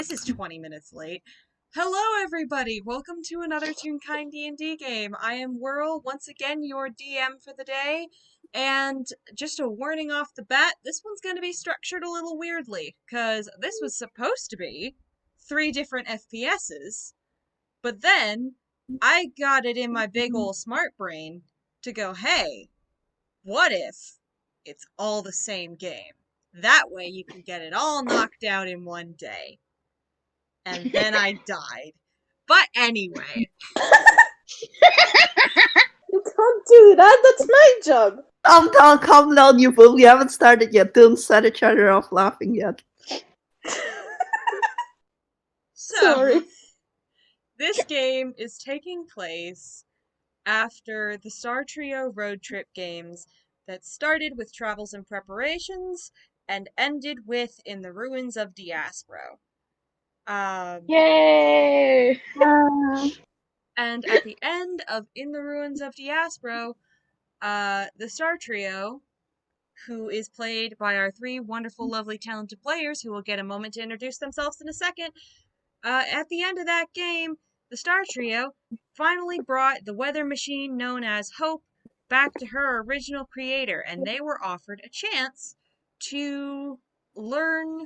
This is 20 minutes late. Hello, everybody! Welcome to another Toonkind D&D game. I am Whirl, once again your DM for the day. And just a warning off the bat, this one's going to be structured a little weirdly, because this was supposed to be 3 different FPSs, but then I got it in my big ol' smart brain to go, hey, what if it's all the same game? That way you can get it all knocked out in one day. And then I died. But anyway. You can't do that, that's my job! Calm down, you fool. We haven't started yet. Don't set each other off laughing yet. So, Sorry. this game is taking place after the Star Trio road trip games that started with Travels and Preparations and ended with In the Ruins of Diaspro. Yay! And at the end of In the Ruins of Diaspro, the Star Trio, who is played by our 3 wonderful, lovely, talented players, who will get a moment to introduce themselves in a second, at the end of that game, the Star Trio finally brought the weather machine known as Hope back to her original creator, and they were offered a chance to learn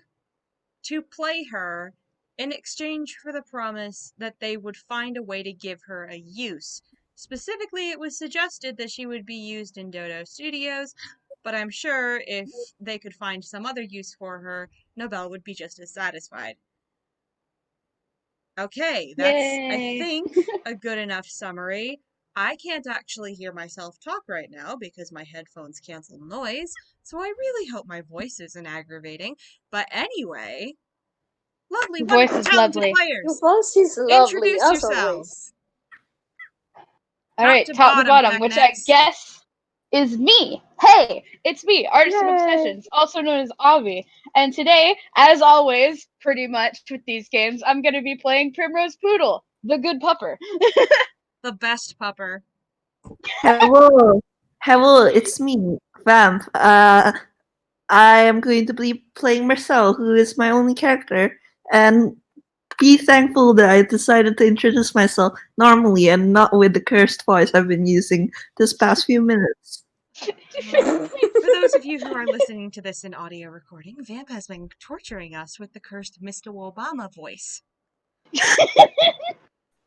to play her in exchange for the promise that they would find a way to give her a use. Specifically, it was suggested that she would be used in Dodo Studios, but I'm sure if they could find some other use for her, Nobelle would be just as satisfied. Okay, that's, I think, a good enough summary. I can't actually hear myself talk right now because my headphones cancel noise, so I really hope my voice isn't aggravating. But anyway, lovely, Your voice wonderful, is talented lovely. Your players, voice is lovely, introduce as always. yourselves. Alright, to top to bottom, back which next. I guess is me. Hey, it's me, Artist of Yay. Obsessions, also known as Obby. And today, as always, pretty much with these games, I'm gonna be playing Primrose Poodle, the good pupper. The best pupper. Hello, it's me, Vamp. I am going to be playing Mersel, who is my only character, and be thankful that I decided to introduce myself normally and not with the cursed voice I've been using this past few minutes. For those of you who are listening to this in audio recording, Vamp has been torturing us with the cursed Mr. Obama voice.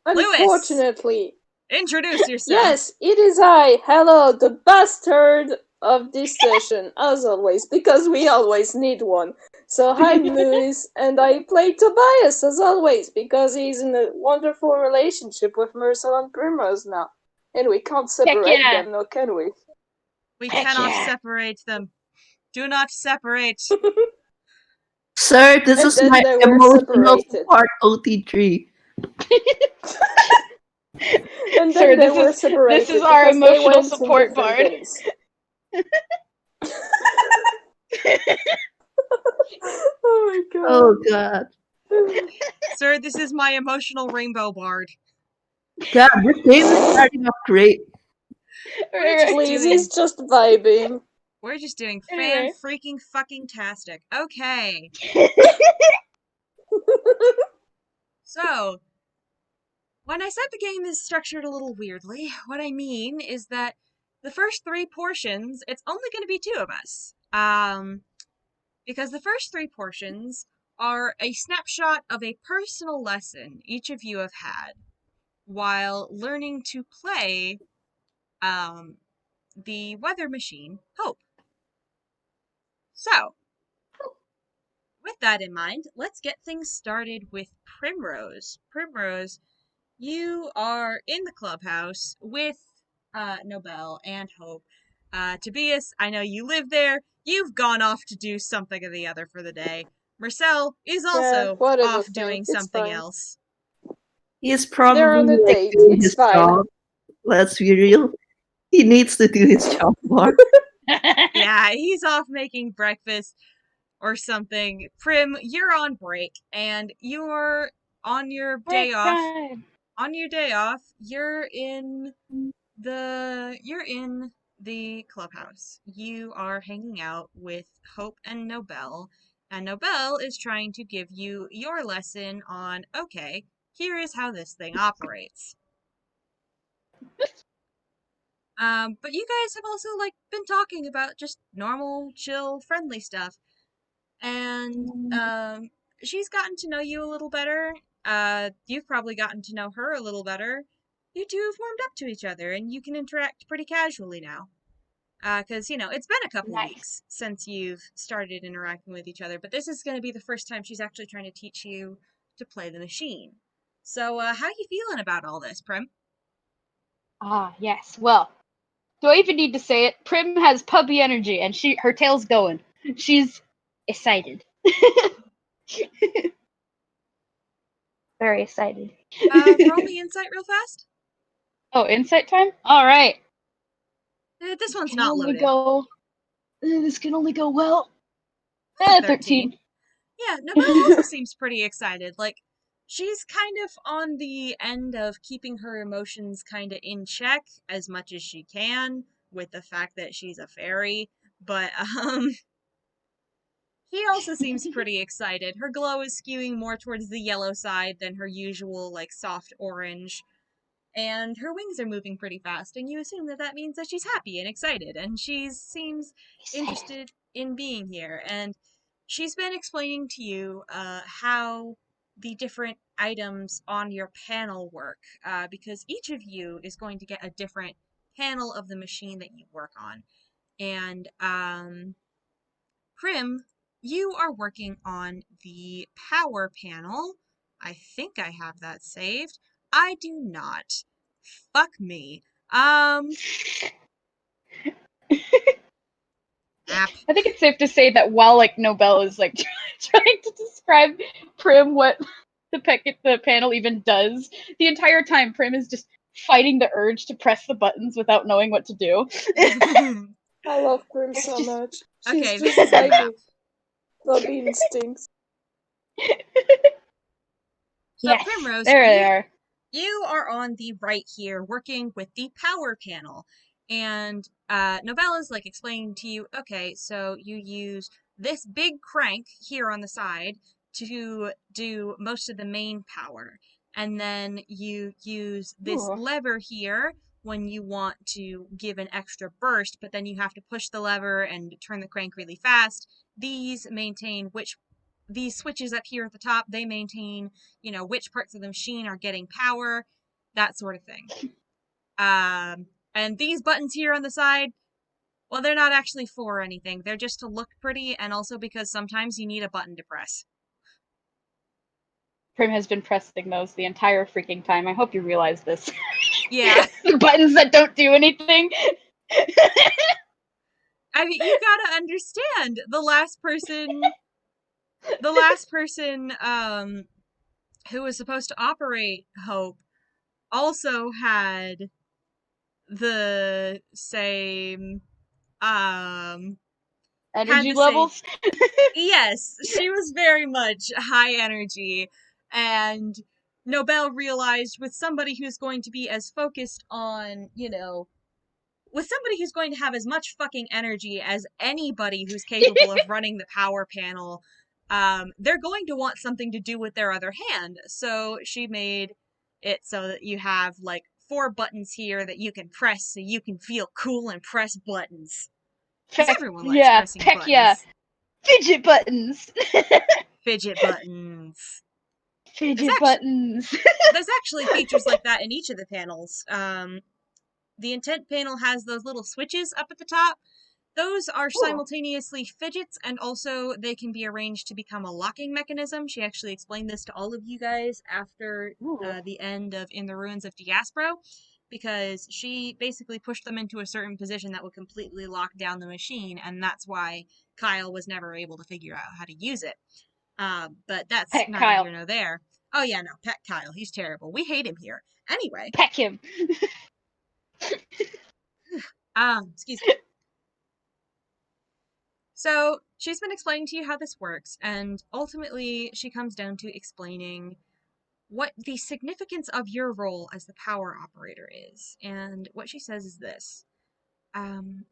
Unfortunately. Introduce yourself. Yes, it is I. Hello, the bastard of this session, as always, because we always need one. So I'm Moose, and I play Tobias, as always, because he's in a wonderful relationship with Mersel and Primrose now. And we can't separate them, no, can we? We Heck cannot yeah. separate them. Do not separate. Sir, this And is then my they were emotional separated. support OT3. And then Sir, they were separated this is our because they emotional went in support different bard. games. Oh my god. Oh god. Sir, this is my emotional rainbow bard. God, this game is starting off great. Please, he's just vibing. We're just doing Anyway. fan-freaking-fucking-tastic. Okay. So, when I said the game is structured a little weirdly, what I mean is that the first 3 portions, it's only going to be 2 of us. Because the first 3 portions are a snapshot of a personal lesson each of you have had while learning to play the weather machine, Hope. So, with that in mind, let's get things started with Primrose. Primrose, you are in the clubhouse with Nobelle and Hope. Tobias, I know you live there. You've gone off to do something or the other for the day. Mersel is also off doing something else. He's probably They're on a like date, doing it's his fine. job. Let's be real. He needs to do his job more. Yeah, he's off making breakfast or something. Prim, you're on break, and you're on your day Break off. time. On your day off, you're in the clubhouse. You are hanging out with Hope and Nobelle, And Nobelle is trying to give you your lesson on, okay, here is how this thing operates. But you guys have also, like, been talking about just normal, chill, friendly stuff. And, she's gotten to know you a little better. You've probably gotten to know her a little better. You two have warmed up to each other, and you can interact pretty casually now. Because, it's been a couple Nice. weeks since you've started interacting with each other, but this is going to be the first time she's actually trying to teach you to play the machine. So, how you feeling about all this, Prim? Ah, yes. Well, do I even need to say it? Prim has puppy energy, and her tail's going. She's excited. Very excited. Roll me insight real fast. Oh, insight time? All right. This one's Can not only loaded. go. This can only go well. 13. Yeah, Nobelle also seems pretty excited. Like, she's kind of on the end of keeping her emotions kind of in check as much as she can, with the fact that she's a fairy. But, he also seems pretty excited. Her glow is skewing more towards the yellow side than her usual, like, soft orange. And her wings are moving pretty fast, and you assume that that means that she's happy and excited, and she seems interested in being here. And she's been explaining to you how the different items on your panel work, because each of you is going to get a different panel of the machine that you work on. And Prim, you are working on the power panel. I think I have that saved. I do not. Fuck me. App. I think it's safe to say that while like Nobelle is like trying to describe Prim what the panel even does, the entire time Prim is just fighting the urge to press the buttons without knowing what to do. I love Prim It's so just much. She's Okay, this just is the like map. the instincts. So yes, Primrose, there they are. you are on the right here working with the power panel. And Novella's like explaining to you, okay, so you use this big crank here on the side to do most of the main power. And then you use this Ooh. lever here when you want to give an extra burst, but then you have to push the lever and turn the crank really fast. These switches up here at the top, they maintain, which parts of the machine are getting power, that sort of thing. And these buttons here on the side, well, they're not actually for anything. They're just to look pretty, and also because sometimes you need a button to press. Prim has been pressing those the entire freaking time. I hope you realize this. Yeah. The buttons that don't do anything. I mean, you gotta understand, the last person, who was supposed to operate Hope also had the same, had Energy the same, levels. yes, she was very much high energy, and Nobelle realized with somebody who's going to be as focused on, with somebody who's going to have as much fucking energy as anybody who's capable of running the power panel, they're going to want something to do with their other hand. So she made it so that you have like 4 buttons here that you can press so you can feel cool and press buttons. Because everyone likes Yeah, pressing heck yeah. buttons. Fidget buttons. Fidget buttons. Fidget buttons. There's actually features like that in each of the panels. The intent panel has those little switches up at the top. Those are simultaneously fidgets, and also they can be arranged to become a locking mechanism. She actually explained this to all of you guys after the end of In the Ruins of Diaspro, because she basically pushed them into a certain position that would completely lock down the machine, and that's why Kyle was never able to figure out how to use it. But that's Peck neither Kyle. here nor there. Oh yeah, no, Pet Kyle, he's terrible. We hate him here. Anyway, Peck him. excuse me. So she's been explaining to you how this works, and ultimately she comes down to explaining what the significance of your role as the power operator is. And what she says is this. Um,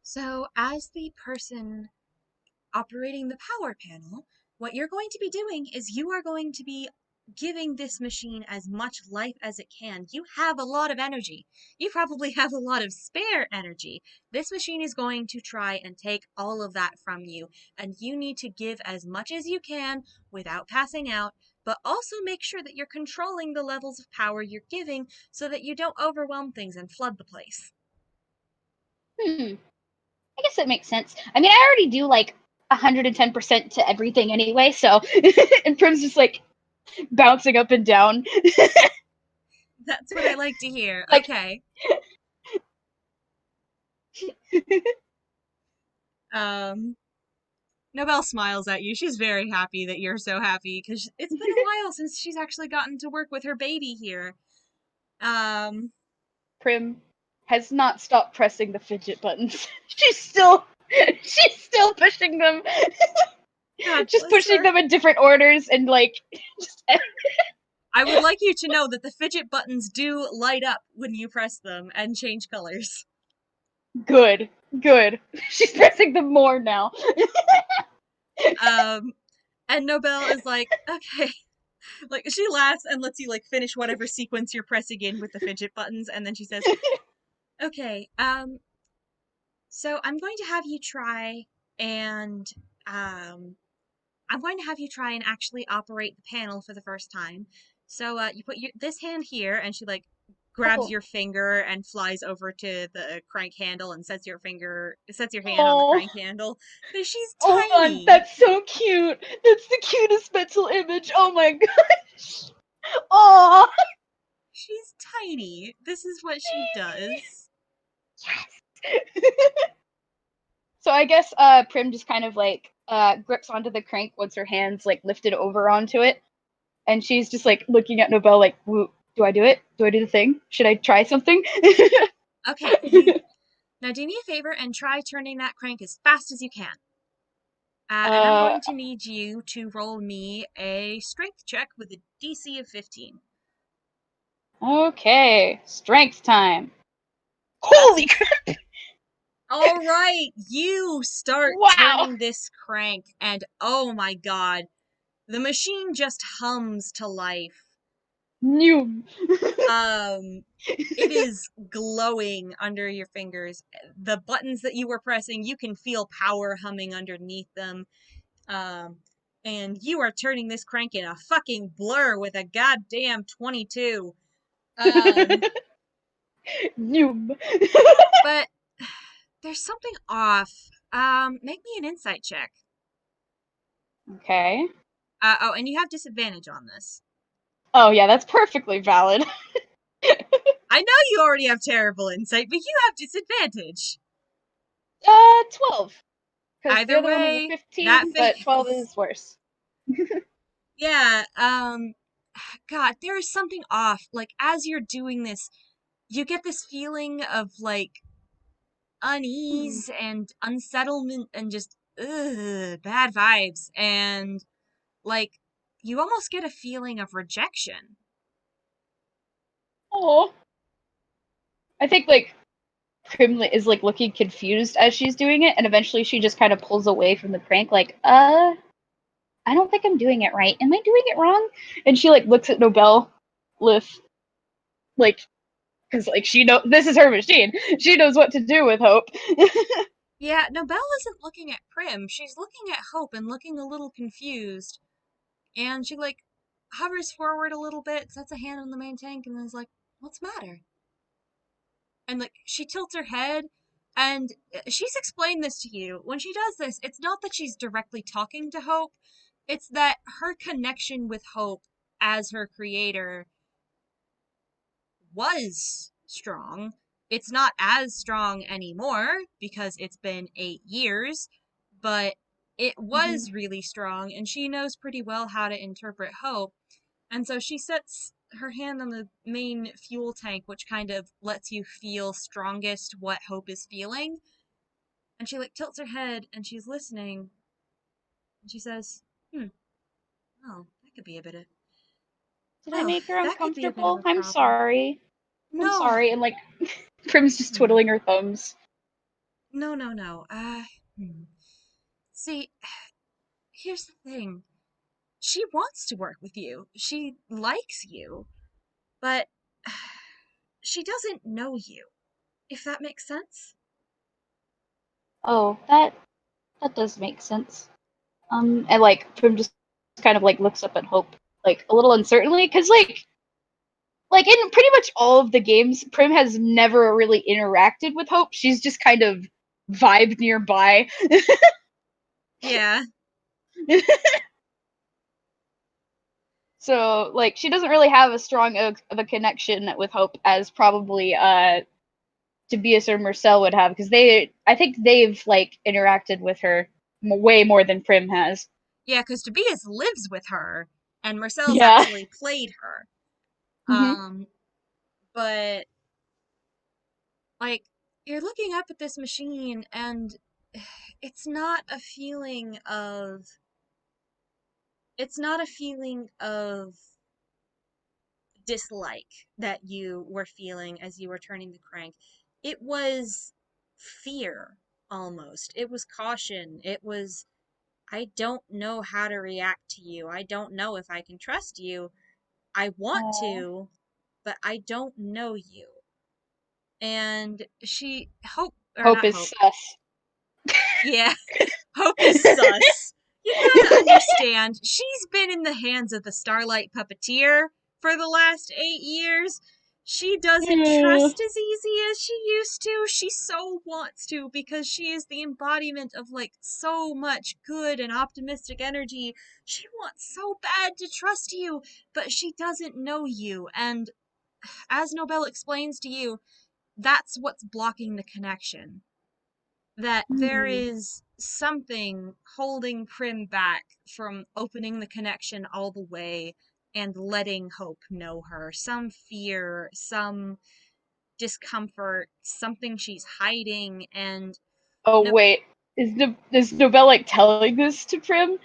so as the person operating the power panel, what you're going to be doing is you are going to be giving this machine as much life as it can. You have a lot of energy. You probably have a lot of spare energy. This machine is going to try and take all of that from you, and you need to give as much as you can without passing out, but also make sure that you're controlling the levels of power you're giving so that you don't overwhelm things and flood the place. I guess that makes sense. I mean, I already do like 110% to everything anyway, so and Prim's just like bouncing up and down. That's what I like to hear. Like- Okay. Nobelle smiles at you. She's very happy that you're so happy because it's been a while since she's actually gotten to work with her baby here. Prim has not stopped pressing the fidget buttons. she's still pushing them. God Just bless pushing her. them in different orders and like just I would like you to know that the fidget buttons do light up when you press them and change colors. good. She's pressing them more now. And Nobelle is like, okay. Like, she laughs and lets you, like, finish whatever sequence you're pressing in with the fidget buttons, and then she says, okay, so I'm going to have you try and, I'm going to have you try and actually operate the panel for the first time. So, you put this hand here, and she, like, grabs your finger and flies over to the crank handle and sets your hand on the crank handle. But she's Oh tiny. God, that's so cute. That's the cutest mental image. Oh my gosh. Oh. She's tiny. This is what she does. Yes. So I guess Prim just kind of like grips onto the crank once her hands like lifted over onto it, and she's just like looking at Nobelle like, do I do it? Do I do the thing? Should I try something? Okay, now do me a favor and try turning that crank as fast as you can. And I'm going to need you to roll me a strength check with a DC of 15. Okay, strength time. Holy crap! All right, you start Wow. turning this crank, and oh my god, the machine just hums to life. New. It is glowing under your fingers. The buttons that you were pressing, you can feel power humming underneath them. And you are turning this crank in a fucking blur with a goddamn 22. New. But there's something off. Make me an insight check. Okay. Oh, and you have disadvantage on this. Oh yeah, that's perfectly valid. I know you already have terrible insight, but you have disadvantage. 12. Because the Either other one was a way, 15, that but 12 fails. is worse. Yeah, God, there is something off. Like, as you're doing this, you get this feeling of, like, unease and unsettlement and just, bad vibes. And, like, you almost get a feeling of rejection. Oh. I think, like, Prim is, like, looking confused as she's doing it, and eventually she just kind of pulls away from the crank, like, I don't think I'm doing it right. Am I doing it wrong? And she, like, looks at Nobelle with, like, because, like, she knows this is her machine. She knows what to do with Hope. Yeah, Nobelle isn't looking at Prim. She's looking at Hope and looking a little confused. And she, like, hovers forward a little bit, sets a hand on the main tank, and then is like, what's the matter? And, like, she tilts her head, and she's explained this to you. When she does this, it's not that she's directly talking to Hope, it's that her connection with Hope as her creator was strong. It's not as strong anymore because it's been 8 years, but it was really strong, and she knows pretty well how to interpret Hope. And so she sets her hand on the main fuel tank, which kind of lets you feel strongest what Hope is feeling. And she, like, tilts her head and she's listening. And she says, oh, that could be a bit of... Did I make her that could be a bit of uncomfortable? a I'm problem. sorry. I'm No. sorry. And, like, Prim's just twiddling her thumbs. No. See, here's the thing. She wants to work with you. She likes you, but she doesn't know you, if that makes sense. Oh, that does make sense. And like Prim just kind of like looks up at Hope like a little uncertainly because like in pretty much all of the games, Prim has never really interacted with Hope. She's just kind of vibed nearby. Yeah. So like she doesn't really have a strong of a connection with Hope as probably Tobias or Mersel would have because I think they've like interacted with her way more than Prim has. Yeah, because Tobias lives with her, and Marcel's Yeah. actually played her. Hmm. But like you're looking up at this machine, and it's not a feeling of it's not a feeling of dislike that you were feeling as you were turning the crank. It was fear almost. It was caution. It was, I don't know how to react to you. I don't know if I can trust you. I want Oh. to, but I don't know you. And Hope, or Hope not is Hope. sus. Yeah, Hope is sus. You gotta understand, she's been in the hands of the Starlight Puppeteer for the last 8 years. She doesn't trust as easy as she used to. She so wants to because she is the embodiment of like so much good and optimistic energy. She wants so bad to trust you, but she doesn't know you. And as Nobelle explains to you, that's what's blocking the connection, that there Hmm. is something holding Prim back from opening the connection all the way and letting Hope know her. Some fear, some discomfort, something she's hiding, and Oh no, wait, is Nobelle like telling this to Prim?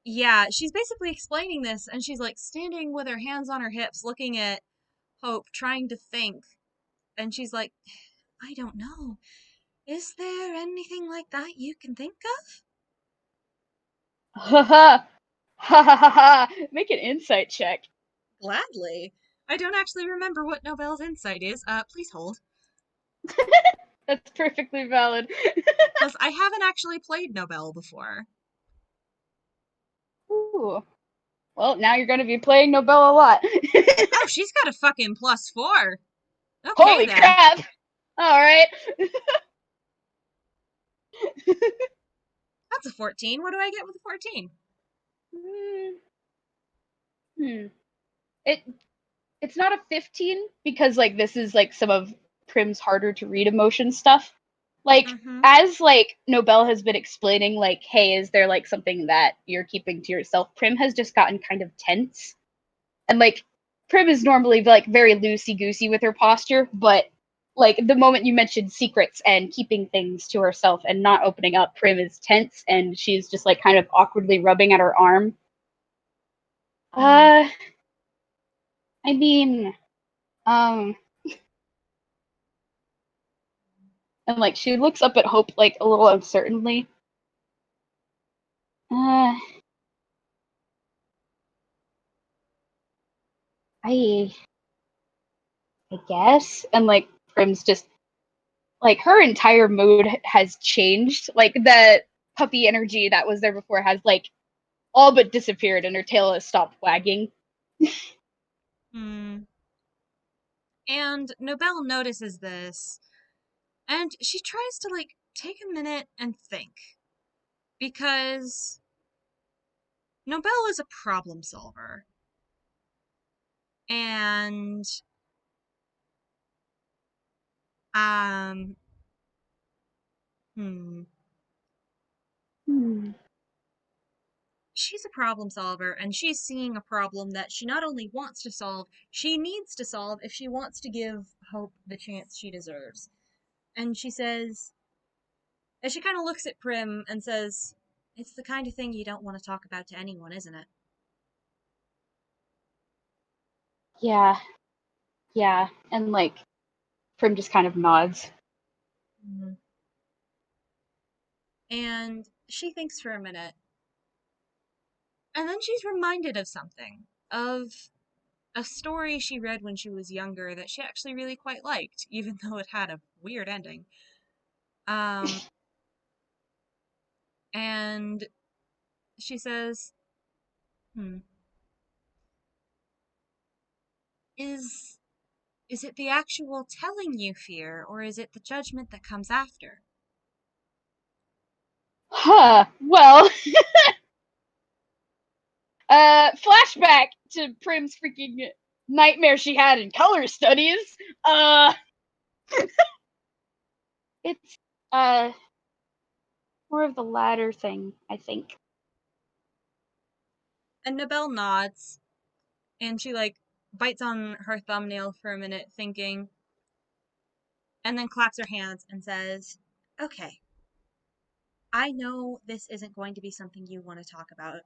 yeah, she's basically explaining this, and she's like standing with her hands on her hips, looking at Hope, trying to think, and she's like, I don't know. Is there anything like that you can think of? Ha ha ha ha ha! Make an insight check. Gladly. I don't actually remember what Nobel's insight is. Please hold. That's perfectly valid. Because I haven't actually played Nobel before. Ooh. Well, now you're gonna be playing Nobelle a lot. Oh, she's got a fucking +4. Okay Holy then. crap! All right. That's a 14. What do I get with a 14? Hmm. It it's not a 15 because like this is like some of Prim's harder to read emotion stuff. Like Mm-hmm. as like Nobelle has been explaining like hey is there like something that you're keeping to yourself, Prim has just gotten kind of tense. And like Prim is normally like very loosey goosey with her posture, but like the moment you mentioned secrets and keeping things to herself and not opening up, Prim is tense and she's just like kind of awkwardly rubbing at her arm. Mm. Uh I mean, um and like she looks up at Hope like a little uncertainly. Uh I I guess. And like Prim's just like her entire mood has changed. Like the puppy energy that was there before has like all but disappeared and her tail has stopped wagging. Hmm. And Nobel notices this, and she tries to, like, take a minute and think. Because Nobel is a problem solver. And, um, hmm. Hmm. She's a problem solver, and she's seeing a problem that she not only wants to solve, she needs to solve if she wants to give Hope the chance she deserves. And she says, as she kind of looks at Prim and says, it's the kind of thing you don't want to talk about to anyone, isn't it? Yeah, yeah. And like Prim just kind of nods. Mm-hmm. And she thinks for a minute. And then she's reminded of something. Of a story she read when she was younger that she actually really quite liked, even though it had a weird ending. And she says, Is it the actual telling you fear, or is it the judgment that comes after? Huh. Well, flashback to Prim's freaking nightmare she had in color studies. It's more of the latter thing, I think. And Nobelle nods, and she, like, bites on her thumbnail for a minute, thinking, and then claps her hands and says, Okay, I know this isn't going to be something you want to talk about,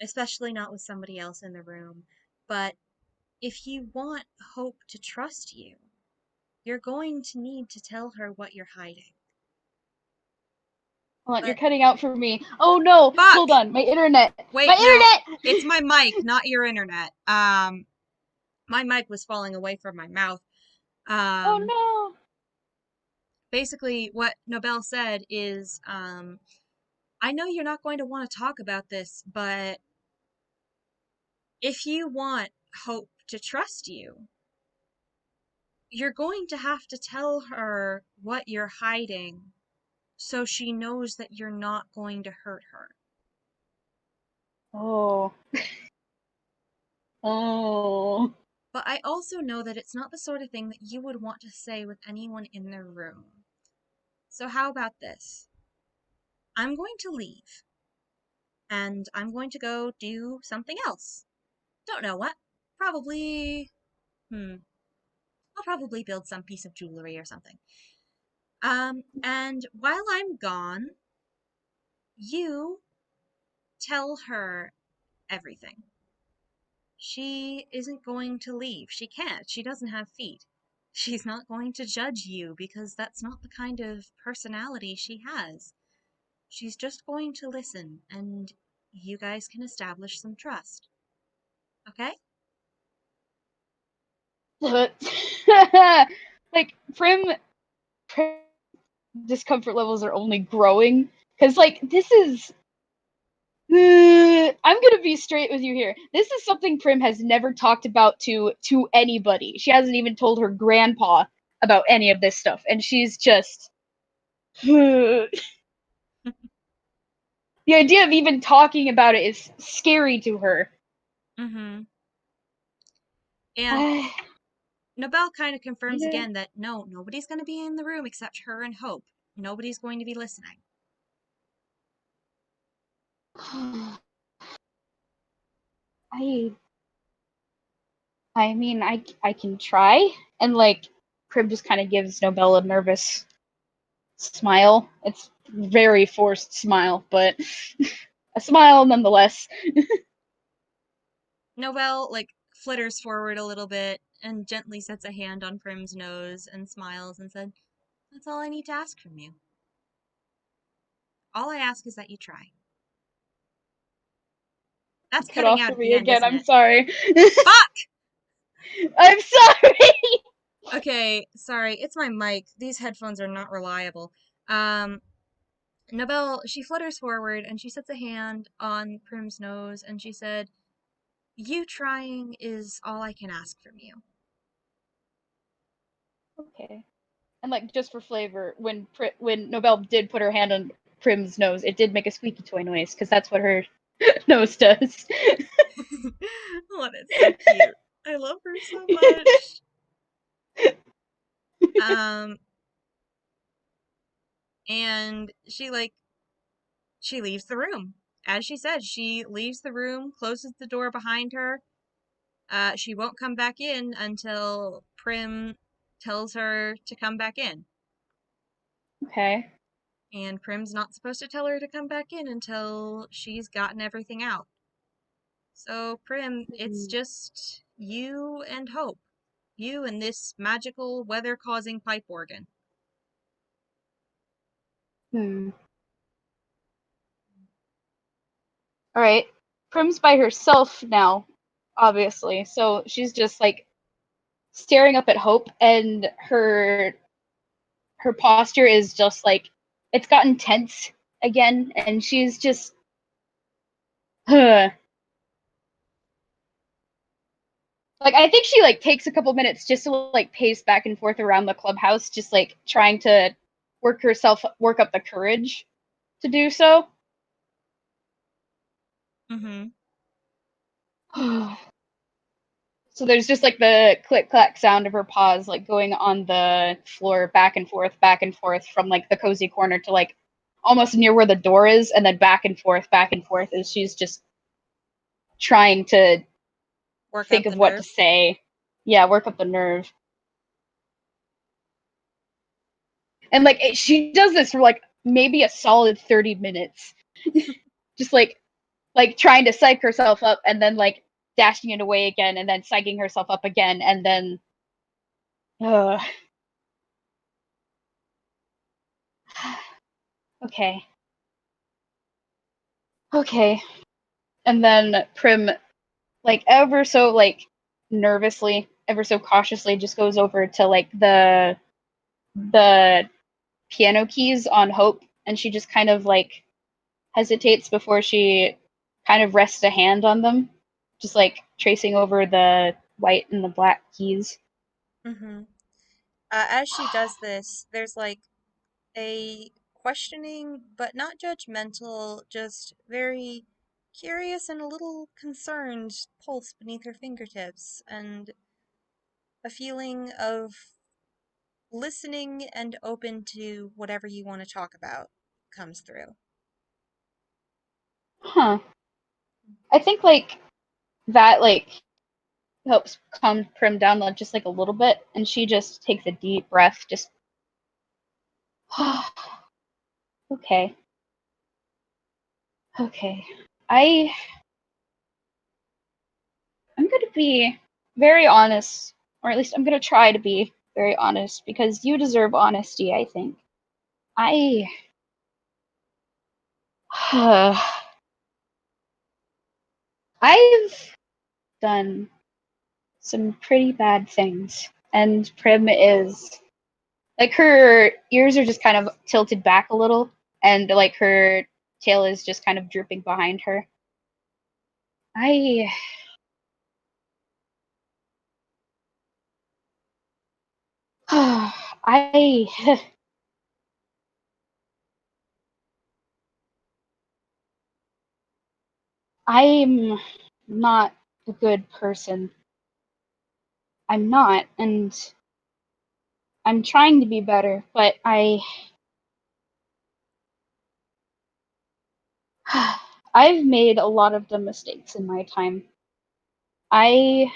especially not with somebody else in the room, but if you want Hope to trust you, you're going to need to tell her what you're hiding. Hold on, But you're cutting out for me. Oh no! fuck! Hold on, my internet. Wait, My no, internet! it's my mic, not your internet. My mic was falling away from my mouth. Oh no! Basically, what Nobelle said is, I know you're not going to want to talk about this, but if you want Hope to trust you, you're going to have to tell her what you're hiding so she knows that you're not going to hurt her. Oh. Oh. But I also know that it's not the sort of thing that you would want to say with anyone in the room. So how about this? I'm going to leave. And I'm going to go do something else. Don't know what. Probably... I'll probably build some piece of jewelry or something. And while I'm gone, you tell her everything. She isn't going to leave. She can't. She doesn't have feet. She's not going to judge you because that's not the kind of personality she has. She's just going to listen, and you guys can establish some trust. Okay? Like, Prim discomfort levels are only growing. Because, like, this is. I'm gonna be straight with you here. This is something Prim has never talked about to anybody. She hasn't even told her grandpa about any of this stuff, and she's just. The idea of even talking about it is scary to her. Mm-hmm. And Nobelle kind of confirms again that no, nobody's going to be in the room except her and Hope. Nobody's going to be listening. I mean, I can try, and like Prim just kind of gives Nobelle a nervous smile. It's very forced smile, but a smile nonetheless. Nobelle, like, flitters forward a little bit and gently sets a hand on Prim's nose and smiles and said, That's all I need to ask from you. All I ask is that you try. That's Cut cutting off out for at me the end, again. isn't I'm it? sorry. Fuck! I'm sorry. Okay, sorry, it's my mic. These headphones are not reliable. Nobelle, she flutters forward and she sets a hand on Prim's nose and she said, You trying is all I can ask from you. Okay. And like just for flavor, when Nobelle did put her hand on Prim's nose, it did make a squeaky toy noise because that's what her nose does. Oh, that's so cute. I love her so much. And she leaves the room. As she said, she leaves the room, closes the door behind her. She won't come back in until Prim tells her to come back in. Okay. And Prim's not supposed to tell her to come back in until she's gotten everything out. So, Prim, it's just you and Hope. You and this magical weather-causing pipe organ. Alright. Prim's by herself now, obviously. So she's just like staring up at Hope, and her posture is just like it's gotten tense again, and she's just like I think she like takes a couple minutes just to like pace back and forth around the clubhouse, just like trying to work up the courage to do so. Mm-hmm. So there's just like the click clack sound of her paws like going on the floor back and forth from like the cozy corner to like almost near where the door is, and then back and forth as she's just trying to Work think up of the what to nerve. say. Yeah, work up the nerve. And like she does this for like maybe a solid 30 minutes. Just like trying to psych herself up and then like dashing it away again and then psyching herself up again and then okay. Okay. And then Prim like ever so like nervously, ever so cautiously just goes over to like the piano keys on Hope, and she just kind of like hesitates before she kind of rests a hand on them, just like tracing over the white and the black keys. Mm-hmm. As she does this, there's like a questioning, but not judgmental, just very curious and a little concerned pulse beneath her fingertips, and a feeling of listening and open to whatever you want to talk about comes through. Huh. I think like that like helps calm Prim down just like a little bit, and she just takes a deep breath, just okay. Okay. I I'm gonna be very honest, or at least I'm gonna try to be very honest, because you deserve honesty, I think. I I've done some pretty bad things, and Prim is like her ears are just kind of tilted back a little, and like her tail is just kind of drooping behind her. I I I'm not a good person. I'm not, and I'm trying to be better, but I've made a lot of dumb mistakes in my time. I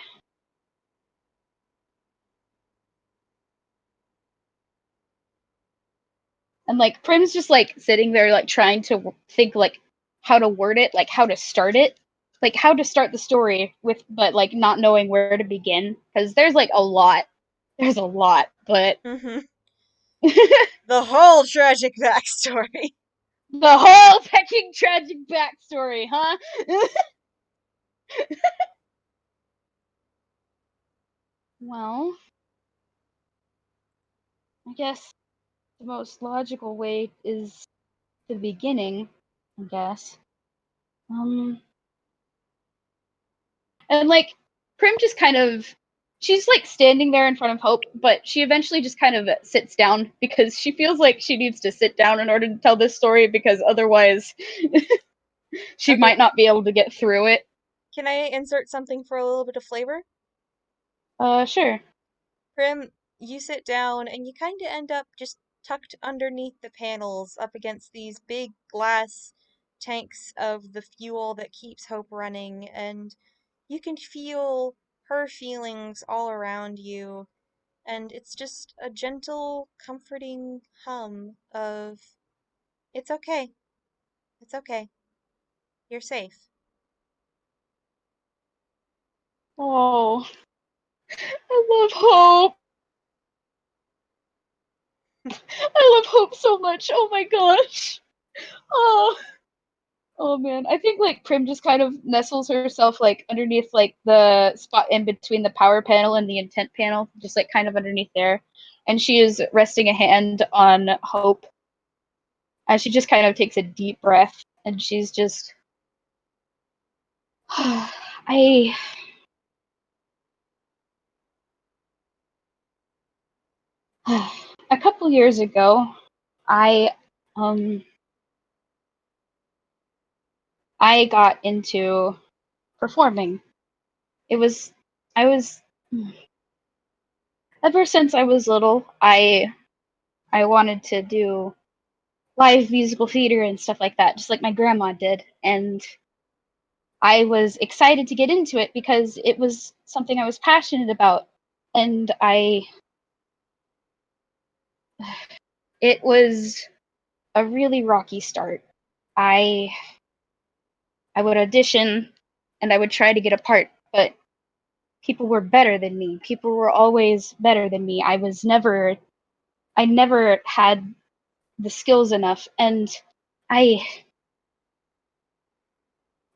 and like Prim's just like sitting there like trying to think like how to word it, like how to start it, like how to start the story with, but like not knowing where to begin because there's like a lot. There's a lot, but Mm-hmm. The whole tragic backstory. the whole fucking tragic backstory, huh? Well, I guess the most logical way is the beginning, I guess. Um, and like Prim just kind of she's like standing there in front of Hope, but she eventually just kind of sits down because she feels like she needs to sit down in order to tell this story because otherwise she Okay, might not be able to get through it. can I insert something for a little bit of flavor? Sure. Prim, you sit down and you kind of end up just tucked underneath the panels up against these big glass tanks of the fuel that keeps Hope running, and you can feel her feelings all around you, and it's just a gentle, comforting hum of, it's okay, it's okay, you're safe. Oh, I love Hope. I love Hope so much. Oh my gosh. Oh. Oh man, I think like Prim just kind of nestles herself like underneath like the spot in between the power panel and the intent panel, just like kind of underneath there. And she is resting a hand on Hope. And she just kind of takes a deep breath and she's just I a couple years ago, I um I got into performing. It was I was ever since I was little, I wanted to do live musical theater and stuff like that, just like my grandma did. And I was excited to get into it because it was something I was passionate about. And it was a really rocky start. I I would audition and I would try to get a part, but people were better than me. People were always better than me. I never had the skills enough, and I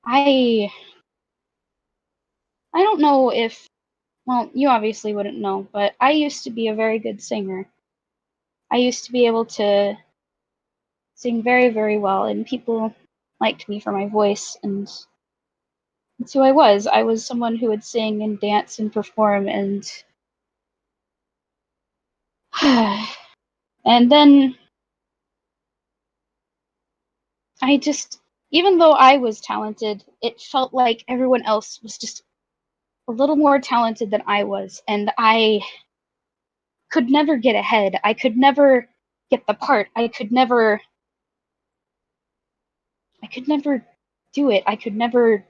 I I don't know if, well, you obviously wouldn't know, but I used to be a very good singer. I used to be able to sing very, very well, and people liked me for my voice, and that's who I was. I was someone who would sing and dance and perform, and and then I just, even though I was talented, it felt like everyone else was just a little more talented than I was, and I could never get ahead. I could never get the part. I could never do it. I could never.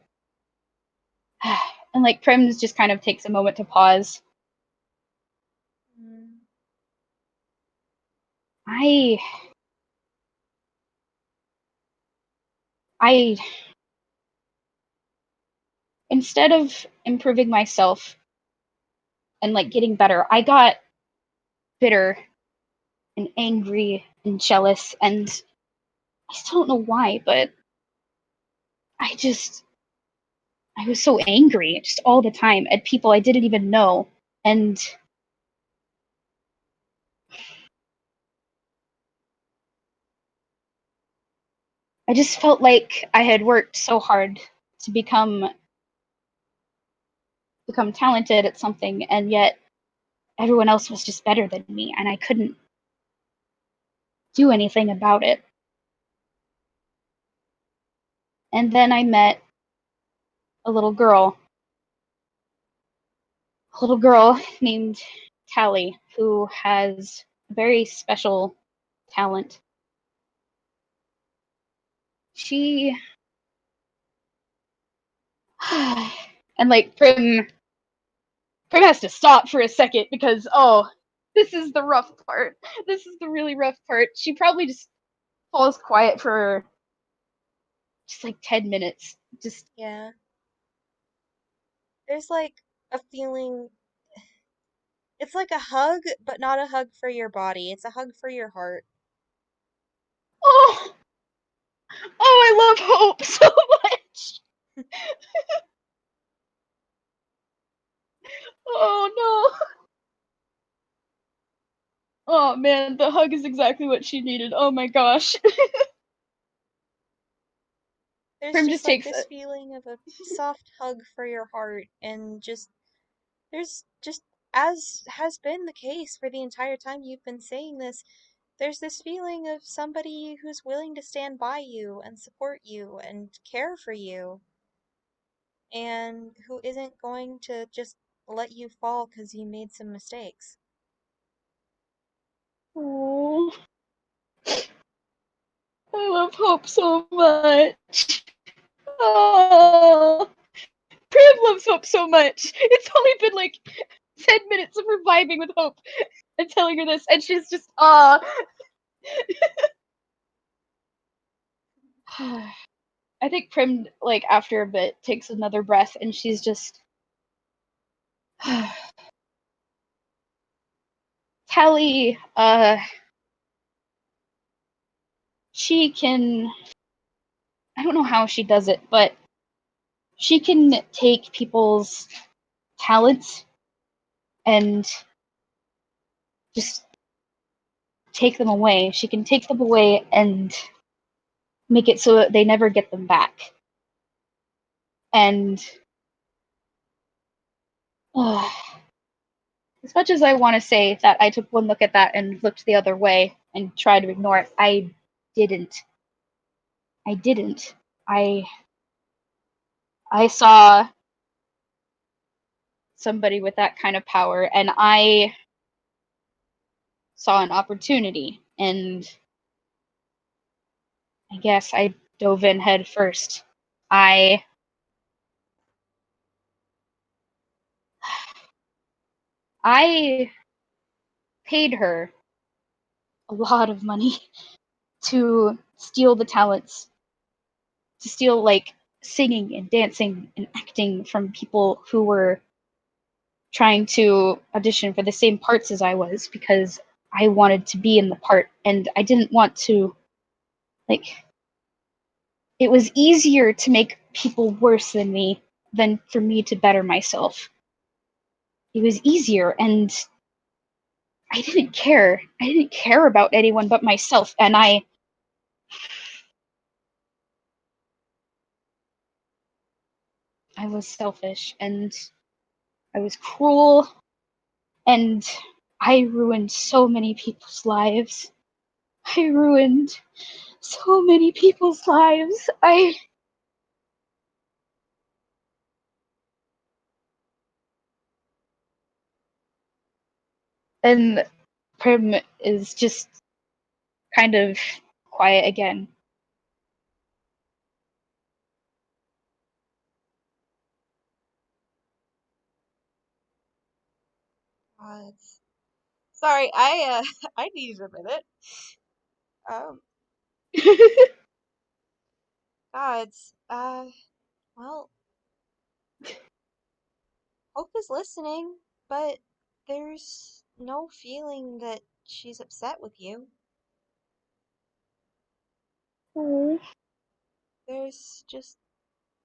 And like Prims just kind of takes a moment to pause. Mm. I I instead of improving myself and like getting better, I got bitter and angry and jealous, and I still don't know why, but I just I was so angry just all the time at people I didn't even know. And I just felt like I had worked so hard to become talented at something, and yet everyone else was just better than me and I couldn't do anything about it. And then I met a little girl named Callie, who has a very special talent. She and like Prim has to stop for a second because this is the rough part. This is the really rough part. She probably just falls quiet for just like 10 minutes. Just Yeah. There's like a feeling, it's like a hug, but not a hug for your body. It's a hug for your heart. oh, I love Hope so much. Oh no. Oh man, the hug is exactly what she needed. Oh my gosh. There's Prim just just like takes this it. feeling of a soft hug for your heart, and just there's just, as has been the case for the entire time you've been saying this, there's this feeling of somebody who's willing to stand by you and support you and care for you, and who isn't going to just let you fall because you made some mistakes. Oh, I love Hope so much. Oh, Prim loves Hope so much. It's only been like 10 minutes of her vibing with Hope and telling her this, and she's just, I think Prim, like, after a bit, takes another breath, and she's just, Callie, she can I don't know how she does it, but she can take people's talents and just take them away. She can take them away and make it so that they never get them back. And as much as I want to say that I took one look at that and looked the other way and tried to ignore it, I didn't. I didn't. I saw somebody with that kind of power, and I saw an opportunity, and I guess I dove in head first. I I paid her a lot of money to steal the talents, to steal like singing and dancing and acting from people who were trying to audition for the same parts as I was, because I wanted to be in the part and I didn't want to, like, it was easier to make people worse than me than for me to better myself. It was easier, and I didn't care. I didn't care about anyone but myself, and I was selfish, and I was cruel, and I ruined so many people's lives. I ruined so many people's lives. And Prim is just kind of quiet again. Sorry, I I needed a minute. Um, gods, well, Hope is listening, but there's no feeling that she's upset with you. Oh. There's just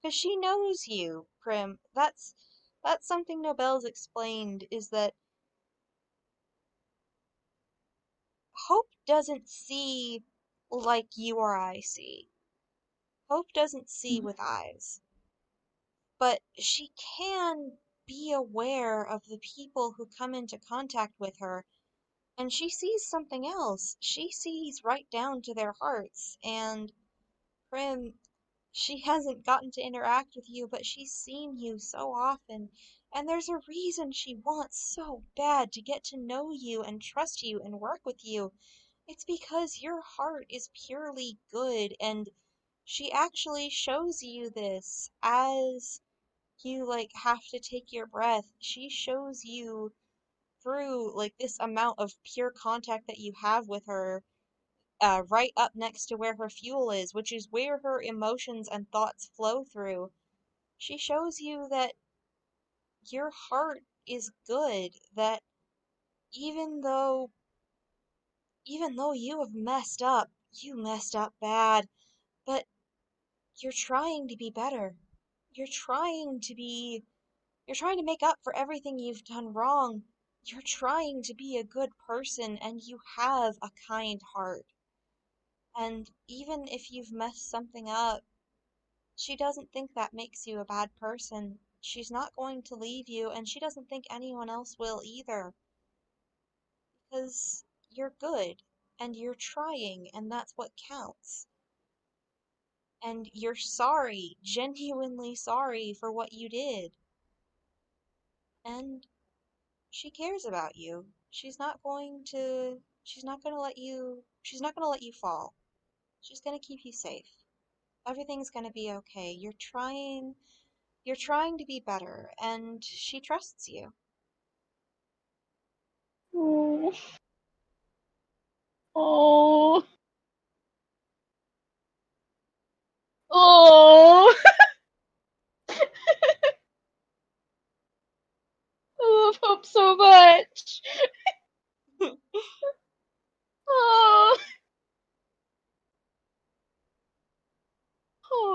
because she knows you, Prim. That's something Nobelle's explained is that Hope doesn't see like you or I see. Hope doesn't see with eyes, but she can be aware of the people who come into contact with her, and she sees something else. She sees right down to their hearts, and Prim, she hasn't gotten to interact with you, but she's seen you so often, and there's a reason she wants so bad to get to know you and trust you and work with you. It's because your heart is purely good, and she actually shows you this as you like have to take your breath. She shows you through like this amount of pure contact that you have with her, right up next to where her fuel is, which is where her emotions and thoughts flow through. She shows you that your heart is good, that even though even though you messed up bad, but you're trying to be better. You're trying to be You're trying to make up for everything you've done wrong. You're trying to be a good person, and you have a kind heart. And even if you've messed something up, she doesn't think that makes you a bad person. She's not going to leave you, and she doesn't think anyone else will either. Because you're good, and you're trying, and that's what counts. And you're sorry, genuinely sorry for what you did. And she cares about you. She's not going to let you fall. She's going to keep you safe. Everything's going to be okay. You're trying to be better, and she trusts you. Oh. Oh. Oh. I love Hope so much. Oh.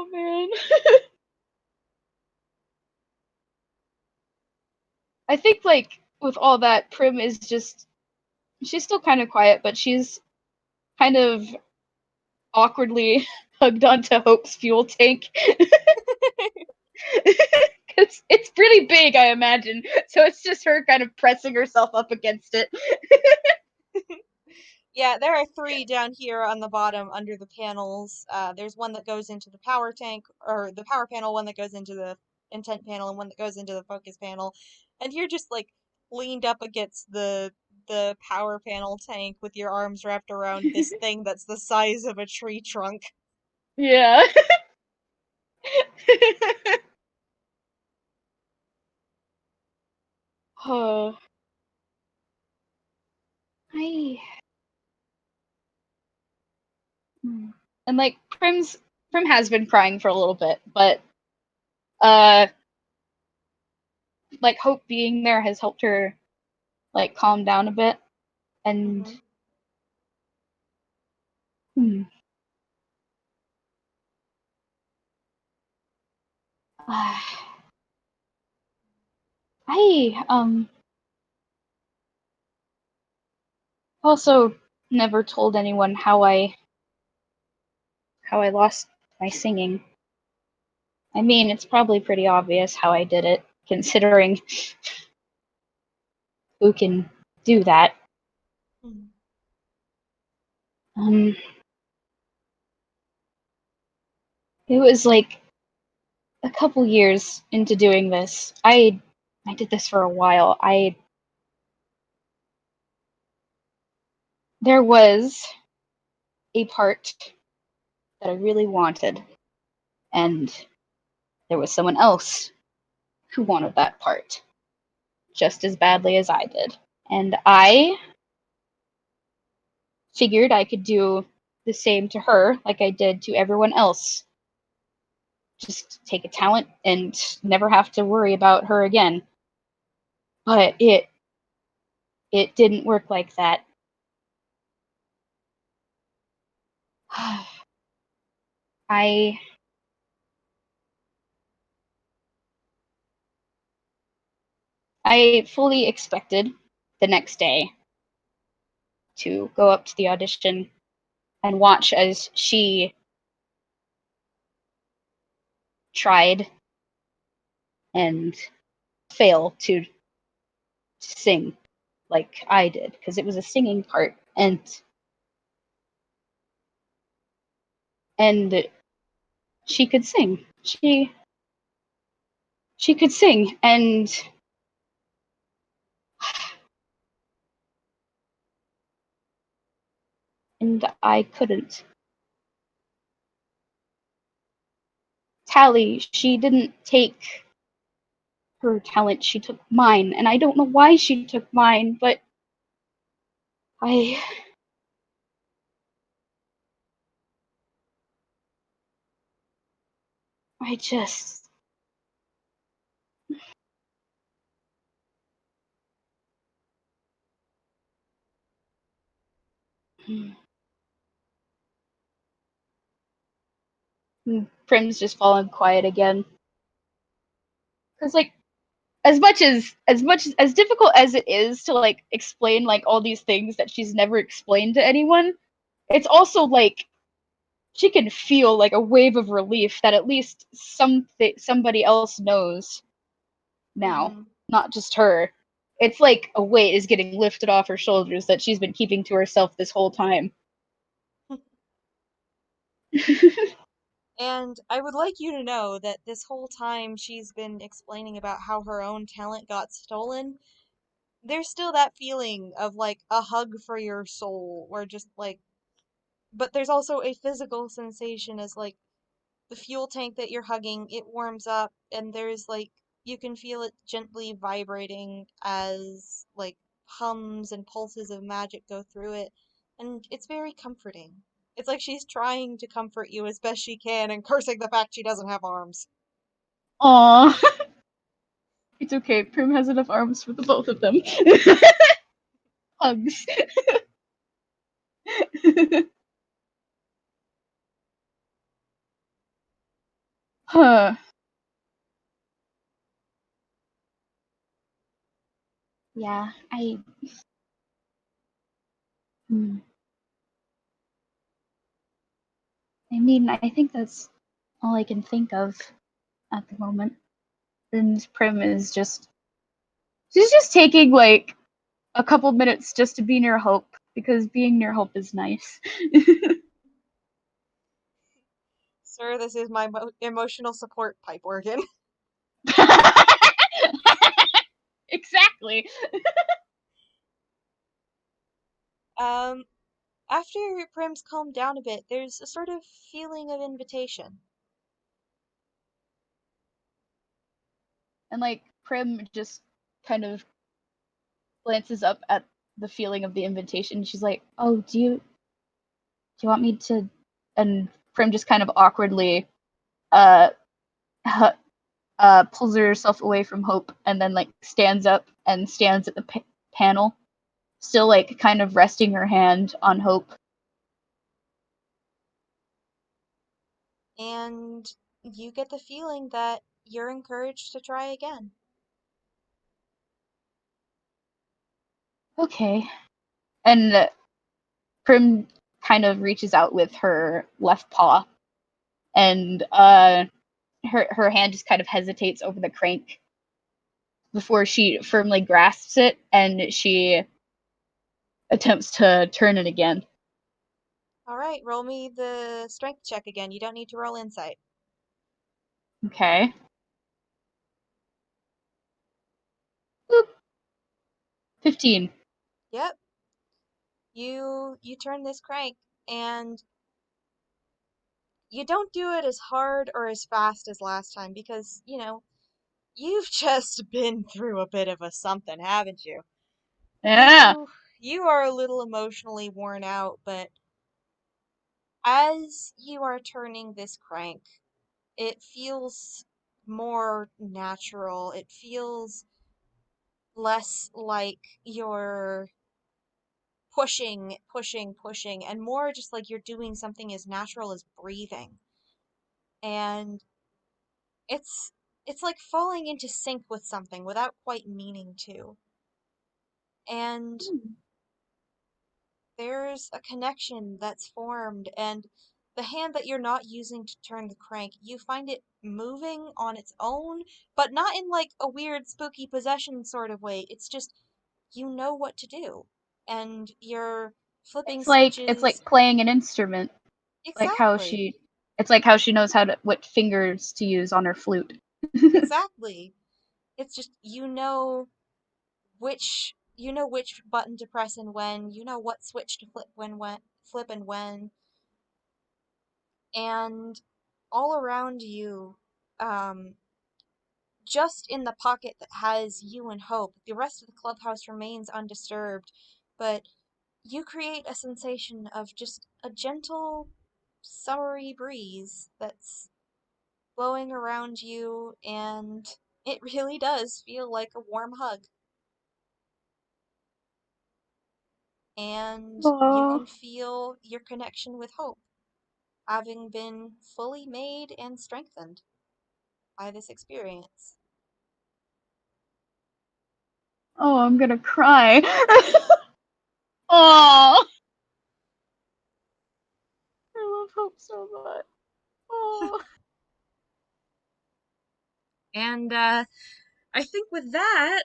Oh man. I think like with all that, Prim is just she's still kind of quiet, but she's kind of awkwardly hugged onto Hope's fuel tank. Because it's pretty big, I imagine. So it's just her kind of pressing herself up against it. Yeah, there are three down here on the bottom under the panels. There's one that goes into the power tank, or the power panel, one that goes into the intent panel, and one that goes into the focus panel. And you're just like leaned up against the power panel tank with your arms wrapped around this thing that's the size of a tree trunk. Yeah. Oh, I. And like Prim has been crying for a little bit, but uh, like Hope being there has helped her like calm down a bit. And Mhm. hmm, I also never told anyone how I lost my singing. I mean, it's probably pretty obvious how I did it, considering who can do that. Mhm. Um, it was like a couple years into doing this. I did this for a while. There was a part that I really wanted, and there was someone else who wanted that part just as badly as I did. And I figured I could do the same to her like I did to everyone else. Just take a talent and never have to worry about her again. But it didn't work like that. I I fully expected the next day to go up to the audition and watch as she tried and fail to sing like I did because it was a singing part and she could sing. She could sing and I couldn't. Tally, she didn't take her talent, she took mine, and I don't know why she took mine, but I I just Prim's just fallen quiet again. Cause like as difficult as it is to like explain like all these things that she's never explained to anyone, it's also like she can feel like a wave of relief that at least somebody else knows now, Mhm. not just her. It's like a weight is getting lifted off her shoulders that she's been keeping to herself this whole time. And I would like you to know that this whole time she's been explaining about how her own talent got stolen. There's still that feeling of like a hug for your soul, where just like, but there's also a physical sensation as like the fuel tank that you're hugging, it warms up, and there's like, you can feel it gently vibrating as like hums and pulses of magic go through it, and it's very comforting. It's like she's trying to comfort you as best she can and cursing the fact she doesn't have arms. Aww. It's okay. Prim has enough arms for the both of them. Hugs. Huh. Yeah, hmm. I mean, I think that's all I can think of at the moment. And Prim is she's just taking like a couple minutes just to be near Hope because being near Hope is nice. Sir, this is my emotional support pipe organ. Exactly. After Prim's calmed down a bit, there's a sort of feeling of invitation. And like Prim just kind of glances up at the feeling of the invitation. She's like, "Oh, do you want me to?" And Prim just kind of awkwardly uh pulls herself away from Hope and then like stands up and stands at the panel, still like kind of resting her hand on Hope. And you get the feeling that you're encouraged to try again. Okay. And Prim kind of reaches out with her left paw, and her hand just kind of hesitates over the crank before she firmly grasps it, and she attempts to turn it again. Alright, roll me the strength check again. You don't need to roll insight. Okay. Boop. 15. Yep. You turn this crank and you don't do it as hard or as fast as last time because, you've just been through a bit of a something, haven't you? Yeah. You are a little emotionally worn out, but as you are turning this crank, it feels more natural. It feels less like you're pushing, and more just like you're doing something as natural as breathing. And it's it's like falling into sync with something without quite meaning to. And there's a connection that's formed, and the hand that you're not using to turn the crank, you find it moving on its own, but not in like a weird spooky possession sort of way. It's just you know what to do, and you're flipping It's switches. like playing an instrument. Like how Exactly. she It's like how she knows what fingers to use on her flute. Exactly. It's just which button to press and when, you know what switch to flip and when. And all around you, um, just in the pocket that has you and Hope, the rest of the clubhouse remains undisturbed, but you create a sensation of just a gentle, summery breeze that's blowing around you, and it really does feel like a warm hug. And you Oh, can feel your connection with Hope having been fully made and strengthened by this experience. I'm gonna cry. Oh, I love Hope so much. Oh. And I think with that,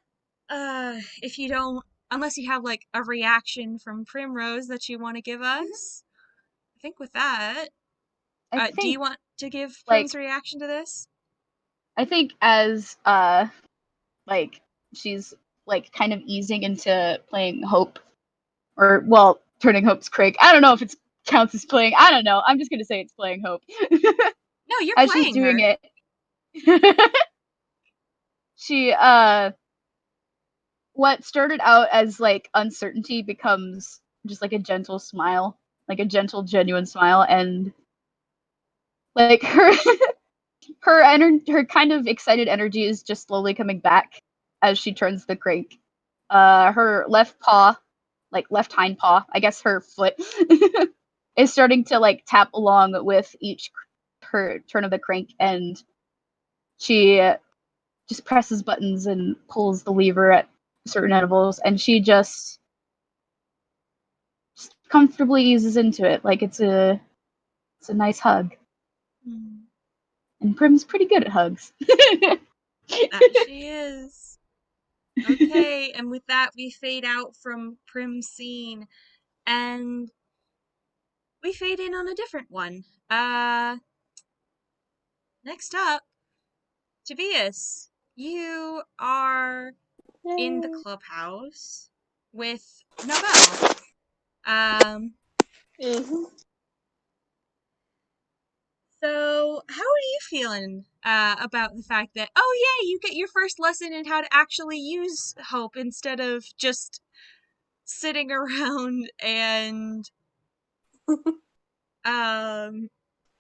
if you don't, unless you have like a reaction from Primrose that you want to give us, I think with that, I do think you want to give Prim's like reaction to this? I think as like she's like kind of easing into playing Hope, or well, turning Hope's crank. I don't know if it counts as playing. I don't know. I'm just gonna say it's playing Hope. No, you're As she's playing doing her. it, she what started out as like uncertainty becomes just like a gentle smile, like a gentle, genuine smile, and like her kind of excited energy is just slowly coming back as she turns the crank. Her left paw, like left hind paw, I guess her foot, is starting to like tap along with each her turn of the crank, and she just presses buttons and pulls the lever at certain intervals, and she just comfortably eases into it like it's a nice hug. Hmm. And Prim's pretty good at hugs. That she is. Okay, and with that we fade out from Prim's scene and we fade in on a different one. Next up, Tobias, you are in the Yay. clubhouse with Nobelle. Um, Mhm. so how are you feeling about the fact that, oh yeah, you get your first lesson in how to actually use hope instead of just sitting around and um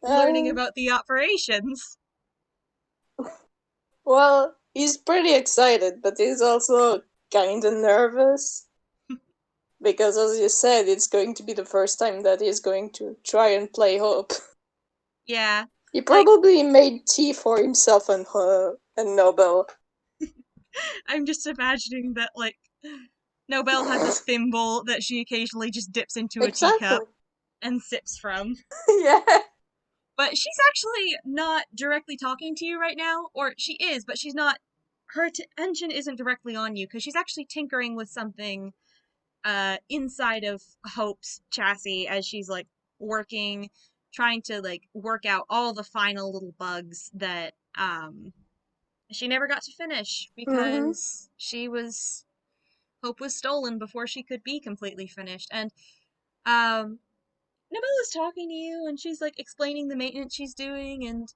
learning Um, about the operations? well, he's pretty excited, but he's also kinda nervous. Because as you said, it's going to be the first time that he's going to try and play Hope. Yeah, He like probably made tea for himself and Nobel. I'm just imagining that like Nobelle has a thimble that she occasionally just dips into a teacup Exactly. and sips from. Yeah. But she's actually not directly talking to you right now, or she is, but she's not. Her attention isn't directly on you because she's actually tinkering with something inside of Hope's chassis as she's like working, trying to like work out all the final little bugs that she never got to finish Mm-hmm. because Hope was stolen before she could be completely finished. And um Nabella's talking to you and she's like explaining the maintenance she's doing, and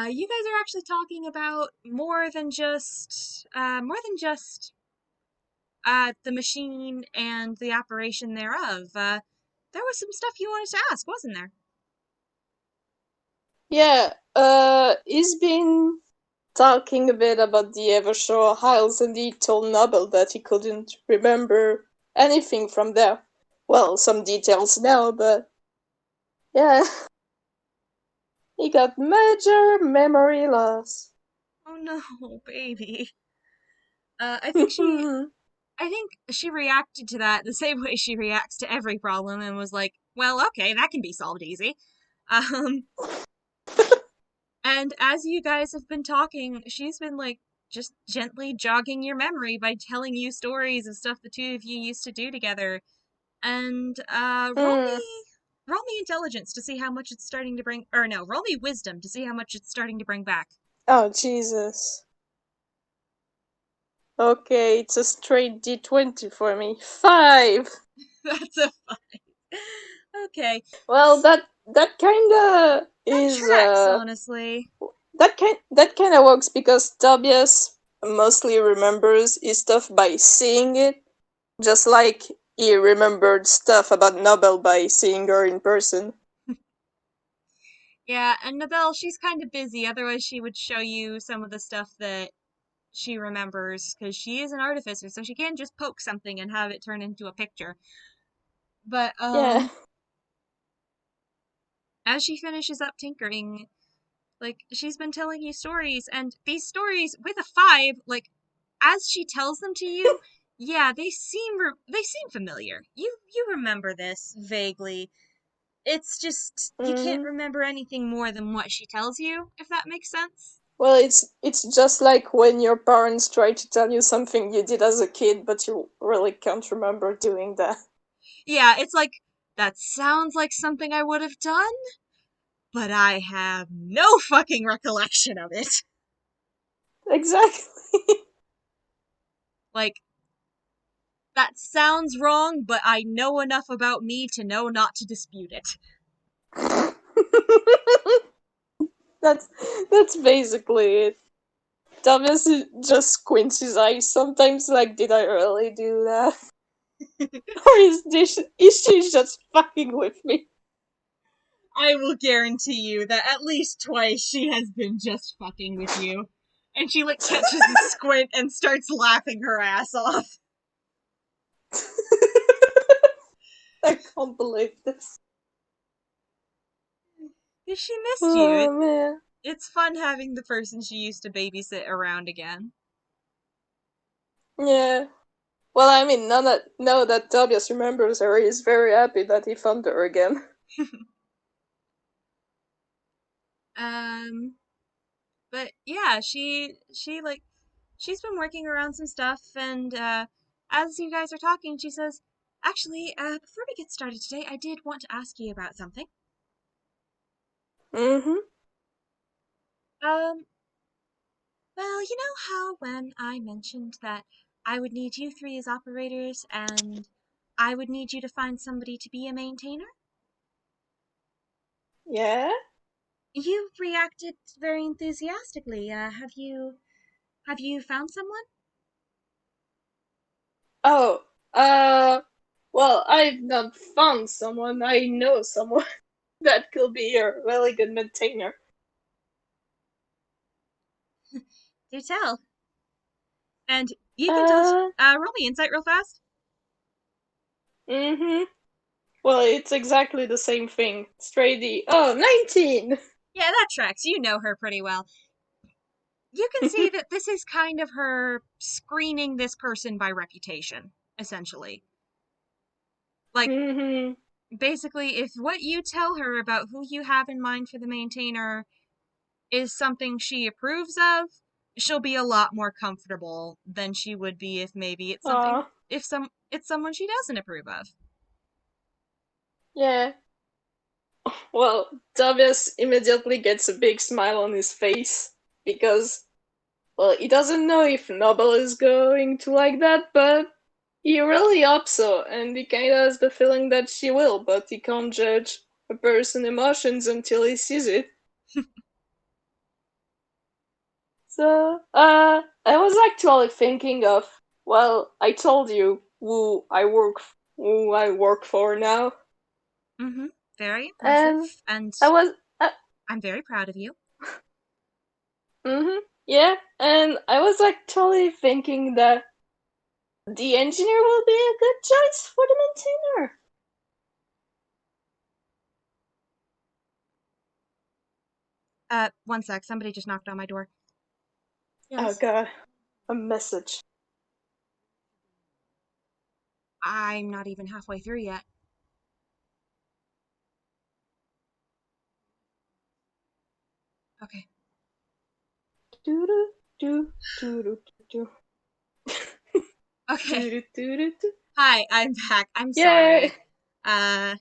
you guys are actually talking about more than just the machine and the operation thereof. There was some stuff you wanted to ask, wasn't there? Yeah, he's been talking a bit about the Evershore Isles, and he told Nobel that he couldn't remember anything from there. Well, some details now, but yeah, he got major memory loss. Oh no, baby. I think she reacted to that the same way she reacts to every problem and was like, "Well, okay, that can be solved easy." Um, and as you guys have been talking, she's been like just gently jogging your memory by telling you stories of stuff the two of you used to do together. And Mm. roll me intelligence to see how much it's starting to bring, or no, roll me wisdom to see how much it's starting to bring back. Oh, Jesus. Okay, it's a straight D20 for me. 5! That's a five. Okay, Well, that kinda that is tracks, honestly. that kinda works because Tobias mostly remembers his stuff by seeing it, just like he remembered stuff about Nobel by seeing her in person. Yeah, and Nobelle, she's kind of busy, otherwise she would show you some of the stuff that she remembers, because she is an artificer, so she can't just poke something and have it turn into a picture. But, Yeah. as she finishes up tinkering, like, she's been telling you stories, and these stories, with a five, like, as she tells them to you, yeah, they seem familiar. You remember this vaguely. It's just you can't Mm. remember anything more than what she tells you, if that makes sense. Well, it's just like when your parents try to tell you something you did as a kid, but you really can't remember doing that. Yeah, it's like that sounds like something I would have done, but I have no fucking recollection of it. Exactly. Like, that sounds wrong, but I know enough about me to know not to dispute it. that's that's basically it. Thomas just squints his eyes sometimes, like, did I really do that? Or is she just fucking with me? I will guarantee you that at least twice she has been just fucking with you. And she, like, catches the squint and starts laughing her ass off. I can't believe this. She missed you. Oh man. It's fun having the person she used to babysit around again. Yeah. Well, I mean, now that Tobias remembers her, he's very happy that he found her again. But yeah, she's been working around some stuff, and as you guys are talking, she says, "Actually, before we get started today, I did want to ask you about something. Mm-hmm. Um, well, you know how when I mentioned that I would need you three as operators, and I would need you to find somebody to be a maintainer? Yeah? You reacted very enthusiastically. Have you found someone?" Oh, well, I've not found someone. I know someone that could be a really good maintainer. Do tell. And you can tell. Uh, Roll me insight real fast. mm-hmm. Well, it's exactly the same thing. Straight D. Oh, 19! Yeah, that tracks. You know her pretty well. You can see that this is kind of her screening this person by reputation, essentially. Like, Mm-hmm. basically, if what you tell her about who you have in mind for the maintainer is something she approves of, she'll be a lot more comfortable than she would be if maybe it's something Aw, it's someone she doesn't approve of. yeah. Well, Tobias immediately gets a big smile on his face because, well, he doesn't know if Nobel is going to like that, but he really hopes so, and he kinda has the feeling that she will, but he can't judge a person's emotions until he sees it. So, I was actually thinking of, well, I told you who I work for now, Mm-hmm. Very impressive, and and I was, I'm very proud of you. yeah, and I was actually thinking that the engineer will be a good choice for the maintainer. One sec. Somebody just knocked on my door. Oh Yes. god, a message. I'm not even halfway through yet. Okay. Do do do do do Okay. do do do do. Hi, I'm back. I'm Yay! sorry. Uh,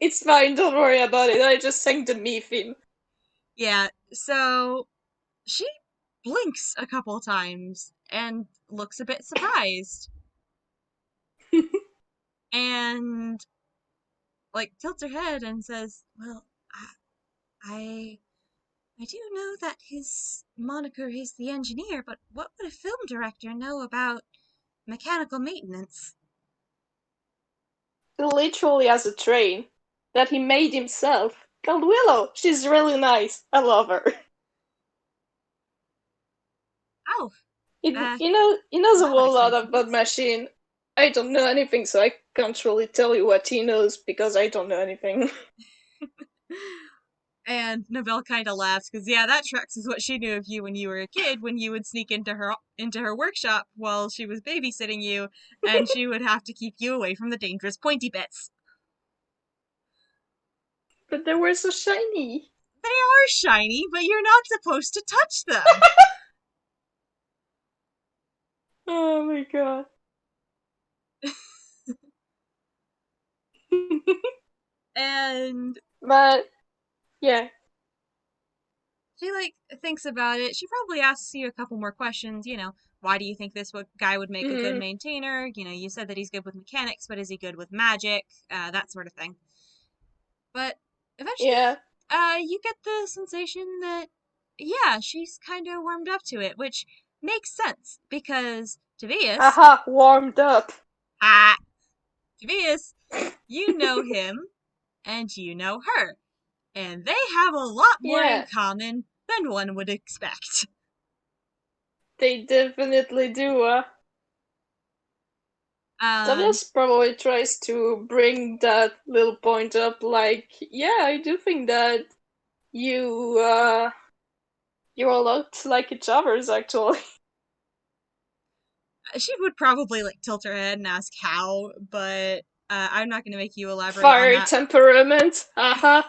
It's fine, don't worry about it. I just sang the me theme. yeah. So she blinks a couple times and looks a bit surprised and like tilts her head and says, "Well, I I do know that his moniker is the engineer, but what would a film director know about mechanical maintenance?" He literally has a train that he made himself called Willow. She's really nice. I love her. Oh, He knows a that would whole lot explain some about things. machine. I don't know anything, so I can't really tell you what he knows because I don't know anything. And Nobelle kind of laughs because yeah, that tracks is what she knew of you when you were a kid. When you would sneak into her workshop while she was babysitting you, and she would have to keep you away from the dangerous pointy bits. But they were so shiny. They are shiny, but you're not supposed to touch them. Oh my god. And But yeah. she like thinks about it. She probably asks you a couple more questions. Why do you think this guy would make a good Mm-hmm. maintainer? You said that he's good with mechanics, but is he good with magic? That sort of thing. But eventually, Yeah. you get the sensation that, yeah, she's kind of warmed up to it, which makes sense because Tobias, Haha, warmed up. ah, Tobias, you know him and you know her, and they have a lot more in Yeah. common than one would expect. They definitely do, Tobias probably tries to bring that little point up, like, yeah, I do think that you're a lot like each other's, actually. She would probably like tilt her head and ask how, but I'm not going to make you elaborate on Fiery that. temperament, haha.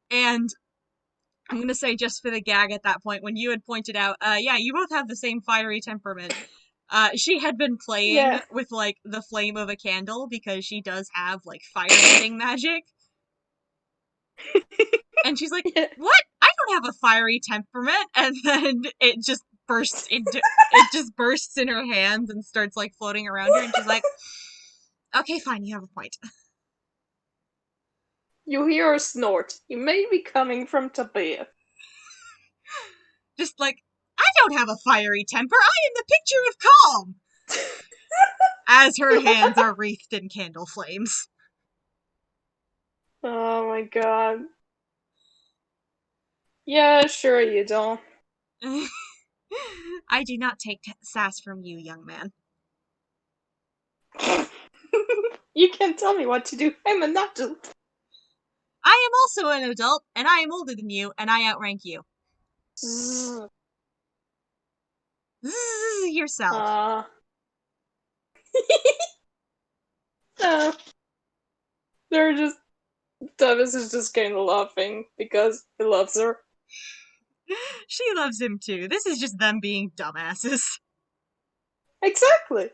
And I'm going to say, just for the gag at that point, when you had pointed out, yeah, you both have the same fiery temperament. She had been playing with, like, the flame of a candle because she does have, like, firebending magic. And she's like, Yeah. what? I don't have a fiery temperament. And then it just bursts in her hands and starts, like, floating around her. And she's like, okay, fine, you have a point. You hear a snort. It may be coming from Tobias. Just like, I don't have a fiery temper. I am the picture of calm. As her hands are wreathed in candle flames. Oh my god. Yeah, sure you don't. I do not take sass from you, young man. You can't tell me what to do. I'm an adult. I am also an adult, and I am older than you, and I outrank you. Zzz. Yourself. They're just... Thomas is just kind of laughing because he loves her. She loves him too. This is just them being dumbasses. Exactly.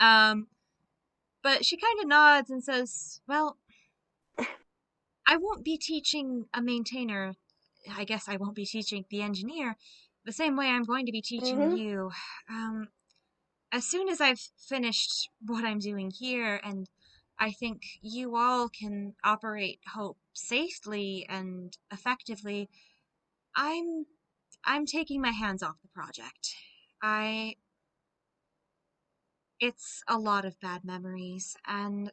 But she kind of nods and says, well, I won't be teaching a maintainer. I guess I won't be teaching the engineer the same way I'm going to be teaching you. As soon as I've finished what I'm doing here, and I think you all can operate Hope safely and effectively, I'm taking my hands off the project. It's a lot of bad memories, and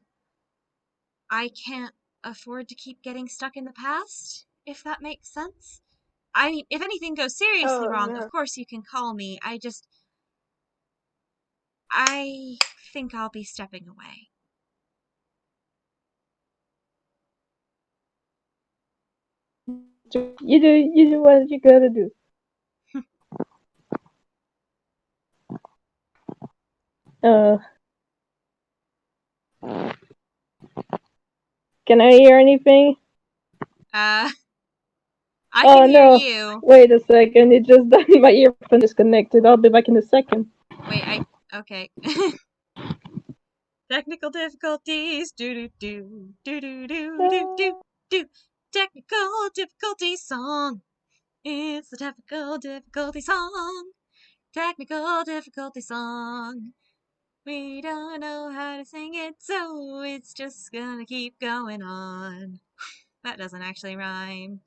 I can't afford to keep getting stuck in the past, if that makes sense. I mean, if anything goes seriously wrong, of course you can call me. I think I'll be stepping away. You do what you gotta do. Can I hear anything? I can hear you. Wait a second, it just my earphone disconnected. I'll be back in a second. Wait, okay. Technical difficulties. Do do do do do do do do do. Technical difficulty song. It's the technical difficulty song. Technical difficulty song. We don't know how to sing it, so it's just gonna keep going on. That doesn't actually rhyme.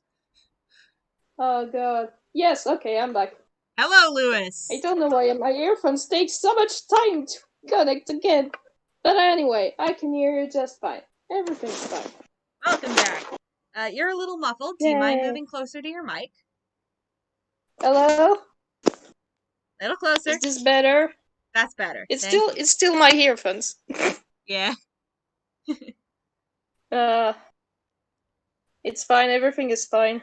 Oh god. Yes, okay, I'm back. Hello, Lewis! I don't know why my earphones take so much time to connect again. But anyway, I can hear you just fine. Everything's fine. Welcome back. You're a little muffled. Do you mind moving closer to your mic? Hello? A little closer. Is this better? That's better. It's still my earphones. Yeah. It's fine, everything is fine.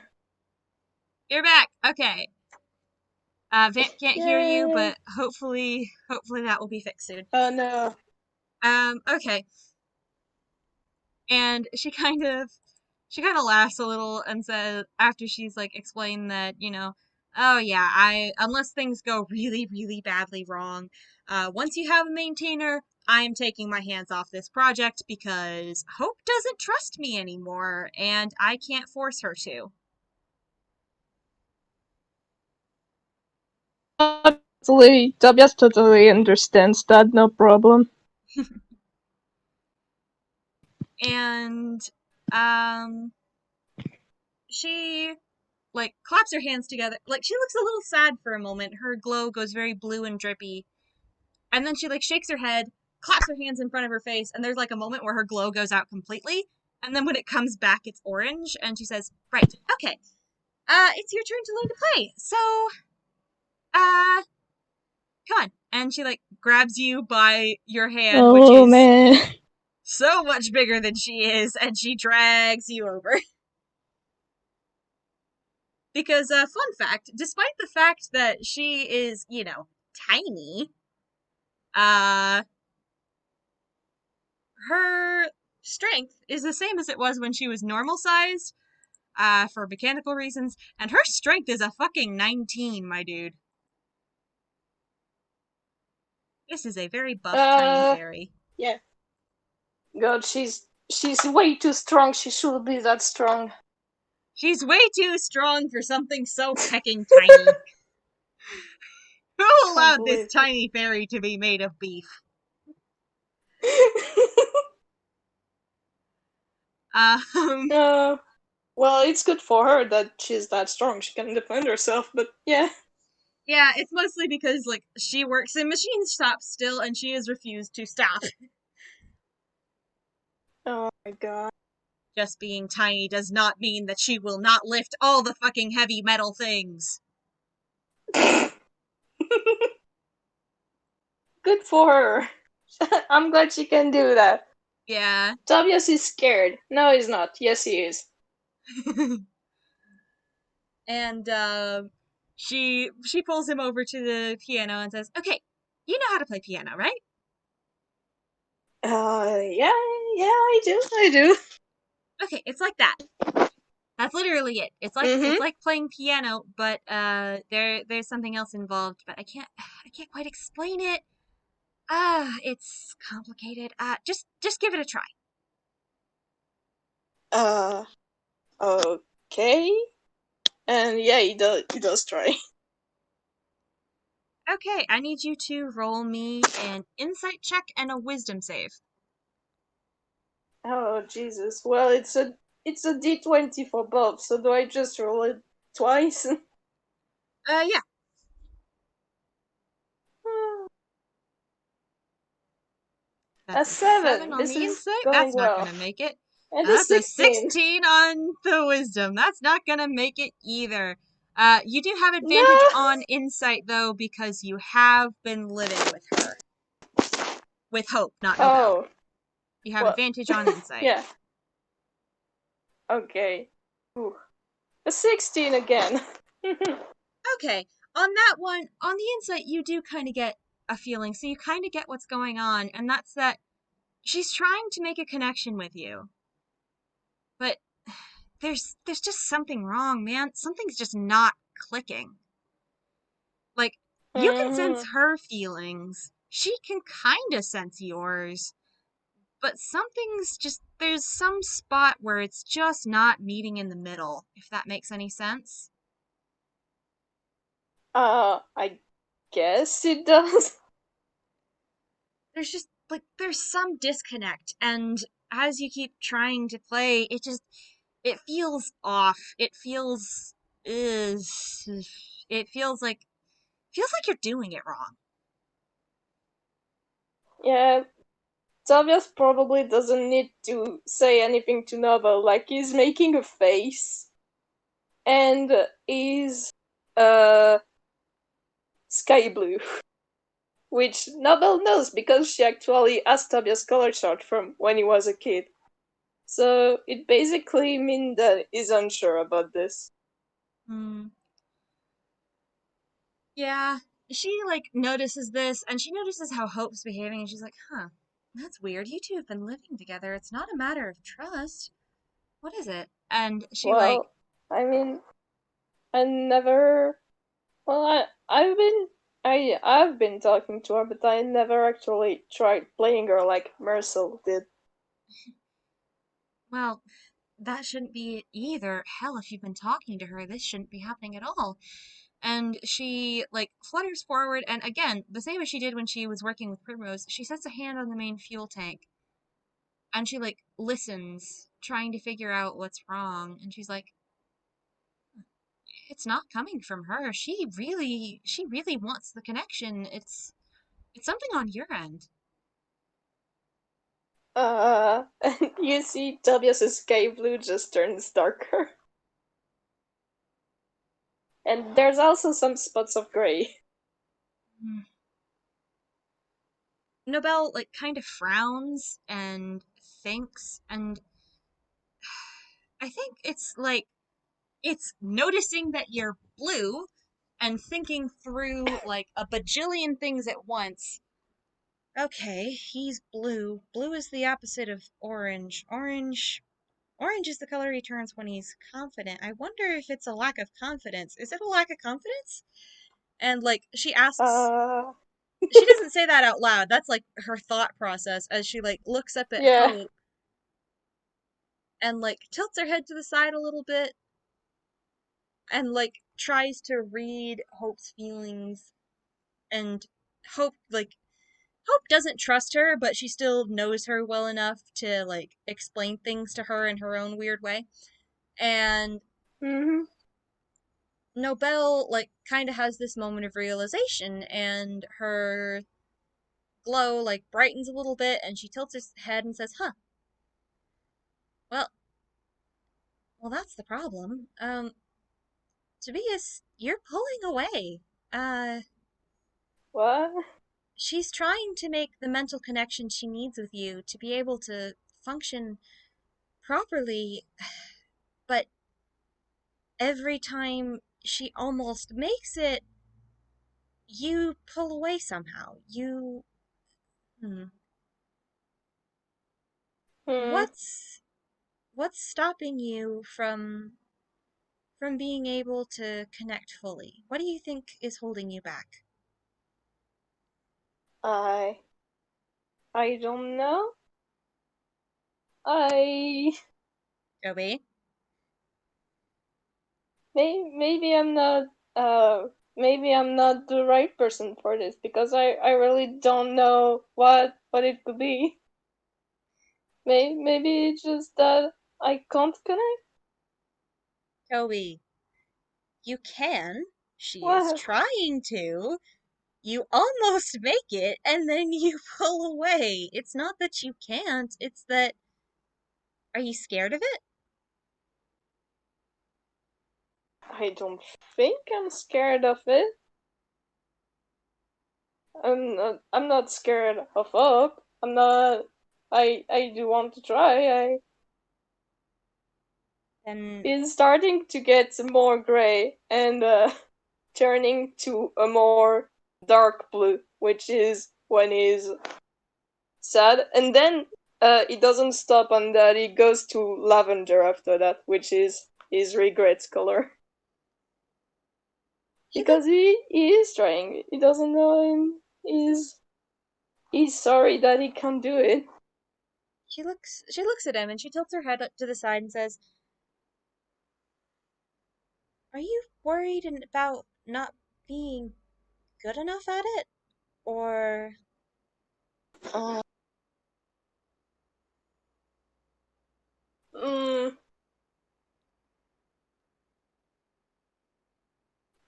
You're back. Okay. Vamp can't hear you, but hopefully that will be fixed soon. Oh no. Okay. And she kind of laughs a little and says, after she's like explained that, oh yeah, unless things go really, really badly wrong, once you have a maintainer, I am taking my hands off this project because Hope doesn't trust me anymore, and I can't force her to. Tobias totally understands that, no problem. And, she, like, claps her hands together. Like, she looks a little sad for a moment. Her glow goes very blue and drippy. And then she, like, shakes her head, claps her hands in front of her face, and there's, like, a moment where her glow goes out completely. And then when it comes back, it's orange. And she says, right, okay. It's your turn to learn to play. So, come on. And she, like, grabs you by your hand, which Oh is man. so much bigger than she is, and she drags you over. Because, fun fact, despite the fact that she is, tiny, uh, her strength is the same as it was when she was normal sized, for mechanical reasons, and her strength is a fucking 19, my dude. This is a very buff, tiny fairy. Yeah. God, she's way too strong. She should be that strong. She's way too strong for something so hecking tiny. Who allowed this Can't tiny fairy to be made of beef? Um, Well, it's good for her that she's that strong. She can defend herself, but yeah. yeah, it's mostly because, like, she works in machine shops still, and she has refused to stop. Oh my god. Just being tiny does not mean that she will not lift all the fucking heavy metal things. Good for her. I'm glad she can do that. Yeah. Tobias is scared. No, he's not. Yes, he is. And she pulls him over to the piano and says, "Okay, you know how to play piano, right?" Yeah, I do. Okay, it's like that. That's literally it. It's like playing piano, but there's something else involved, but I can't quite explain it. It's complicated. Just give it a try. Okay. And yeah, he does try. Okay, I need you to roll me an insight check and a wisdom save. Oh Jesus. Well, it's a D20 for both. So do I just roll it twice? Yeah. A That's a 7 7. on This the is insight. going That's not well. gonna make it. And And a that's a 16. 16 on the wisdom. That's not gonna make it either. You do have No. advantage on insight though, because you have been living with her. With Hope, not Nobelle. Oh. You have Well. advantage on insight. Yeah. Okay. Ooh. A 16 again. Okay, on that one, on the insight, you do kind of get a feeling. So you kind of get what's going on, and that's that she's trying to make a connection with you. But there's just something wrong, man. Something's just not clicking. Like, you can sense her feelings. She can kind of sense yours. But something's just, there's some spot where it's just not meeting in the middle, if that makes any sense. I guess it does. There's just, like, there's some disconnect. And as you keep trying to play, it feels off. It feels, it feels like you're doing it wrong. Yeah, Tobias probably doesn't need to say anything to Nobel. Like, he's making a face. And is sky blue. Which Nobel knows because she actually asked Tobias color chart from when he was a kid. So it basically means that he's unsure about this. Yeah, she, like, notices this, and she notices how Hope's behaving, and she's like, huh, that's weird. You two have been living together. It's not a matter of trust. What is it? And she, like, Well, I mean, I never. Well, I've been talking to her, but I never actually tried playing her like Mersel did. well, that shouldn't be it either. Hell, if you've been talking to her, this shouldn't be happening at all. And she, like, flutters forward, and again, the same as she did when she was working with Primrose, she sets a hand on the main fuel tank. And she, like, listens, trying to figure out what's wrong. And she's like, it's not coming from her. She really wants the connection. It's something on your end. And you see Tobias's sky blue just turns darker. And there's also some spots of gray. Nobelle, like, kind of frowns and thinks, and I think it's like, it's noticing that you're blue and thinking through, like, a bajillion things at once. Okay, he's blue. Blue is the opposite of orange. Orange is the color he turns when he's confident. I wonder if it's a lack of confidence. Is it a lack of confidence? And, like, she asks, Uh, she doesn't say that out loud. That's, like, her thought process as she, like, looks up at yeah. Hope and, like, tilts her head to the side a little bit and, like, tries to read Hope's feelings. And Hope, like, Hope doesn't trust her, but she still knows her well enough to, like, explain things to her in her own weird way. And Mm-hmm. Nobelle, like, kind of has this moment of realization, and her glow, like, brightens a little bit, and she tilts her head and says, huh, well, that's the problem. Tobias, you're pulling away. Uh, What? she's trying to make the mental connection she needs with you to be able to function properly, but every time she almost makes it, you pull away somehow. You, hmm. Hmm. What's stopping you from being able to connect fully? What do you think is holding you back? I I don't know. I Obby? maybe I'm not maybe I'm not the right person for this because I really don't know what it could be. Maybe it's just that I can't connect. Toby, you can. She is What? trying to. You almost make it, and then you pull away. It's not that you can't, it's that. Are you scared of it? I don't think I'm scared of it. I'm not scared of up. I'm not I do want to try. I Then It's starting to get more gray and turning to a more dark blue, which is when he's sad. And then it doesn't stop on that. It goes to lavender after that, which is his regrets color. he look, Because he is trying. He doesn't know him. He's sorry that he can't do it. she looks at him and she tilts her head up to the side and says, "Are you worried about not being good enough at it? Or Uh, mm,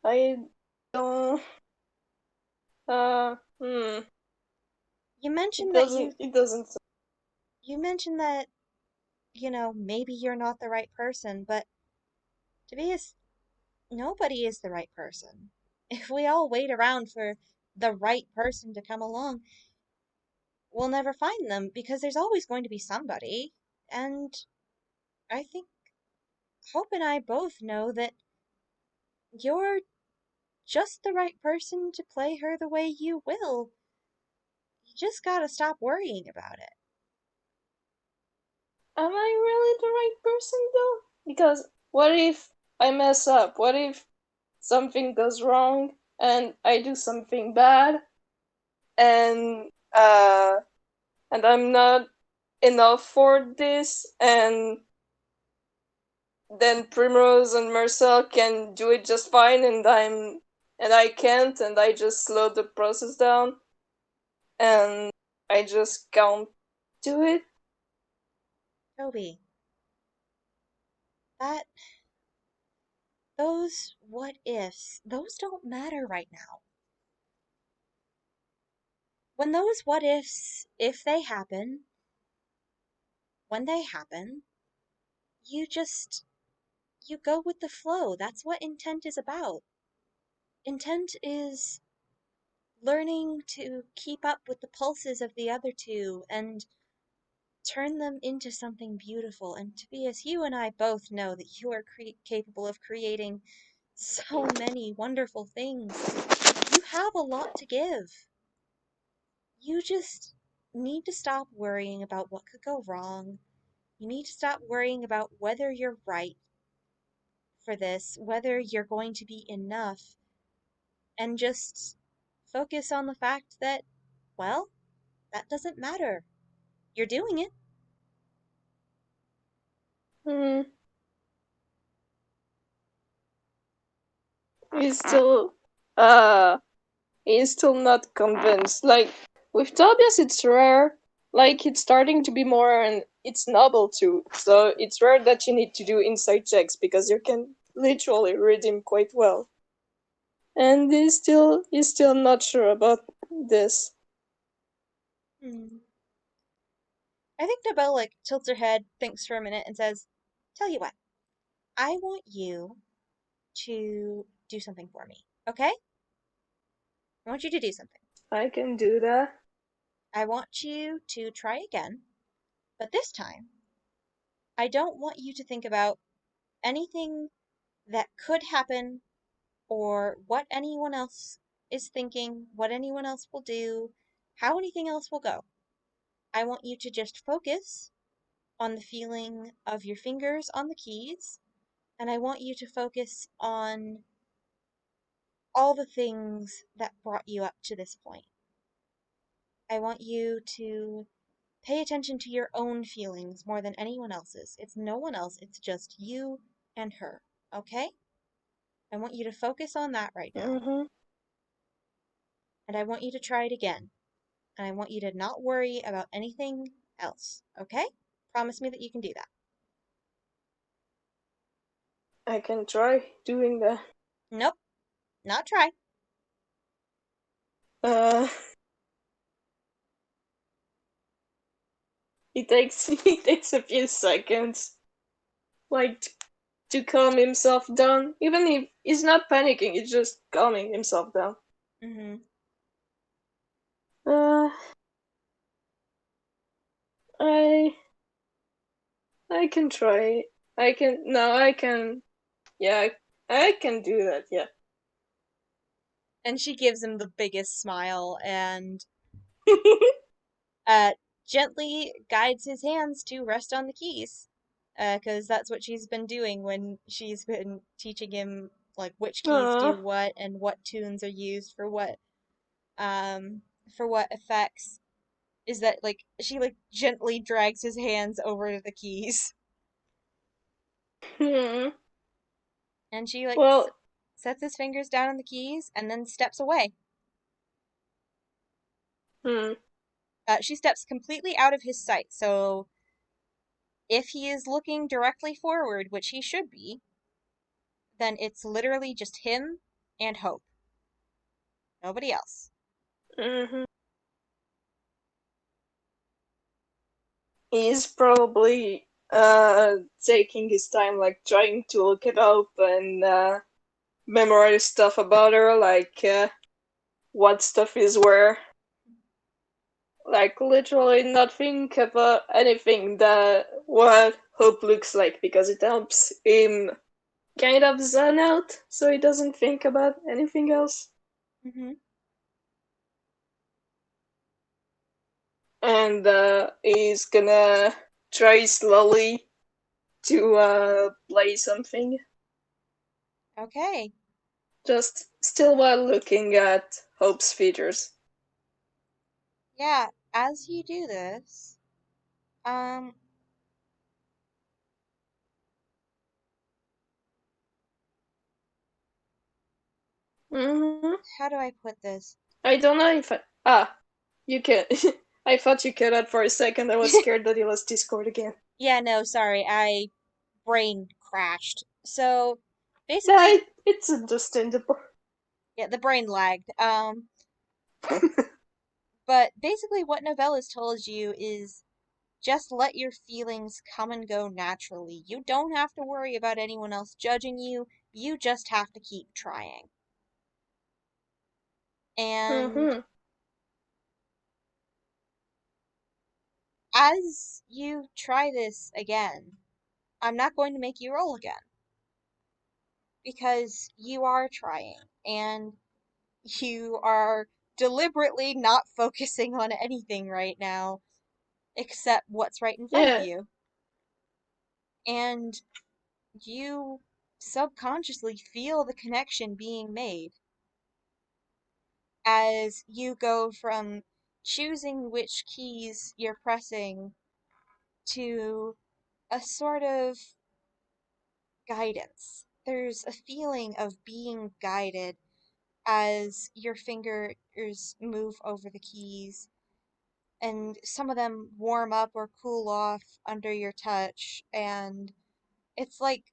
I don't. Uh, hmm. you It mentioned that doesn't. It doesn't. you mentioned that, maybe you're not the right person, but to be as nobody is the right person. If we all wait around for the right person to come along, we'll never find them because there's always going to be somebody. And I think Hope and I both know that you're just the right person to play her the way you will. You just gotta stop worrying about it." Am I really the right person though? Because what if I mess up? What if something goes wrong and I do something bad and uh and I'm not enough for this and then Primrose and Mersel can do it just fine and I can't and I just slow the process down and I just can't do it. Toby, that those what ifs, those don't matter right now. When those what ifs, if they happen, when they happen, you just you go with the flow. That's what intent is about. Intent is learning to keep up with the pulses of the other two and turn them into something beautiful. And Tobias, you and I both know that you are capable of creating so many wonderful things. You have a lot to give. You just need to stop worrying about what could go wrong. You need to stop worrying about whether you're right for this, whether you're going to be enough, and just focus on the fact that, well, that doesn't matter. You're doing it. Hmm. He's still, uh, he's still not convinced. Like, with Tobias, it's rare. Like, it's starting to be more, and it's noble too. So it's rare that you need to do insight checks because you can literally read him quite well. And he's still not sure about this. I think Nobelle tilts her head, thinks for a minute, and says, "Tell you what, I want you to do something for me, okay? I want you to do something. I can do that. I want you to try again, but this time, I don't want you to think about anything that could happen or what anyone else is thinking, what anyone else will do, how anything else will go. I want you to just focus on the feeling of your fingers on the keys, and I want you to focus on all the things that brought you up to this point. I want you to pay attention to your own feelings more than anyone else's. It's no one else, it's just you and her, okay? I want you to focus on that right now. Mm-hmm. And I want you to try it again. And I want you to not worry about anything else, okay? Promise me that you can do that. I can try doing that. Nope, not try. Uh, it takes a few seconds, like to calm himself down. Even if he's not panicking, he's just calming himself down. Mm-hmm. Uh, I I can try. I can no. I can. Yeah, I can do that. Yeah. And she gives him the biggest smile and gently guides his hands to rest on the keys. Because that's what she's been doing when she's been teaching him which keys do Aw. what and what tunes are used for what effects. Is that she gently drags his hands over to the keys Hmm. and she Well. sets his fingers down on the keys and then steps away. Hmm. She steps completely out of his sight, so if he is looking directly forward, which he should be, then it's literally just him and Hope. Nobody else. Hmm. He's probably taking his time, like trying to look it up and memorize stuff about her, like what stuff is where. Like literally not think about anything that what hope looks like because it helps him kind of zen out so he doesn't think about anything else. Mm-hmm. And he's gonna try slowly to play something, Okay. just still while looking at Hope's features. Yeah, as you do this, um, Mm-hmm. how do I put this? I don't know if you can. I thought you cut out for a second. I was scared that he lost Discord again. Yeah, no, sorry, I brain crashed. So Yeah, basically, it's understandable. yeah, the brain lagged. But basically, what Novella's told you is just let your feelings come and go naturally. You don't have to worry about anyone else judging you. You just have to keep trying. And as you try this again, I'm not going to make you roll again. Because you are trying, and you are deliberately not focusing on anything right now except what's right in front of Yeah. you. And you subconsciously feel the connection being made as you go from choosing which keys you're pressing to a sort of guidance. There's a feeling of being guided as your fingers move over the keys, and some of them warm up or cool off under your touch, and it's like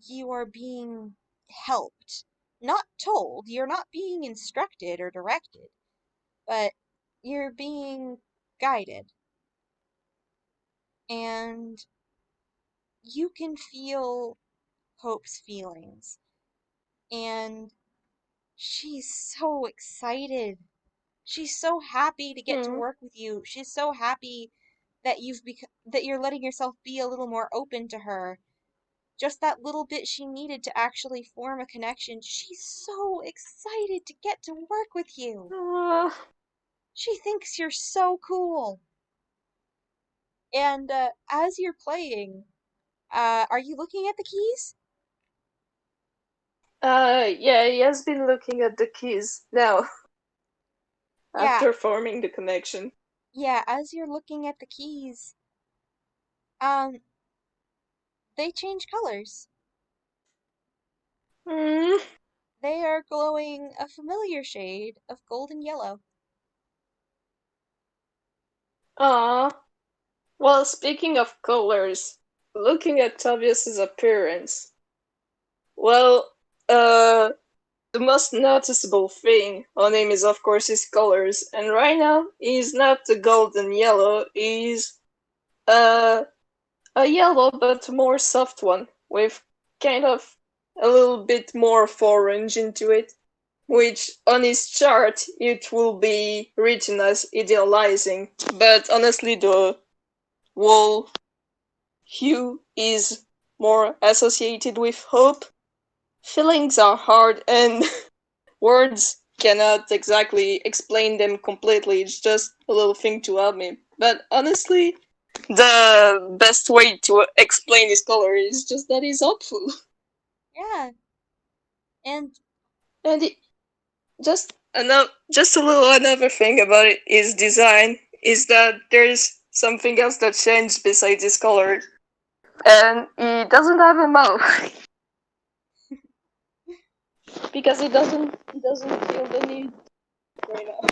you are being helped. Not told, you're not being instructed or directed, but you're being guided. And you can feel Hope's feelings. And she's so excited. She's so happy to get to work with you. She's so happy that that you're letting yourself be a little more open to her. Just that little bit she needed to actually form a connection. She's so excited to get to work with you. She thinks you're so cool. And as you're playing, are you looking at the keys? Yeah, he has been looking at the keys now. Yeah. After forming the connection. Yeah, as you're looking at the keys, they change colors. They are glowing a familiar shade of golden yellow. Well, speaking of colors, looking at Tobias's appearance, well, the most noticeable thing on him is, of course, his colors. And right now, he's not the golden yellow, he's a yellow but more soft one, with kind of a little bit more of orange into it, which on his chart it will be written as idealizing, but honestly the whole hue is more associated with hope. Feelings are hard and words cannot exactly explain them completely. It's just a little thing to help me. But honestly, the best way to explain his color is just that he's hopeful. Yeah. And just a little another thing about his design is that there's something else that changed besides his color, and he doesn't have a mouth because he doesn't feel the need right now.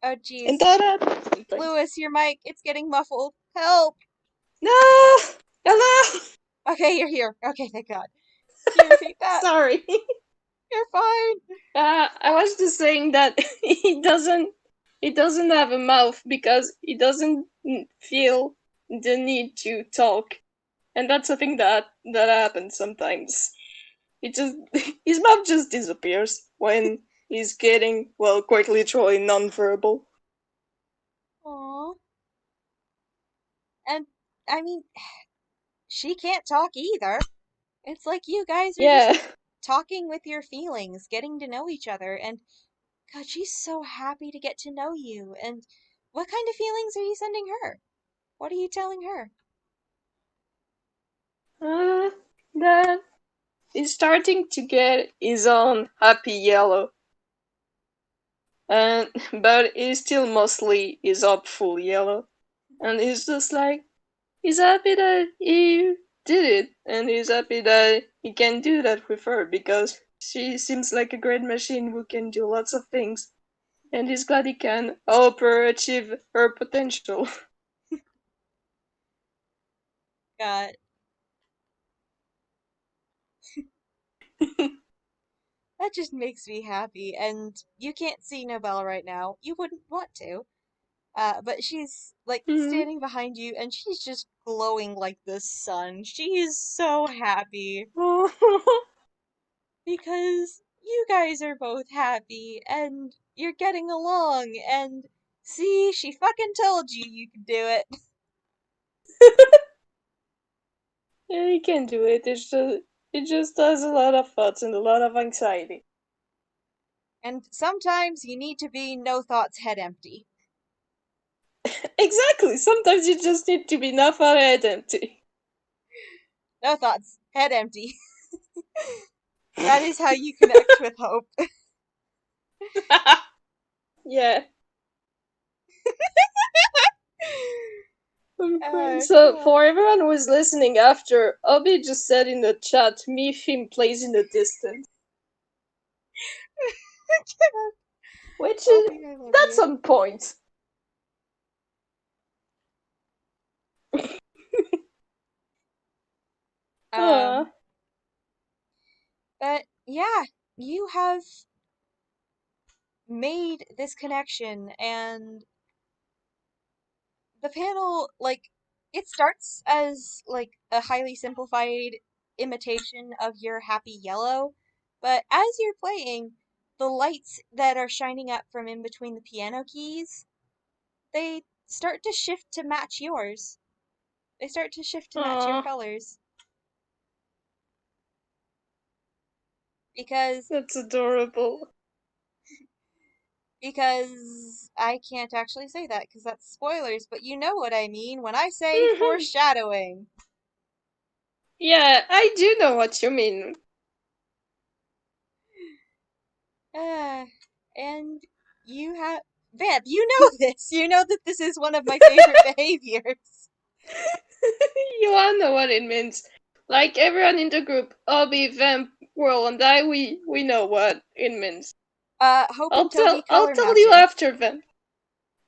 oh jeez. And that happens sometimes. Lewis, your mic, it's getting muffled. Help! No! Hello! Okay, you're here. Okay, thank God. Can you repeat that? Sorry. You're fine. I was just saying that he doesn't have a mouth because he doesn't feel the need to talk, and that's a thing that happens sometimes. It just his mouth just disappears when he's getting, well, quite literally nonverbal. Aww. And I mean, she can't talk either. It's like you guys are just talking with your feelings, getting to know each other, and God, she's so happy to get to know you. And what kind of feelings are you sending her? What are you telling her? That he's starting to get his own happy yellow. And but he's still mostly his hopeful yellow. And he's just like, he's happy that he did it, and he's happy that he can do that with her because she seems like a great machine who can do lots of things. And he's glad he can help her achieve her potential. God. That just makes me happy, and you can't see Nobelle right now. You wouldn't want to. But she's, like, standing behind you, and she's just glowing like the sun. She is so happy. Because you guys are both happy and you're getting along and see, she fucking told you you could do it. Yeah, you can do it. It just has a lot of thoughts and a lot of anxiety. And sometimes you need to be no thoughts head empty. Exactly. Sometimes you just need to be enough out head empty. No thoughts, head empty. That is how you connect with hope. Yeah. Uh, So for everyone who is listening after, Obby just said in the chat, me theme plays in the distance. Which is Obby, I love that's you. on point. Um, but yeah, you have made this connection, and the panel, like, it starts as like a highly simplified imitation of your happy yellow, but as you're playing, the lights that are shining up from in between the piano keys, they start to shift to match yours. They start to shift to match your Aw, colors. Because that's adorable. because I can't actually say that because that's spoilers, but you know what I mean when I say foreshadowing. Yeah, I do know what you mean. Ah, and you have Vamp, you know this. You know that this is one of my favorite behaviors. You all know what it means. Like everyone in the group, Obby, Vamp, Whirl, and I, we know what it means. Hope and Toby I'll color tell you matching. after Vamp.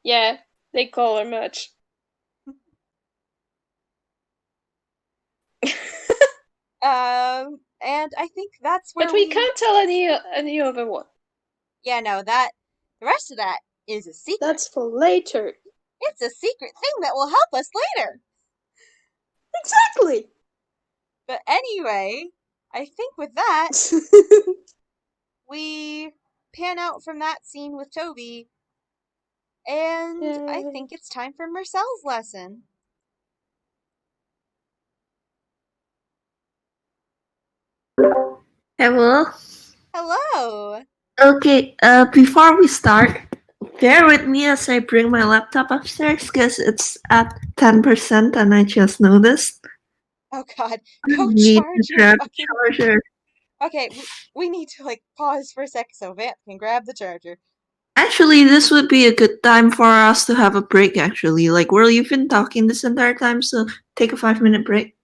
Yeah, they color much. And I think that's But where we we. can't tell any other one. Yeah, no, that the rest of that is a secret. That's for later. It's a secret thing that will help us later. Exactly. But anyway, I think with that we pan out from that scene with Toby, and I Yeah. think it's time for Mersel's lesson. Hello. Hello! Okay. Before we start, bear with me as I bring my laptop upstairs because it's at 10% and I just noticed. Oh god, I go need to charge your grab the fucking. charger. Okay, we need to like pause for a sec so Vamp can grab the charger. Actually, this would be a good time for us to have a break. Actually, like, well, you've been talking this entire time, so take a 5 minute break.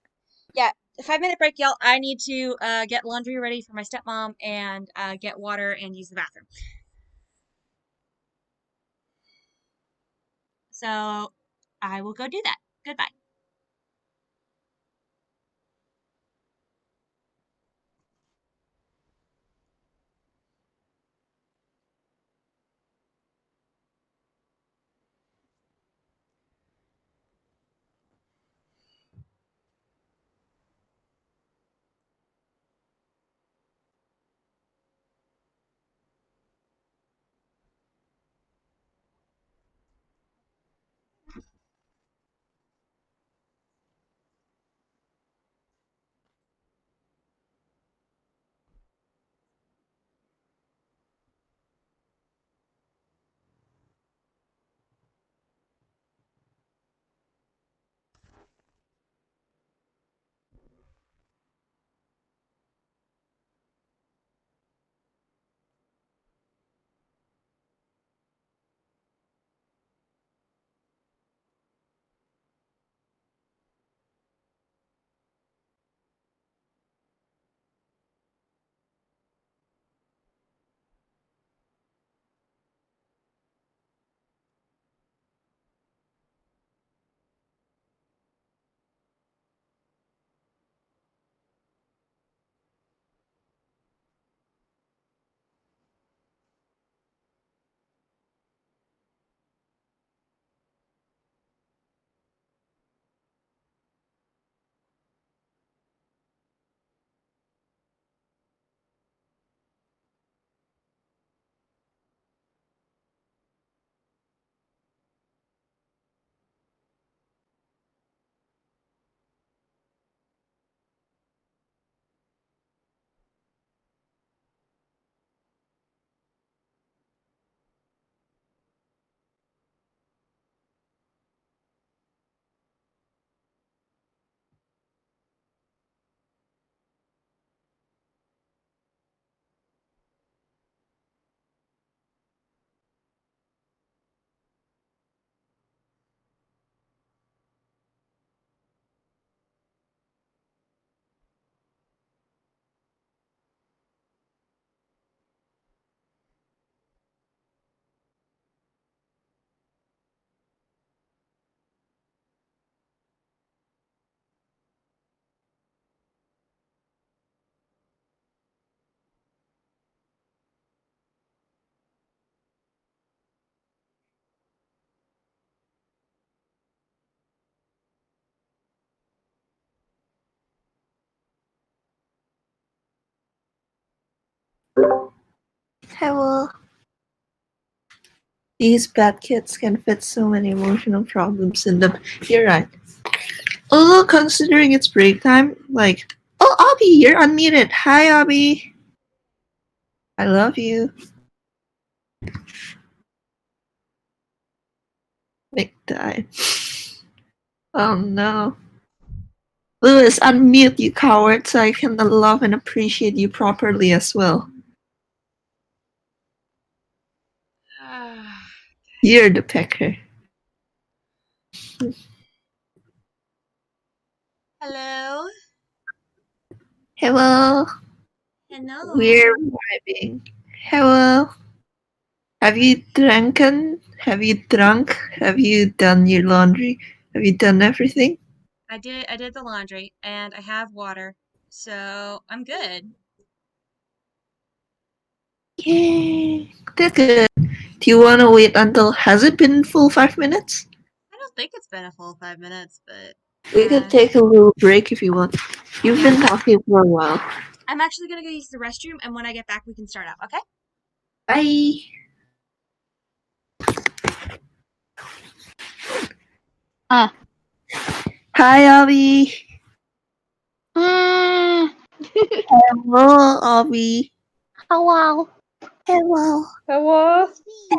Yeah, 5 minute break, y'all. I need to get laundry ready for my stepmom and get water and use the bathroom. So I will go do that. Goodbye. Hello. These bad kids can fit so many emotional problems in them. You're right. Although considering it's break time, like, oh, Obby, you're unmuted. Hi, Obby. I love you. Nick died. Oh no. Lewis, unmute, you coward, so I can love and appreciate you properly as well. You're the pecker. Hello? Hello. Hello? We're vibing. Hello. Have you drunken? Have you drunk? Have you done your laundry? Have you done everything? I did the laundry, and I have water, so I'm good. Yay. That's good. Do you want to wait until, has it been full 5 minutes? I don't think it's been a full 5 minutes, but We could take a little break if you want. You've been talking for a while. I'm actually gonna go use the restroom, and when I get back, we can start up, okay? Bye. Hi, Obby. Hello, Obby. Hello. Hello. Hello?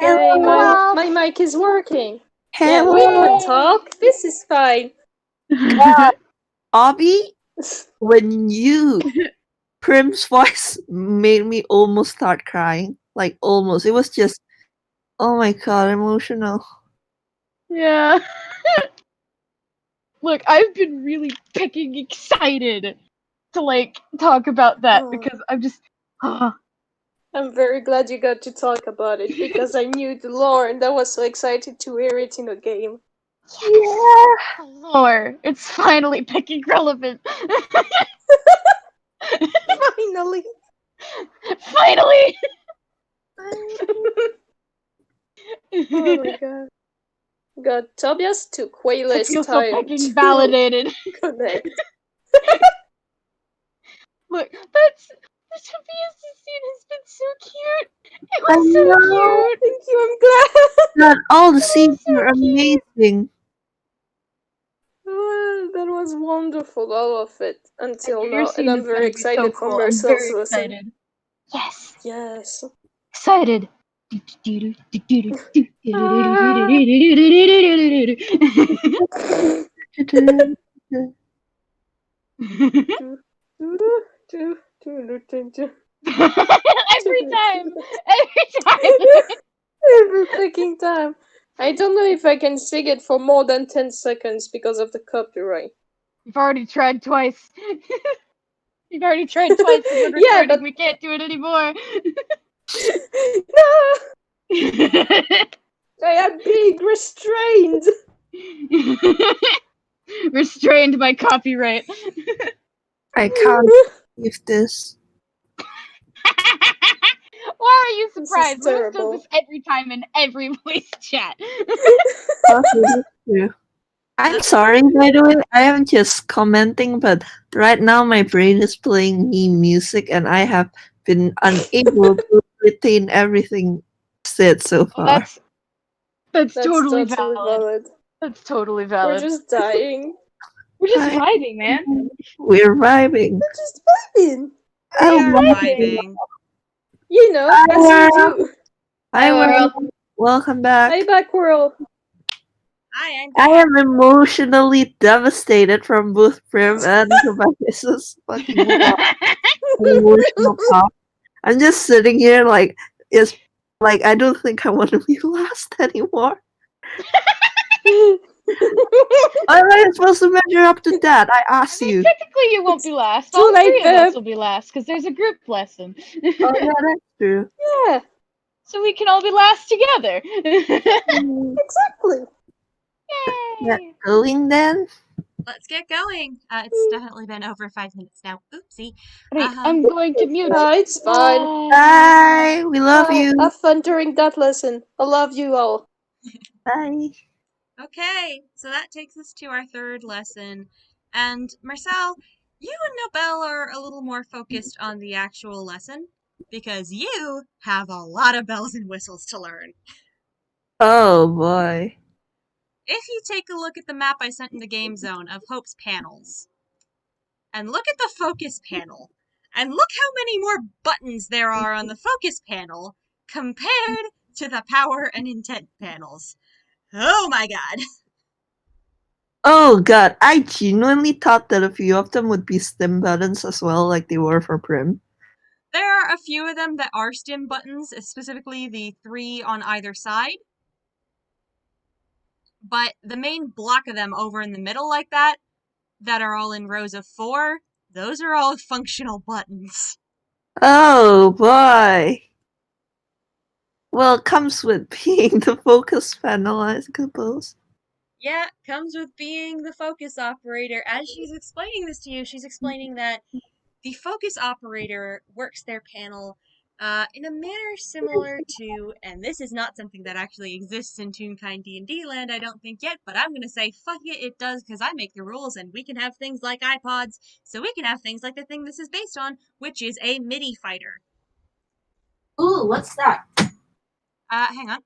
Yay, my mic is working. Yeah, we can talk. This is fine. Obby, when Prim's voice made me almost start crying. Like, almost. It was just, oh my god, emotional. Yeah. Look, I've been really picking excited to like talk about that because I'm just I'm very glad you got to talk about it because I knew the lore and I was so excited to hear it in a game. Yeah. lore. It's finally picking relevant. Finally. Finally. Oh my god. God, Tobias took way I less feel so time picking to validated. connect. Look, the Tobias scene has been so cute. It I was so know. cute. Thank you, I'm glad. God, all the It was scenes so were cute. amazing. Well, that was wonderful, all of it, until Your now, and scene I'm is very gonna be so excited for cool. I'm Mersel's very lesson. excited. Yes. Yes. Excited. Every time. Every freaking time. I don't know if I can sing it for more than 10 seconds because of the copyright. You've already tried twice. You've already tried twice in one Yeah, recording. but We can't do it anymore. no! I am being restrained! Restrained by copyright. I can't believe this. Why are you This is surprised? Lewis does terrible. this every time in every voice chat. Okay, true. I'm sorry, by the way. I am just commenting, but right now my brain is playing me music, and I have been unable to retain everything said so Oh, far. that's totally totally valid. That's totally We're valid. just dying. We're just Hi. vibing, man. We're vibing. We're just vibing. We I are love vibing. You know, Hi, as you World. do. Hi, World. World. Welcome back. Hi, Backworld. Hi, I'm I back. am emotionally devastated from both Prim and Tobias' fucking emotional pop. I'm just sitting here like it's like I don't think I want to be last anymore. How am I supposed to measure up to that? I asked I mean, you. technically you won't be last. too All late, three of us Beb. will be last because there's a group lesson. Oh yeah, that's true. Yeah, So we can all be last together. exactly. Get Yay! going then. Let's get going. It's definitely been over 5 minutes now. Oopsie. Right, I'm going to mute. It's fine. Bye. We love you. Have fun during that lesson. I love you all. Bye. Okay, so that takes us to our third lesson. And Marcel, you and Nobelle are a little more focused on the actual lesson because you have a lot of bells and whistles to learn. Oh boy. If you take a look at the map I sent in the game zone of Hope's panels, and look at the focus panel, and look how many more buttons there are on the focus panel compared to the power and intent panels. Oh my god. Oh god, I genuinely thought that a few of them would be stim buttons as well, like they were for Prim. There are a few of them that are stim buttons, specifically the 3 on either side. But the main block of them over in the middle like that are all in rows of 4, those are all functional buttons. Oh boy. Well, it comes with being the focus panel, I suppose. Yeah, comes with being the focus operator. As she's explaining this to you, she's explaining that the focus operator works their panel in a manner similar to, and this is not something that actually exists in Toonkind D&D land, I don't think yet, but I'm gonna say fuck it does, because I make the rules, and we can have things like iPods, so we can have things like the thing this is based on, which is a MIDI fighter. Ooh, what's that? Hang on.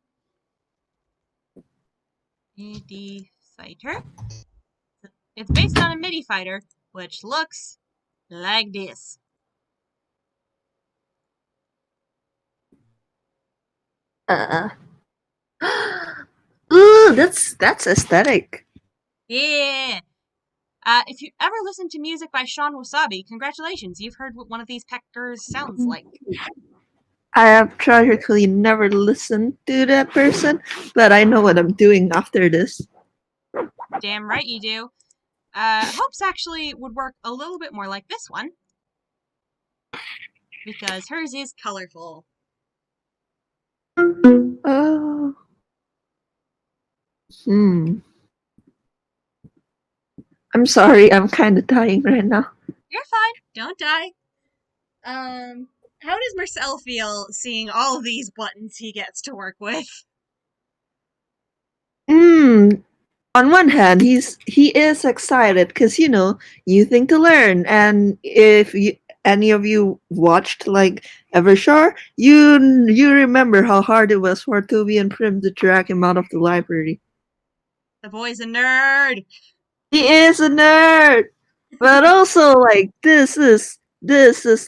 MIDI fighter. It's based on a MIDI fighter, which looks like this. Ooh, that's aesthetic. Yeah. If you ever listen to music by Sean Wasabi, congratulations, you've heard what one of these peckers sounds like. I have tragically never listened to that person, but I know what I'm doing after this. Damn right you do. Hope's actually would work a little bit more like this one, because hers is colorful. Oh. I'm sorry, I'm kind of dying right now. You're fine, don't die. How does Mersel feel seeing all these buttons he gets to work with? On one hand, he is excited because you think to learn, and if any of you watched like Evershore, you remember how hard it was for Toby and Prim to drag him out of the library. The boy's a nerd. He is a nerd, but also like this is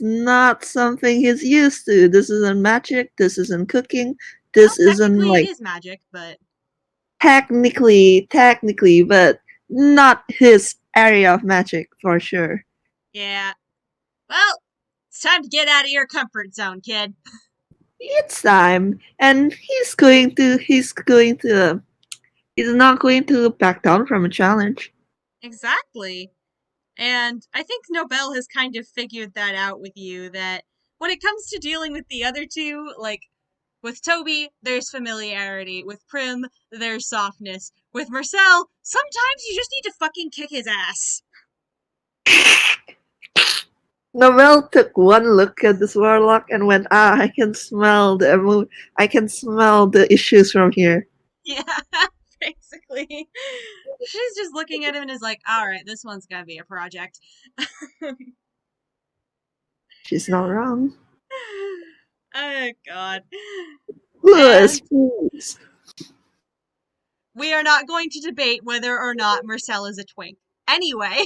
not something he's used to. This isn't magic. This isn't cooking. This Well, isn't technically like it is magic, but technically, but not his area of magic for sure. yeah. Well, it's time to get out of your comfort zone, kid. It's time, and he's not going to back down from a challenge. Exactly. And I think Nobelle has kind of figured that out with you, that when it comes to dealing with the other two, like, with Toby, there's familiarity. With Prim, there's softness. With Mersel, sometimes you just need to fucking kick his ass. Nobelle took one look at this warlock and went, I can smell the issues from here. Yeah, basically. She's just looking at him and is like, alright, this one's gonna be a project. She's not wrong. Oh, God. Louis, please. We are not going to debate whether or not Mersel is a twink. Anyway.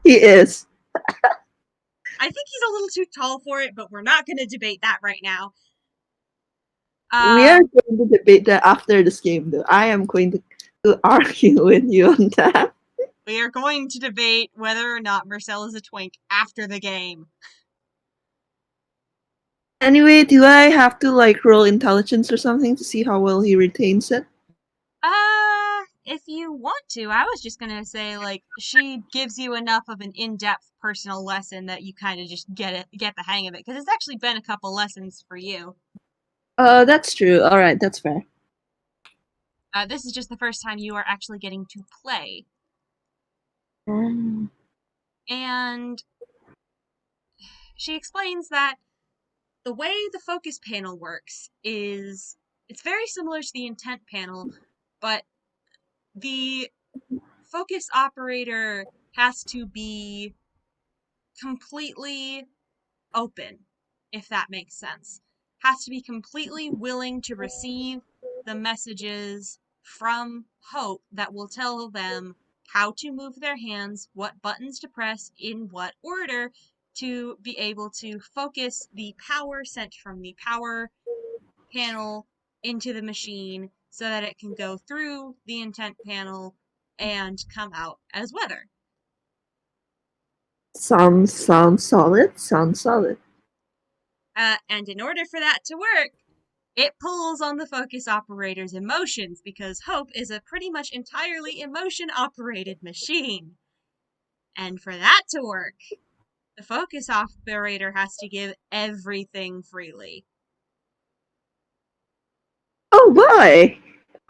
He is. I think he's a little too tall for it, but we're not going to debate that right now. We are going to debate that after this game, though. I am going to argue with you on that. We are going to debate whether or not Mersel is a twink after the game. Anyway, do I have to like roll intelligence or something to see how well he retains it? If you want to, I was just gonna say, like, she gives you enough of an in-depth personal lesson that you kind of just get the hang of it, because it's actually been a couple lessons for you. That's true. Alright, that's fair. This is just the first time you are actually getting to play. And she explains that the way the focus panel works is, it's very similar to the intent panel, but the focus operator has to be completely open. if that makes sense. Has to be completely willing to receive the messages from Hope that will tell them how to move their hands, what buttons to press, in what order, to be able to focus the power sent from the power panel into the machine so that it can go through the intent panel and come out as weather. Sounds solid. Sounds solid. And in order for that to work, it pulls on the focus operator's emotions because Hope is a pretty much entirely emotion operated machine. And for that to work, the focus operator has to give everything freely. Oh boy!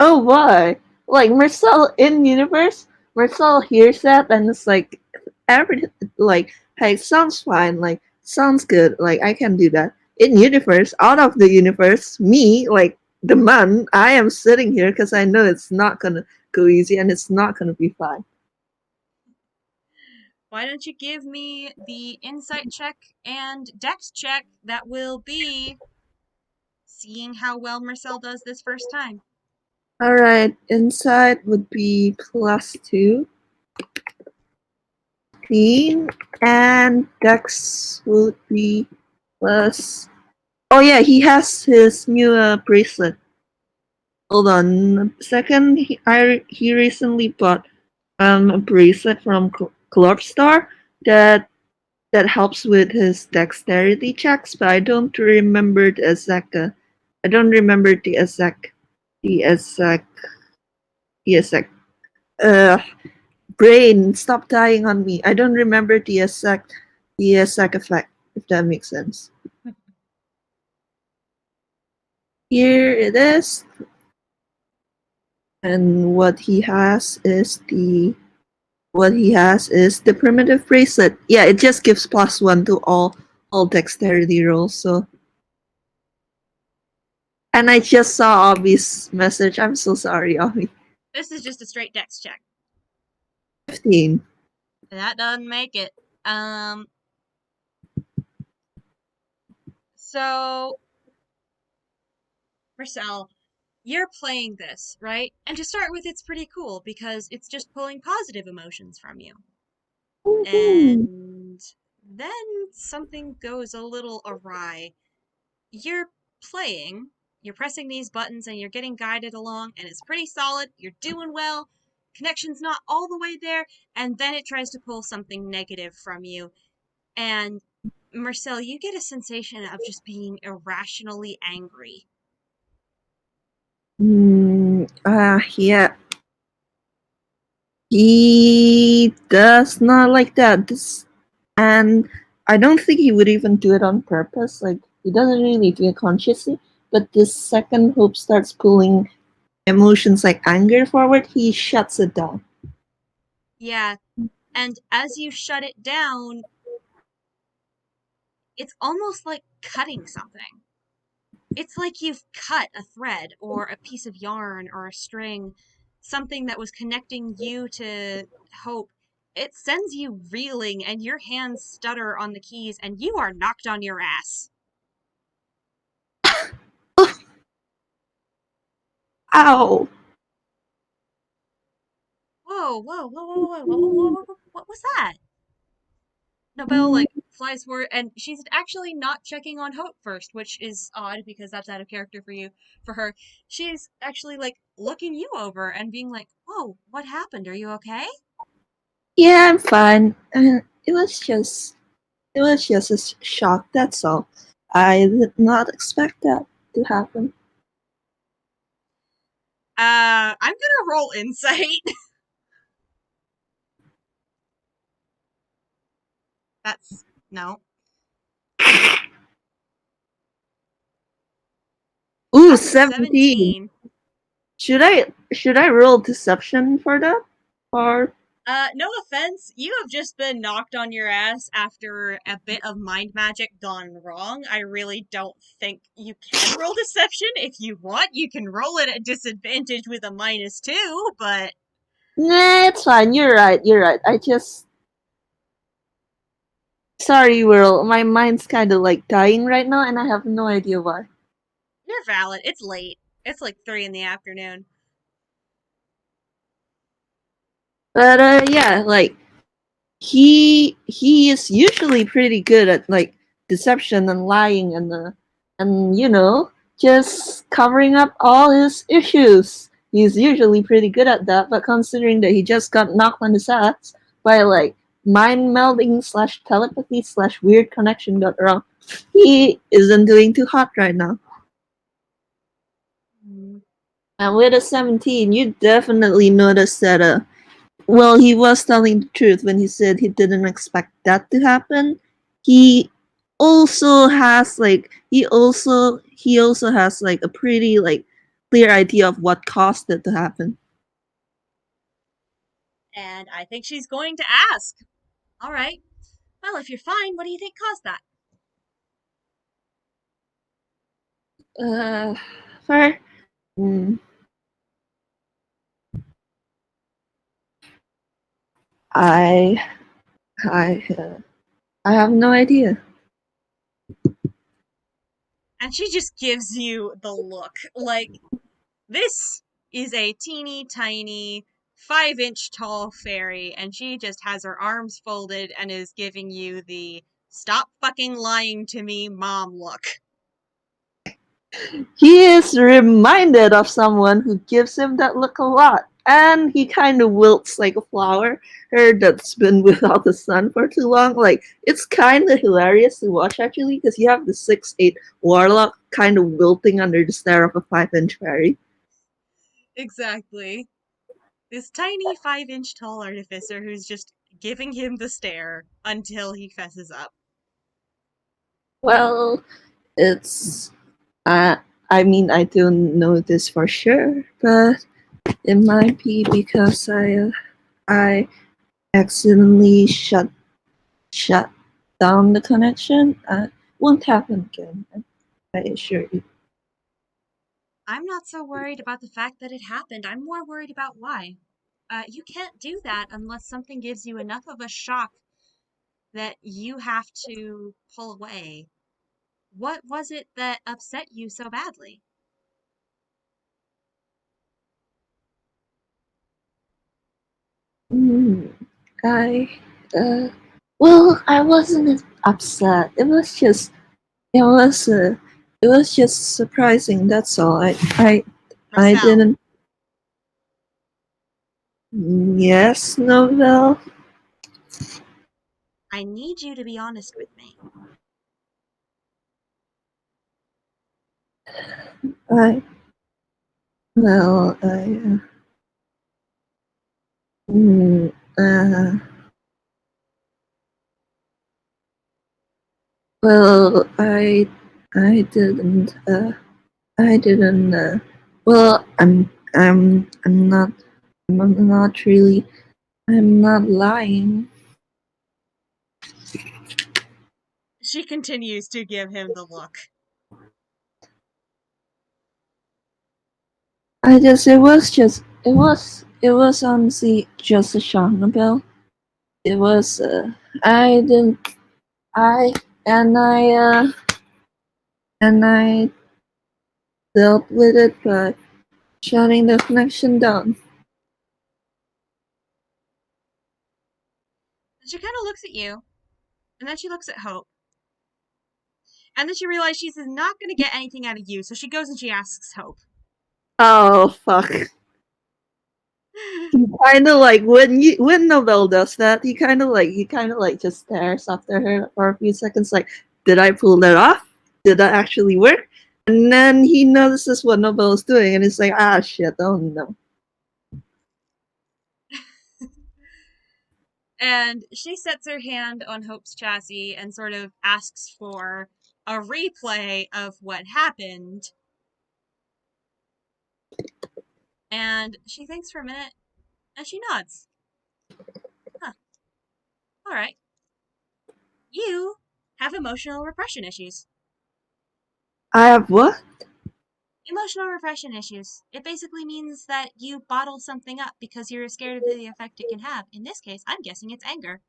Oh boy! Like Mersel in universe, Mersel hears that and it's like every like, hey, sounds fine, like sounds good, like I can do that. In universe, out of the universe, me, like the man, I am sitting here because I know it's not gonna go easy and it's not gonna be fine. Why don't you give me the insight check and dex check that will be seeing how well Mersel does this first time. Alright, insight would be +2. And Dex would be plus. Oh yeah, he has his new bracelet. Hold on a second. He recently bought a bracelet from Club Star that helps with his dexterity checks, but I don't remember the exact. I don't remember the exact the exact. Uh, brain, stop dying on me. I don't remember the exact effect, if that makes sense. Here it is. And what he has is the primitive bracelet. Yeah, it just gives +1 to all dexterity rolls, so. And I just saw Obby's message. I'm so sorry, Obby. This is just a straight dex check. 15. That doesn't make it. So, Mersel, you're playing this, right? And to start with, it's pretty cool because it's just pulling positive emotions from you. And then something goes a little awry. You're playing, you're pressing these buttons and you're getting guided along, and it's pretty solid. You're doing well. Connection's not all the way there, and then it tries to pull something negative from you. And Mersel, you get a sensation of just being irrationally angry. Yeah. He does not like that. And I don't think he would even do it on purpose. Like, he doesn't really do it consciously. But the second Hope starts pulling emotions like anger forward, he shuts it down. Yeah, and as you shut it down, it's almost like cutting something. It's like you've cut a thread or a piece of yarn or a string, something that was connecting you to Hope. It sends you reeling and your hands stutter on the keys and you are knocked on your ass. Ow! Whoa. What was that? Nobelle flies forward and she's actually not checking on Hope first, which is odd because that's out of character for her. She's actually looking you over and being like, "Whoa, what happened? Are you okay?" Yeah, I'm fine. It was just a shock, that's all. I did not expect that to happen. I'm gonna roll insight. That's no. Ooh, That's a 17. 17. Should I roll deception for that? Or No offense, you have just been knocked on your ass after a bit of mind magic gone wrong. I really don't think you can roll deception. If you want, you can roll it at disadvantage with a -2, but nah, it's fine. You're right. I just Sorry, Will. My mind's kind of like dying right now, and I have no idea why. You're valid. It's late. It's like 3 in the afternoon. But yeah, like he is usually pretty good at like deception and lying and just covering up all his issues. He's usually pretty good at that, but considering that he just got knocked on his ass by like mind melding slash telepathy slash weird connection got wrong, he isn't doing too hot right now. And with a 17, you definitely notice that well, he was telling the truth when he said he didn't expect that to happen. He also has like he also has like a pretty like clear idea of what caused it to happen. And I think she's going to ask. All right. Well, if you're fine, what do you think caused that? For mm, I I I have no idea. And she just gives you the look. Like, this is a teeny tiny 5-inch tall fairy, and she just has her arms folded and is giving you the stop fucking lying to me, mom look. He is reminded of someone who gives him that look a lot. And he kind of wilts like a flower that's been without the sun for too long. Like, it's kind of hilarious to watch, actually, because you have the 6'8" warlock kind of wilting under the stare of a 5-inch fairy. Exactly. This tiny 5-inch tall artificer who's just giving him the stare until he fesses up. Well, it's. I mean, I don't know this for sure, but it might be because I accidentally shut down the connection. Won't happen again. I assure you. I'm not so worried about the fact that it happened. I'm more worried about why. You can't do that unless something gives you enough of a shock that you have to pull away. What was it that upset you so badly? Mm, I well, I wasn't upset. It was just surprising. That's all. I Mersel, didn't. Yes, Nobelle. I need you to be honest with me. I well, I mm, uh, well, I didn't. I didn't. Well, I'm not. I'm not really. I'm not lying. She continues to give him the look. I just. It was honestly just a shock, Nobel. It was. I didn't. I and I. And I dealt with it by shutting the connection down. And she kind of looks at you, and then she looks at Hope. And then she realizes she's not going to get anything out of you, so she goes and she asks Hope. Oh fuck! He kind of like when Nobel does that, he kind of like just stares after her for a few seconds, like, did I pull that off? Did that actually work? And then he notices what Nobel is doing, and he's like, ah shit, oh no. And she sets her hand on Hope's chassis and sort of asks for a replay of what happened. And she thinks for a minute and she nods. Huh. All right. You have emotional repression issues. I have what? Emotional repression issues. It basically means that you bottle something up because you're scared of the effect it can have. In this case, I'm guessing it's anger.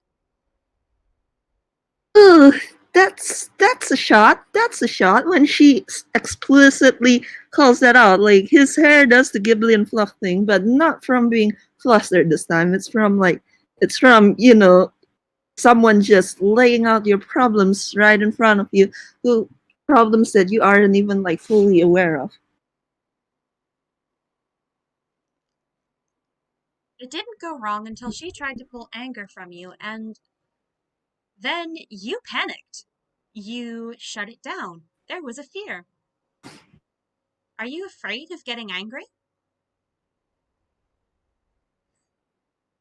a shot. That's a shot when she explicitly calls that out. Like, his hair does the Ghibli fluff thing, but not from being flustered this time. It's from, someone just laying out your problems right in front of you, who problems that you aren't even like fully aware of. It didn't go wrong until she tried to pull anger from you, and then you panicked. You shut it down. There was a fear. Are you afraid of getting angry?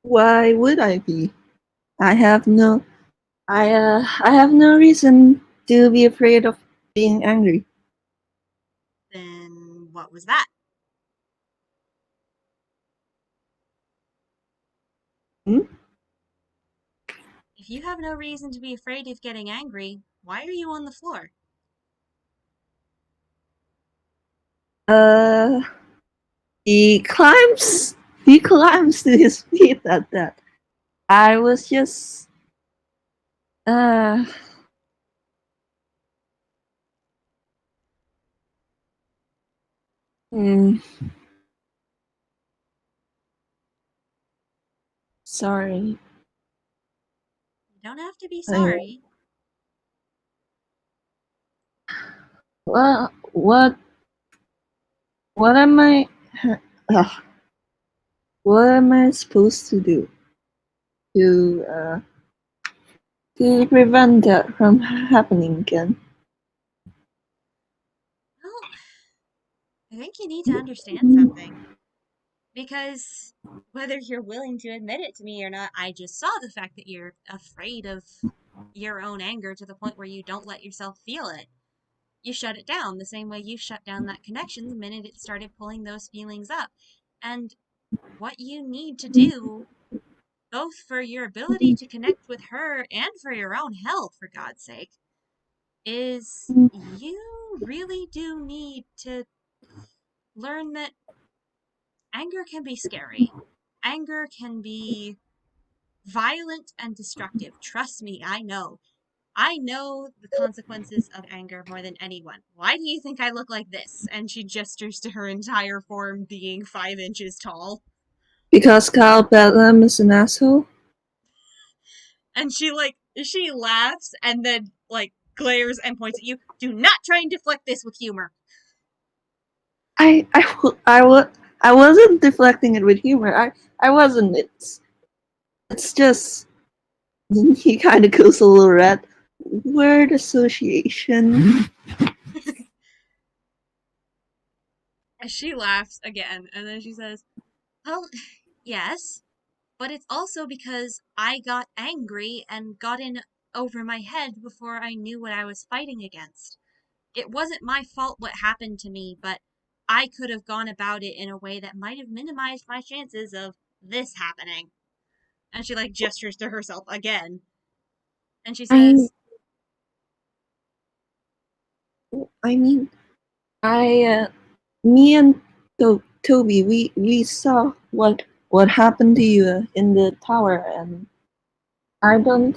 Why would I be? I have no I have no reason to be afraid of being angry. Then what was that? Hmm? If you have no reason to be afraid of getting angry, why are you on the floor? Uh he climbs to his feet at that. I was just uh hmm, sorry. You don't have to be I, sorry. well, what am I ugh, what am I supposed to do to uh to prevent that from happening again? Well, I think you need to understand something. Because whether you're willing to admit it to me or not, I just saw the fact that you're afraid of your own anger to the point where you don't let yourself feel it. You shut it down the same way you shut down that connection the minute it started pulling those feelings up. And what you need to do, both for your ability to connect with her and for your own health, for God's sake, is you really do need to learn that anger can be scary. Anger can be violent and destructive. Trust me, I know. I know the consequences of anger more than anyone. Why do you think I look like this? And she gestures to her entire form being 5 inches tall. Because Kyle Bedlam is an asshole? And she laughs and then, glares and points at you. Do not try and deflect this with humor. I wasn't deflecting it with humor. I wasn't. It's just he kind of goes a little red. Word association. And she laughs again, and then she says, well, yes, but it's also because I got angry and got in over my head before I knew what I was fighting against. It wasn't my fault what happened to me, but I could have gone about it in a way that might have minimized my chances of this happening. And she gestures to herself again. And she I says, I mean I me and Toby we saw what happened to you in the tower, and I don't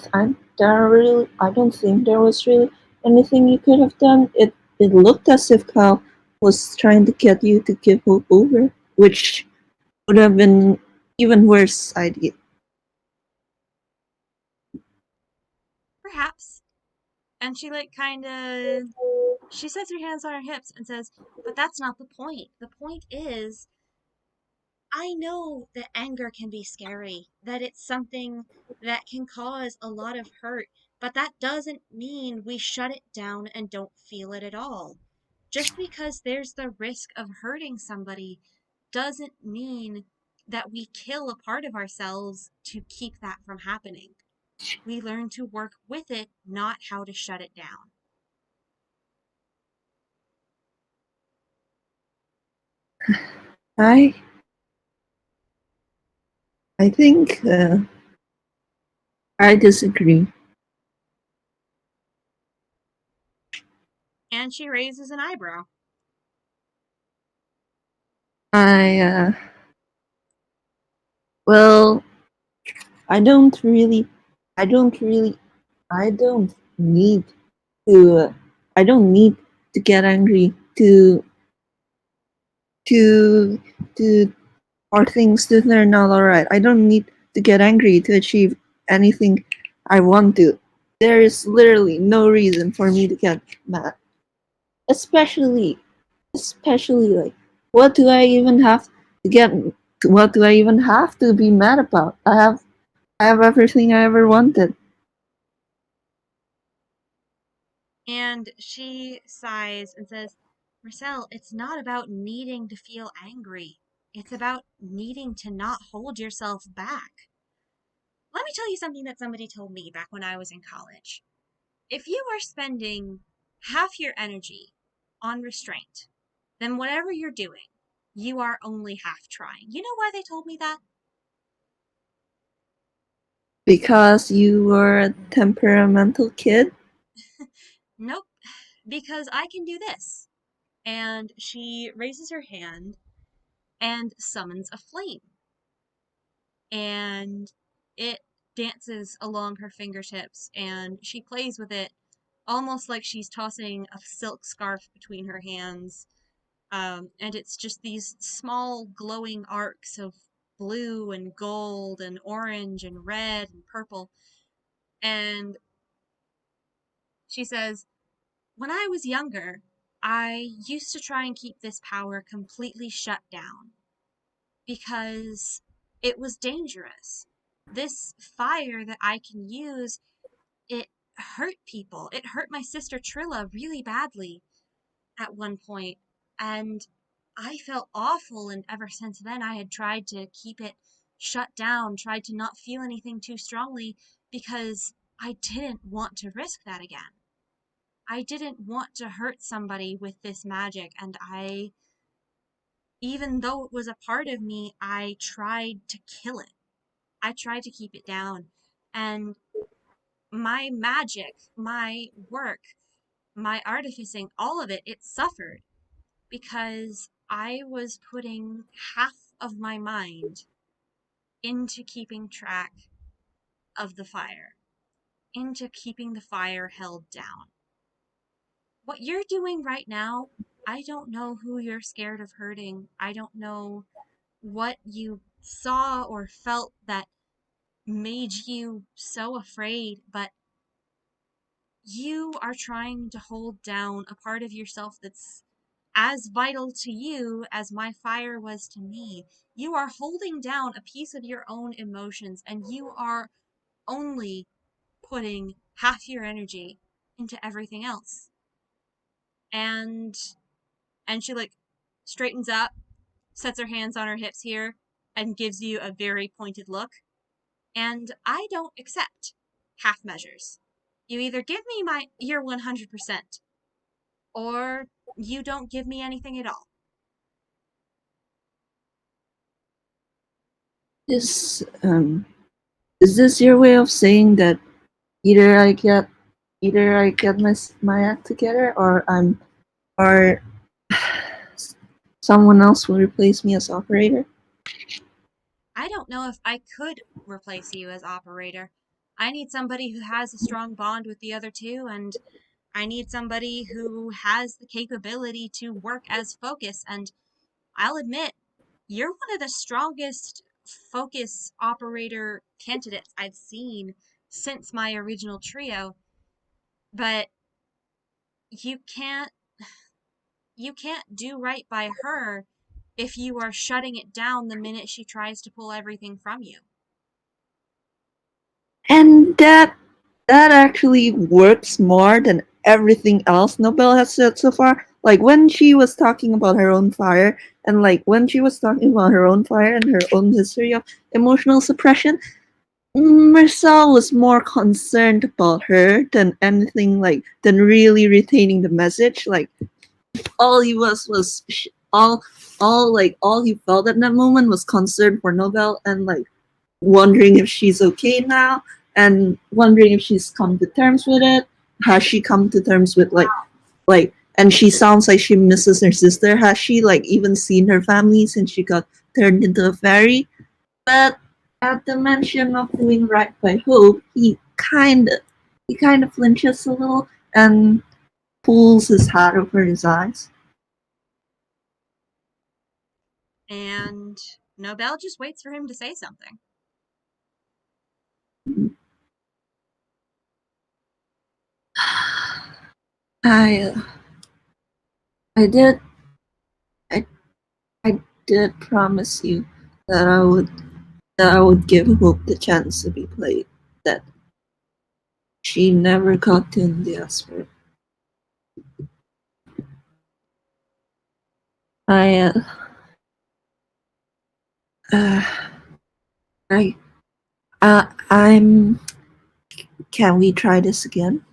think there was really anything you could have done. It looked as if Kyle was trying to get you to give Hope over, which would have been even worse idea. perhaps. And she she sets her hands on her hips and says, but that's not the point. The point is, I know that anger can be scary, that it's something that can cause a lot of hurt, but that doesn't mean we shut it down and don't feel it at all. Just because there's the risk of hurting somebody doesn't mean that we kill a part of ourselves to keep that from happening. We learn to work with it, not how to shut it down. I I think I disagree. And she raises an eyebrow. I well, I don't really, I don't really, I don't need to I don't need to get angry to to for things to turn out alright. I don't need to get angry to achieve anything I want to. There is literally no reason for me to get mad. Especially like, what do I even have to get? What do I even have to be mad about? I have everything I ever wanted. And she sighs and says, Mersel, it's not about needing to feel angry. It's about needing to not hold yourself back. Let me tell you something that somebody told me back when I was in college. If you are spending half your energy on restraint, then whatever you're doing, you are only half trying. You know why they told me that? Because you were a temperamental kid? Nope, because I can do this. And she raises her hand and summons a flame. And it dances along her fingertips, and she plays with it almost like she's tossing a silk scarf between her hands. And it's just these small glowing arcs of blue and gold and orange and red and purple. And she says, when I was younger, I used to try and keep this power completely shut down because it was dangerous. This fire that I can use, it hurt people. It hurt my sister Trilla really badly at one point, and I felt awful, and ever since then I had tried to keep it shut down, tried to not feel anything too strongly because I didn't want to risk that again. I didn't want to hurt somebody with this magic, and even though it was a part of me, I tried to kill it. I tried to keep it down. And my magic, my work, my artificing, all of it, it suffered because I was putting half of my mind into keeping track of the fire, into keeping the fire held down. What you're doing right now, I don't know who you're scared of hurting. I don't know what you saw or felt that made you so afraid, but you are trying to hold down a part of yourself that's as vital to you as my fire was to me. You are holding down a piece of your own emotions, and you are only putting half your energy into everything else. And she like straightens up, sets her hands on her hips here, and gives you a very pointed look. And I don't accept half measures. You either give me your 100%, or you don't give me anything at all. Is is this your way of saying that either I get my act together, or or someone else will replace me as operator? I don't know if I could replace you as operator. I need somebody who has a strong bond with the other two, and I need somebody who has the capability to work as focus. And I'll admit, you're one of the strongest focus operator candidates I've seen since my original trio, but you can't do right by her if you are shutting it down the minute she tries to pull everything from you. And that actually works more than everything else Nobelle has said so far. Like when she was talking about her own fire, and like when she was talking about her own fire and her own history of emotional suppression, Mersel was more concerned about her than anything, like than really retaining the message. Like all he was all he felt at that moment was concern for Nobelle, and like wondering if she's okay now, and wondering if she's come to terms with it. Has she come to terms with and she sounds like she misses her sister. Has she like even seen her family since she got turned into a fairy? But at the mention of doing right by Hope, he kind of flinches a little, and pulls his hat over his eyes. And Nobelle just waits for him to say something. I, I did, I, I did promise you that I would give Hope the chance to be played. That she never got to in the aspirate. I, uh, I, I'm. Can we try this again?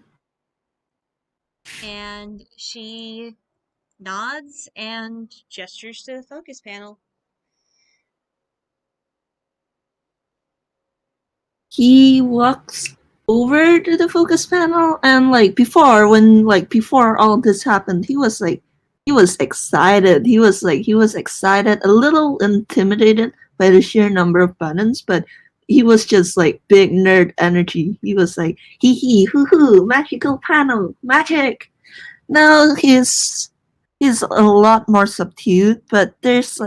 And she nods and gestures to the focus panel. He walks over to the focus panel, and before all this happened, he was excited. He was excited, a little intimidated by the sheer number of buttons, but he was just like big nerd energy. He was like, hee hee, hoo hoo, magical panel, magic. Now he's a lot more subdued, but there's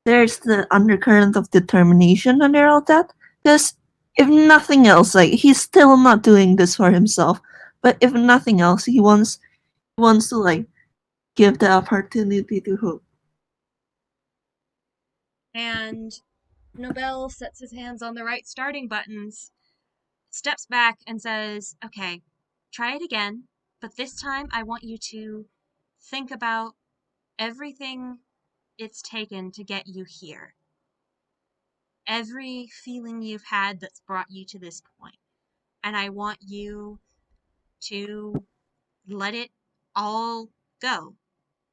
the undercurrent of determination under all that. Because if nothing else, like he's still not doing this for himself, but if nothing else, he wants to like give the opportunity to Hope. And Nobelle sets his hands on the right starting buttons, steps back, and says, okay, try it again, but this time I want you to think about everything it's taken to get you here. Every feeling you've had that's brought you to this point. And I want you to let it all go.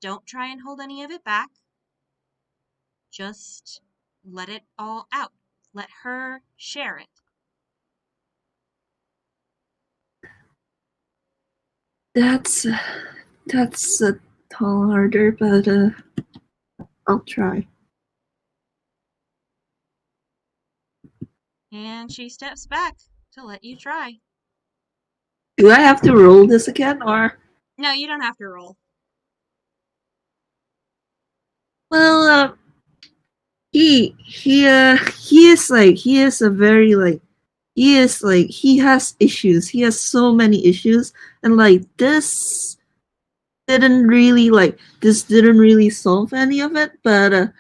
Don't try and hold any of it back. Just let it all out. Let her share it. That's a tall order, but I'll try. And she steps back to let you try. Do I have to roll this again, or? No, you don't have to roll. Well, he is a very like he has issues. He has so many issues, and like this didn't really solve any of it. But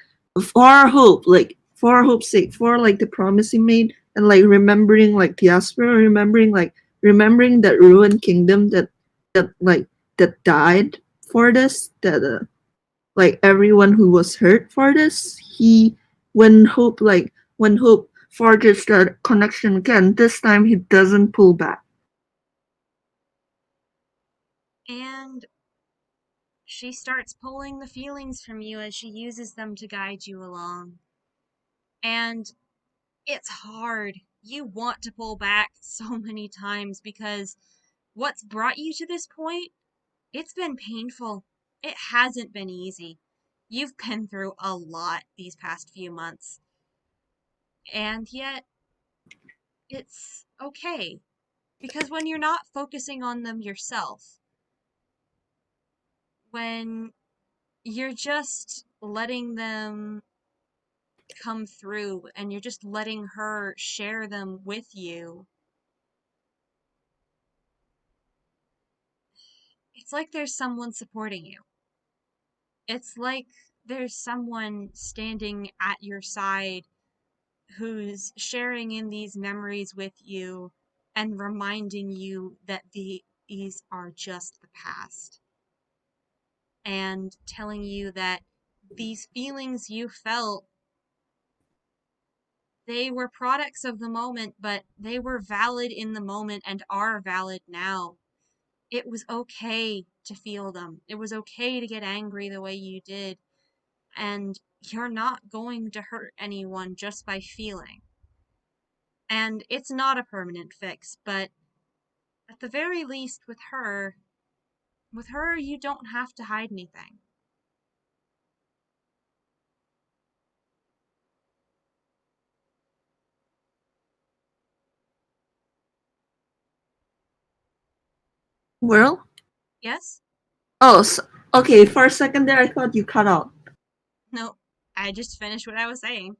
for our hope's sake, for like the promise he made, and like remembering like Diaspora, remembering that ruined kingdom that died for this, that like everyone who was hurt for this, when Hope forges that connection again, this time he doesn't pull back. And she starts pulling the feelings from you as she uses them to guide you along. And it's hard. You want to pull back so many times because what's brought you to this point, it's been painful. It hasn't been easy. You've been through a lot these past few months. And yet, it's okay. Because when you're not focusing on them yourself, when you're just letting them come through and you're just letting her share them with you, it's like there's someone supporting you. It's like there's someone standing at your side who's sharing in these memories with you and reminding you that these are just the past. And telling you that these feelings you felt, they were products of the moment, but they were valid in the moment and are valid now. It was okay to feel them. It was okay to get angry the way you did. And you're not going to hurt anyone just by feeling. And it's not a permanent fix, but at the very least with her, you don't have to hide anything. Well, Yes? Oh, okay. For a second there, I thought you cut out. No, I just finished what I was saying.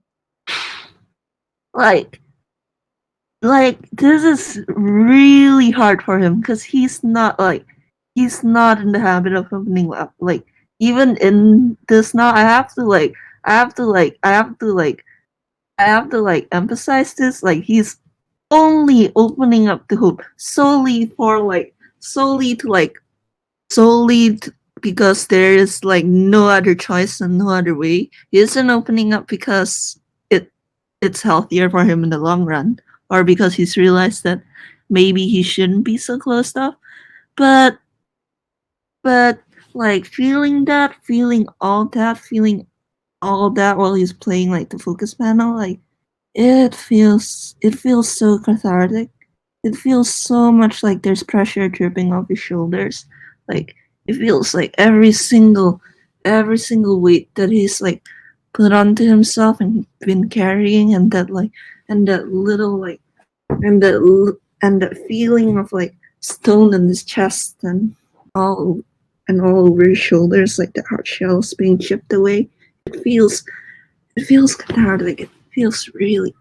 Like this is really hard for him because he's not in the habit of opening up. Like even in this now, I have to like I have to like I have to like emphasize this. Like he's only opening up to hope solely to, because there is like no other choice and no other way. He isn't opening up because it's healthier for him in the long run, or because he's realized that maybe he shouldn't be so closed off. But but like feeling all that while he's playing like the focus panel, like it feels so cathartic. It feels so much like there's pressure dripping off his shoulders. Like it feels like every single weight that he's like put onto himself and been carrying, and that little like and that feeling of like stone in his chest all all over his shoulders, like the hard shells being chipped away. It feels it feels cathartic. It feels really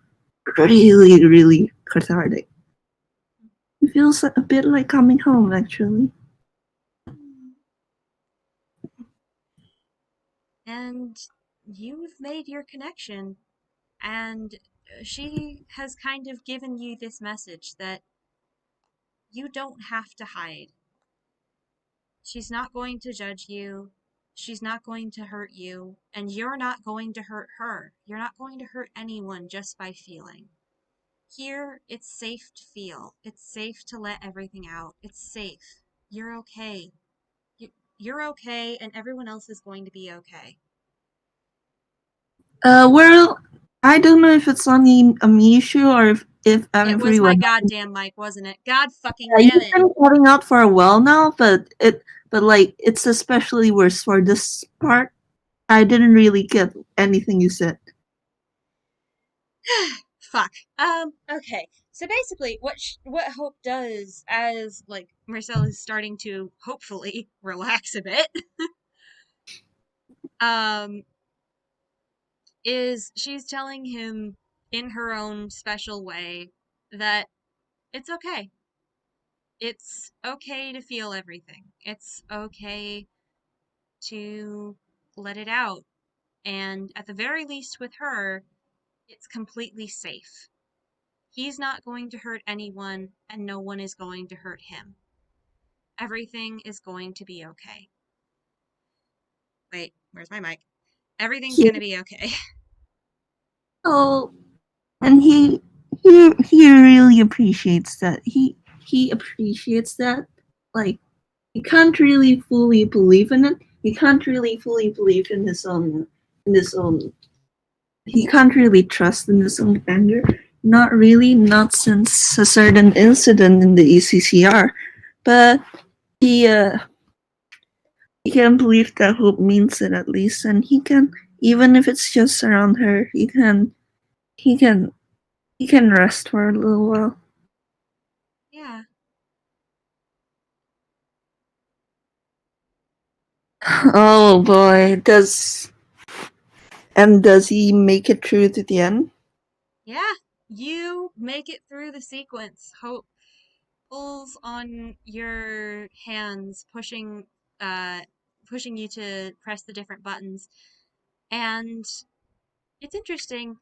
cathartic. It feels a bit like coming home, actually. And you've made your connection, and she has kind of given you this message that you don't have to hide. She's not going to judge you. She's not going to hurt you, and you're not going to hurt her. You're not going to hurt anyone just by feeling. Here, it's safe to feel. It's safe to let everything out. It's safe. You're okay. You're okay, and everyone else is going to be okay. Well, I don't know if it's only a me issue or if It was my everyone. goddamn mic, wasn't it? God fucking Yeah, damn you've it. been cutting out for a while now, but like it's especially worse for this part. I didn't really get anything you said. Fuck. Okay. So basically, what Hope does, as like Mersel is starting to hopefully relax a bit, um, is she's telling him in her own special way that it's okay. It's okay to feel everything. It's okay to let it out. And at the very least with her, it's completely safe. He's not going to hurt anyone, and no one is going to hurt him. Everything is going to be okay. Wait, where's my mic? Everything's He, gonna be okay. oh, and he really appreciates that. He appreciates that. Like he can't really fully believe in it. He can't really fully believe in his own. He can't really trust in his own anger. Not really, not since a certain incident in the ECCR, but he uh he can believe that hope means it at least, and he can, even if it's just around her, he can he can rest for a little while. Yeah. Oh boy, does he make it through to the end? Yeah. You make it through the sequence. Hope pulls on your hands, pushing you to press the different buttons. And it's interesting.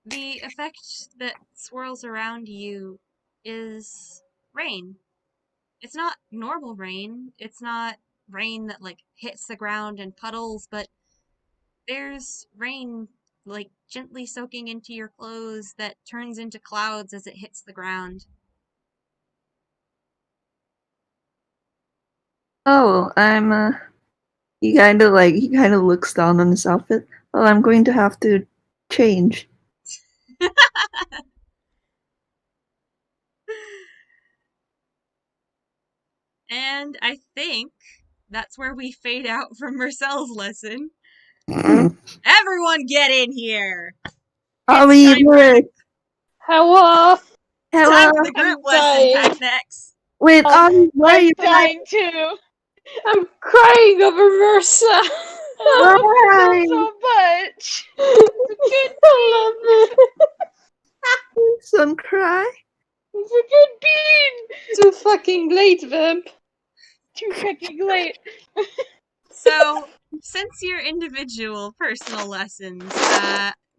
The effect that swirls around you is rain. It's not normal rain. It's not rain that like hits the ground and puddles, but there's rain like gently soaking into your clothes that turns into clouds as it hits the ground. Oh, he kind of looks down on his outfit. Well, I'm going to have to change. And I think that's where we fade out from Mercel's lesson. Everyone get in here! Obby, look. Hello! It's time for Hello. the group I'm lesson, dying. Pack Next. Wait, Obby, where are I'm you? dying too. I'm crying over Mersel. Oh, Why? so much. I love it. Don't cry. It's a good bean. Too fucking late, Vamp. Too fucking late. So, since your individual personal lessons,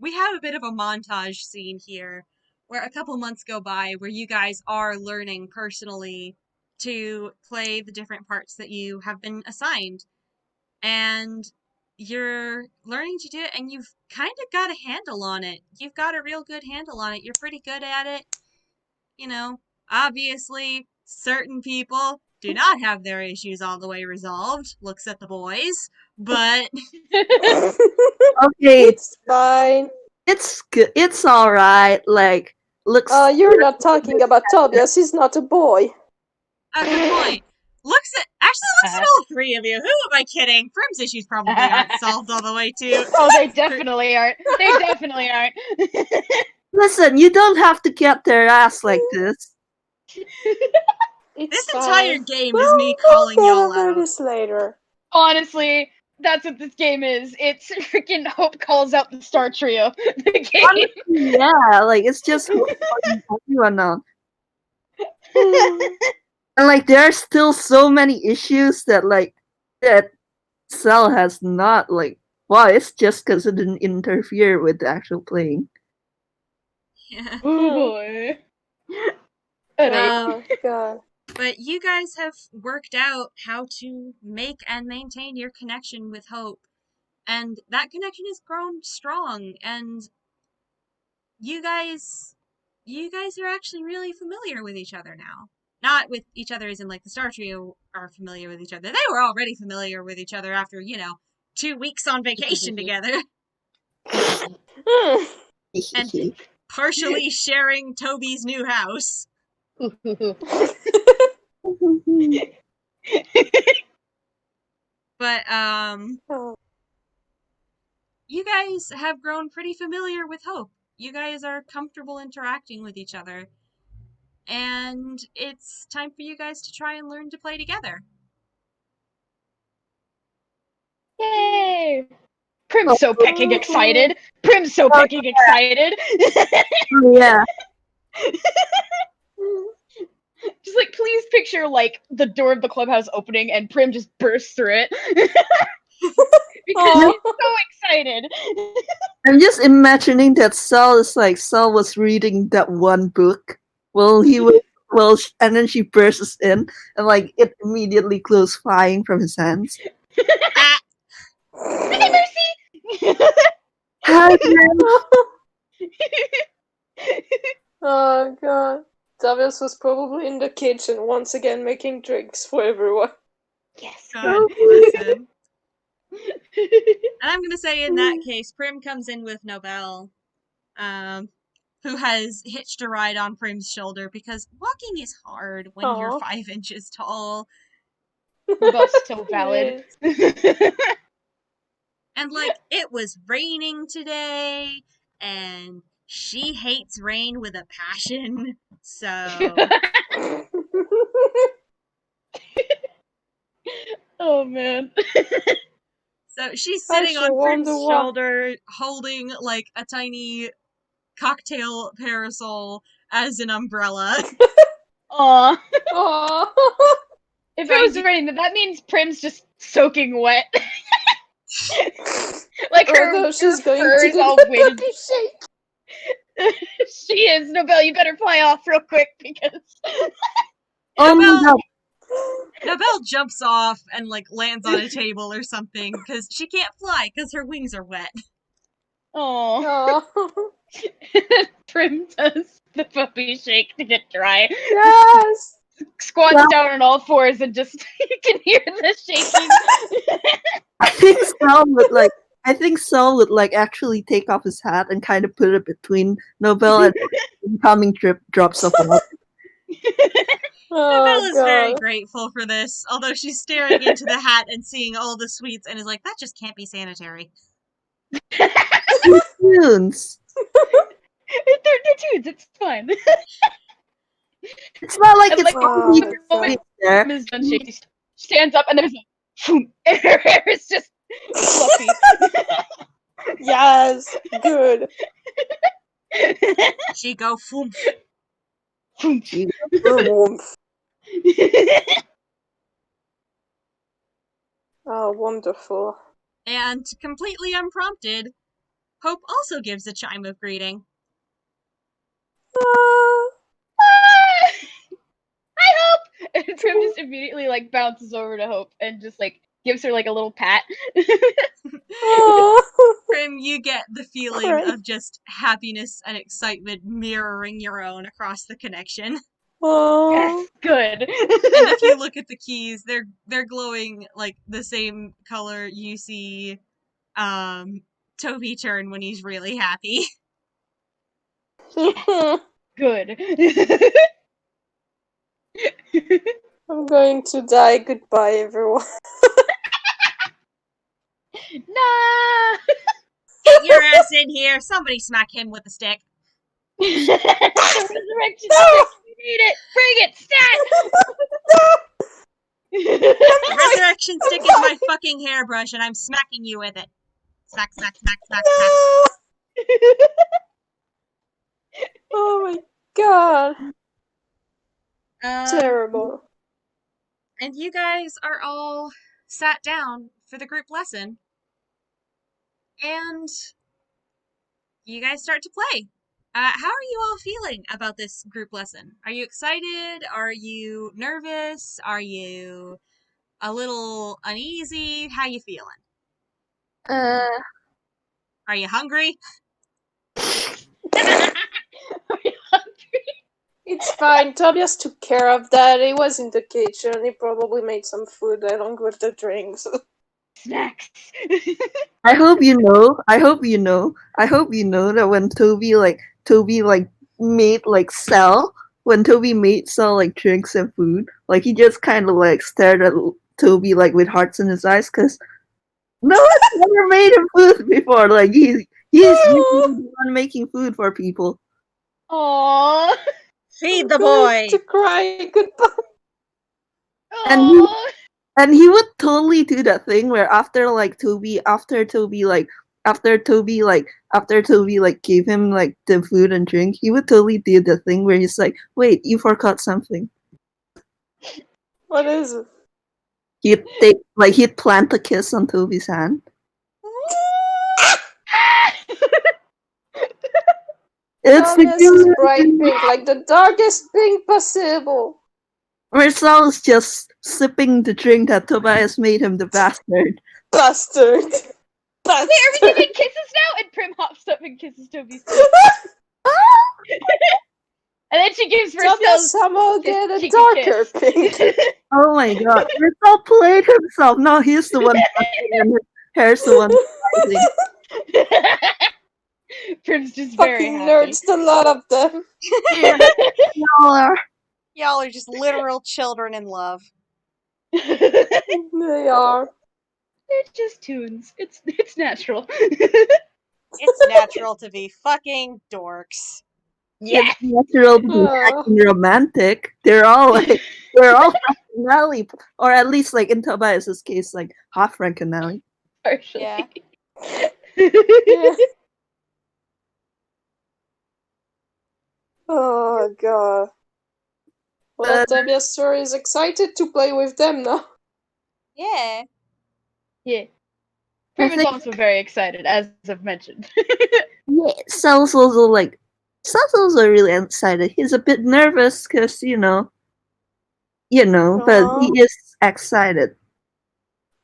we have a bit of a montage scene here where a couple months go by where you guys are learning personally to play the different parts that you have been assigned. And you're learning to do it, and you've kind of got a handle on it. You've got a real good handle on it. You're pretty good at it. You know, obviously, certain people do not have their issues all the way resolved. Looks at the boys. But Okay, It's fine. it's good. It's all right. Like, looks. You're not talking about Tobias. He's not a boy. a good point. Looks at all three of you. Who am I kidding? Prim's issues probably aren't solved all the way too. Oh, they definitely aren't. They definitely aren't. Listen, you don't have to get their ass like this. It's This fine. entire game is Well, me we'll calling get y'all over out. this later. Honestly, that's what this game is. It's freaking Hope calls out the Star Trio. The game. Yeah, like it's just calling everyone out. And like there are still so many issues that Cell has not like. Wow, it's just because it didn't interfere with the actual playing. Yeah. Oh boy. Alright. Oh god. But you guys have worked out how to make and maintain your connection with Hope. And that connection has grown strong, and you guys are actually really familiar with each other now. Not with each other as in like the Star Trio are familiar with each other. They were already familiar with each other after, 2 weeks on vacation together. And partially sharing Toby's new house. But Oh. you guys have grown pretty familiar with Hope. You guys are comfortable interacting with each other. And it's time for you guys to try and learn to play together. Yay! Prim's so pecking excited. Prim's so pecking excited. Yeah. Just like, please picture like the door of the clubhouse opening and Prim just bursts through it. Because she's so excited. I'm just imagining that Cell was reading that one book while he was and then she bursts in and like it immediately goes flying from his hands. Hey, Mercy! Hi, Oh god. Tobias was probably in the kitchen once again making drinks for everyone. Yes. God bless him. And I'm gonna say in that case, Prim comes in with Nobelle, who has hitched a ride on Prim's shoulder because walking is hard when you're Aw. 5 inches tall. Both so valid. And like, it was raining today, and she hates rain with a passion, so... Oh man. So she's I sitting sure on Prim's wonder why. shoulder, holding like a tiny cocktail parasol as an umbrella. Aw. Aw. If it was raining, that means Prim's just soaking wet. Like Although she's going fur to is do all the weighted. puppy shake. She is. Nobelle, you better fly off real quick because Nobelle jumps off and like lands on a table or something because she can't fly because her wings are wet. oh, Aw. Prim does the puppy shake to get dry. Yes. Squats down on all fours and just you can hear the shaking. I think Cell would like actually take off his hat and kind of put it between Nobelle and incoming drops of water. Nobelle is very God. grateful for this, although she's staring into the hat and seeing all the sweets and is like, that just can't be sanitary. Tunes. They're tunes, it's fine. It's not like And, it's like, only God. there. Prim is done shaking. stands up and there's a and her hair is just fluffy. Yes, good. She go foom. Warmth. Oh, wonderful. And completely unprompted, Hope also gives a chime of greeting. Hi, Hope! And Prim just immediately like bounces over to Hope and just like gives her like a little pat. Prim, you get the feeling Right. of just happiness and excitement mirroring your own across the connection. Yes, good. And if you look at the keys, they're glowing like the same color you see Toby turn when he's really happy. Good. I'm going to die. Goodbye, everyone. Nah. Get your ass in here! Somebody smack him with a stick. The resurrection stick. We need it. Bring it, stat. The resurrection stick is my fucking hairbrush, and I'm smacking you with it. Smack, smack, smack, smack, smack. Oh my god. Um, Terrible. And you guys are all sat down for the group lesson. And you guys start to play. How are you all feeling about this group lesson? Are you excited? Are you nervous? Are you a little uneasy? How you feeling? Are you hungry? It's fine. Tobias took care of that. He was in the kitchen. He probably made some food along with the drinks. Snacks. I hope you know that when Toby made like Sal, when Toby made Sal like drinks and food, like he just kind of like stared at Toby like with hearts in his eyes, cause no one's never made him food before. Like he's usually the one making food for people. Aww. Feed the I'm going boy! to cry. Goodbye. And he would totally do that thing where after Toby gave him like the food and drink, he would totally do the thing where he's like, wait, you forgot something. What is it? He'd plant a kiss on Toby's hand. It's Tobias is the bright pink, like the darkest pink possible. Mersel is just sipping the drink that Tobias made him, the bastard. Bastard. Wait, are we giving kisses now? And Prim hops up and kisses Toby's face. And then she gives Tobias Mersel somehow get a cheeky darker kiss. pink. Oh my god. Mersel played himself. Now he's the one blushing and his hair's the one rising. Prim's just very Fucking happy. nerds, a lot of them. Y'all are just literal children in love. They are. They're just tunes. It's natural. It's natural to be fucking dorks. Yes. It's natural to be acting romantic. They're all Frankenelli, or at least like in Tobias's case, like half Frankenelli. Partially. Yeah. Yeah. Oh god. Well, Tobias sure is excited to play with them now. Yeah. Yeah. Prim is also very excited, as I've mentioned. Yeah, Sal's also really excited. He's a bit nervous because but he is excited.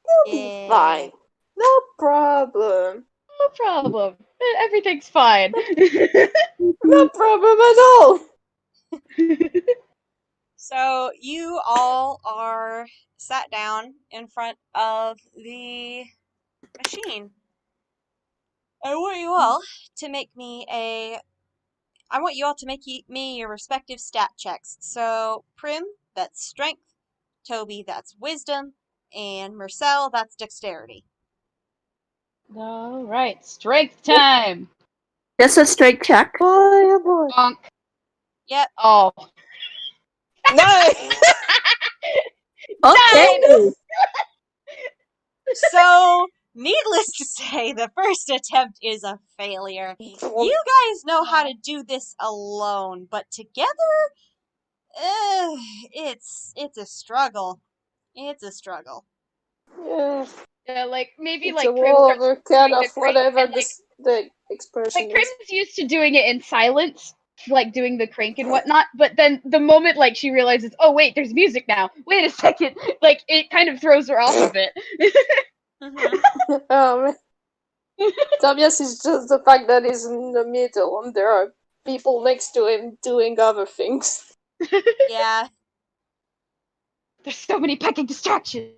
You'll be fine. No problem. No problem. Everything's fine. No problem at all. So you all are sat down in front of the machine. I want you all to make me your respective stat checks. So Prim, that's strength. Toby, that's wisdom. And Mersel, that's dexterity. Alright, strength time! That's a straight check. Boy, boy. Bonk. Yep. Oh. No! Okay. So, needless to say, the first attempt is a failure. You guys know how to do this alone, but together, it's a struggle. It's a struggle. Yeah, Yeah, like maybe it's a like Prim wall starts over cat doing the of crank, whatever and the expression like is. Prim's used to doing it in silence, like doing the crank and whatnot. But then the moment like she realizes, oh wait, there's music now. Wait a second, like it kind of throws her off a bit. Um, Tobias is just the fact that he's in the middle and there are people next to him doing other things. Yeah. There's so many pecking distractions.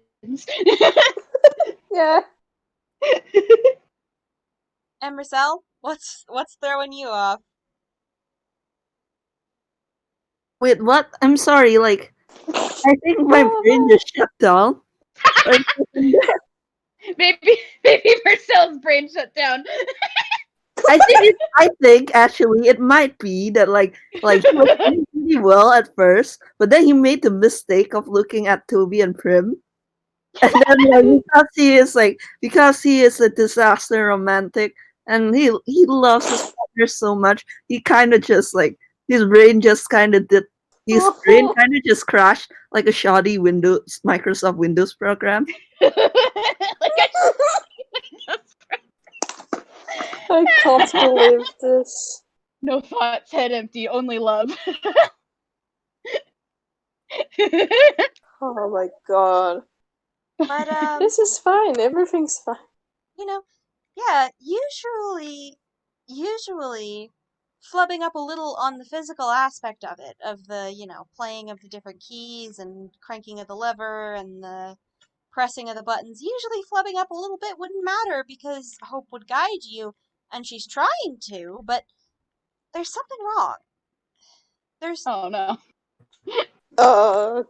Yeah. And Mersel, what's throwing you off? Wait, what? I'm sorry, like, I think my brain just shut down. Like, maybe Marcel's brain shut down. I think actually it might be that like he was doing really well at first, but then he made the mistake of looking at Toby and Prim. And then because he is a disaster romantic and he loves his partner so much, he kinda just like his brain just kinda did his brain kinda just crashed like a shoddy Windows Microsoft Windows program. I can't believe this. No thoughts, head empty, only love. Oh my god. But This is fine, everything's fine. Yeah, usually flubbing up a little on the physical aspect of it, of the, playing of the different keys and cranking of the lever and the pressing of the buttons, usually flubbing up a little bit wouldn't matter because Hope would guide you, and she's trying to, but there's something wrong. Oh no.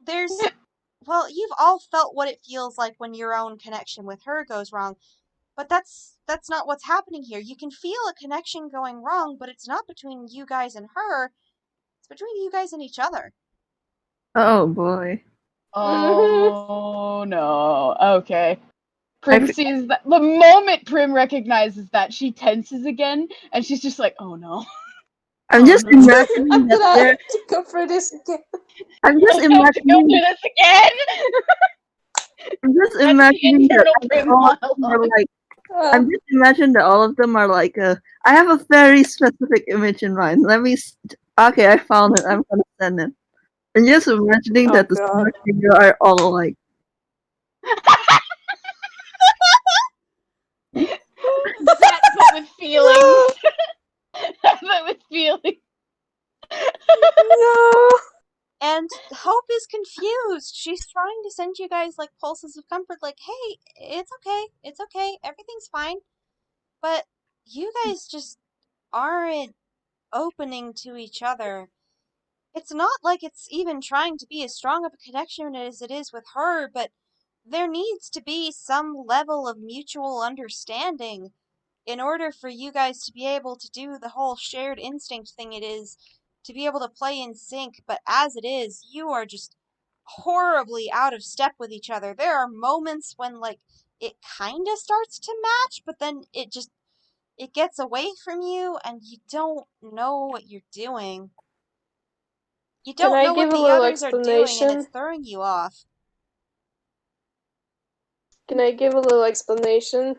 There's, well, you've all felt what it feels like when your own connection with her goes wrong, but that's not what's happening here. You can feel a connection going wrong, but it's not between you guys and her. It's between you guys and each other. Oh boy. Oh no. Okay. Prim sees that the moment Prim recognizes that, she tenses again, and she's just like, "Oh no." I'm just imagining I'm that gonna there. have to go through this again. I'm just I have to go imagining. through this again. I'm just That's the imagining that internal Prim all of them are monologue. like. I'm just imagining that all of them are like. I have a very specific image in mind. Okay, I found it. I'm gonna send it. And just imagining that the God. Star are all like. That, but with feelings. But with feelings. No. And Hope is confused. She's trying to send you guys like pulses of comfort, like, hey, it's okay, everything's fine. But you guys just aren't opening to each other. It's not like it's even trying to be as strong of a connection as it is with her, but there needs to be some level of mutual understanding in order for you guys to be able to do the whole shared instinct thing it is to be able to play in sync. But as it is, you are just horribly out of step with each other. There are moments when like it kind of starts to match, but then it gets away from you and you don't know what you're doing. You Can don't I know what give a the little others are doing and it's explanation? throwing you off. Can I give a little explanation?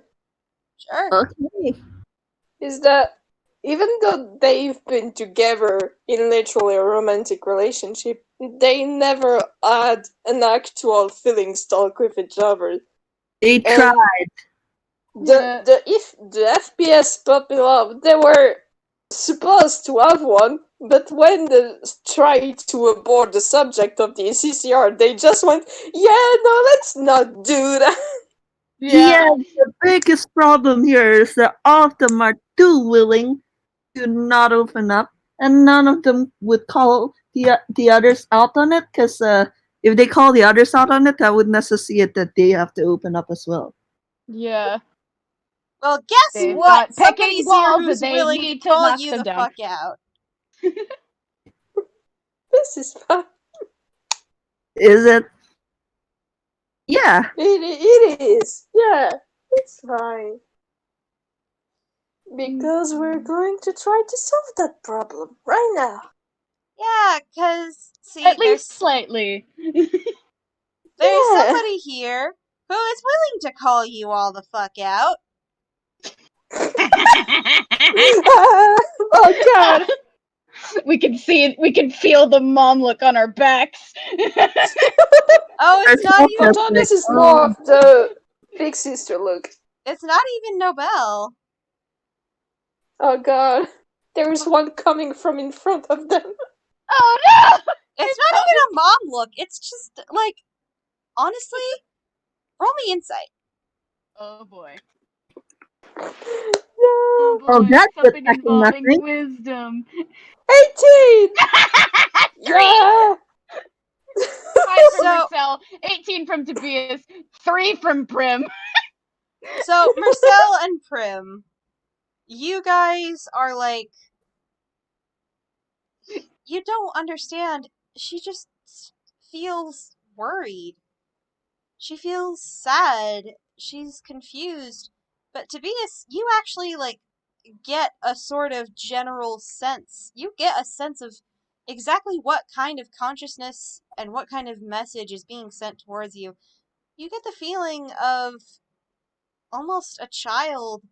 Sure. Okay. Is that even though they've been together in literally a romantic relationship, they never had an actual feelings talk with each other. They tried. The FPS puppy love, they were supposed to have one, but when they tried to abort the subject of the CCR, they just went, yeah, no, let's not do that. Yeah, the biggest problem here is that all of them are too willing to not open up, and none of them would call the others out on it, because if they call the others out on it, that would necessitate that they have to open up as well. Yeah. Well, guess They've what? got pecking Somebody's here walls who's that they willing to need to call knock you them the down. fuck out. This is fun. Is it? Yeah. It is. Yeah, it's fine. Because we're going to try to solve that problem right now. Yeah, because, see, At least there's slightly. Yeah. somebody here who is willing to call you all the fuck out. Oh god. We can see it. We can feel the mom look on our backs. Oh, it's not even Oh, Tobias is more of the big sister look. it's not even Nobelle. Oh god. There is one coming from in front of them. Oh no! It's not even a mom look. It's just like, honestly, roll me insight. Oh boy. No. Oh boy. Oh, that's Something detecting involving nothing. wisdom. 18! Yeah! 5 from So- Mersel, 18 from Tobias, 3 from Prim. So, Mersel and Prim, you guys are like, you don't understand. She just feels worried. She feels sad. She's confused. But Tobias, you actually, like, get a sort of general sense. You get a sense of exactly what kind of consciousness and what kind of message is being sent towards you. You get the feeling of almost a child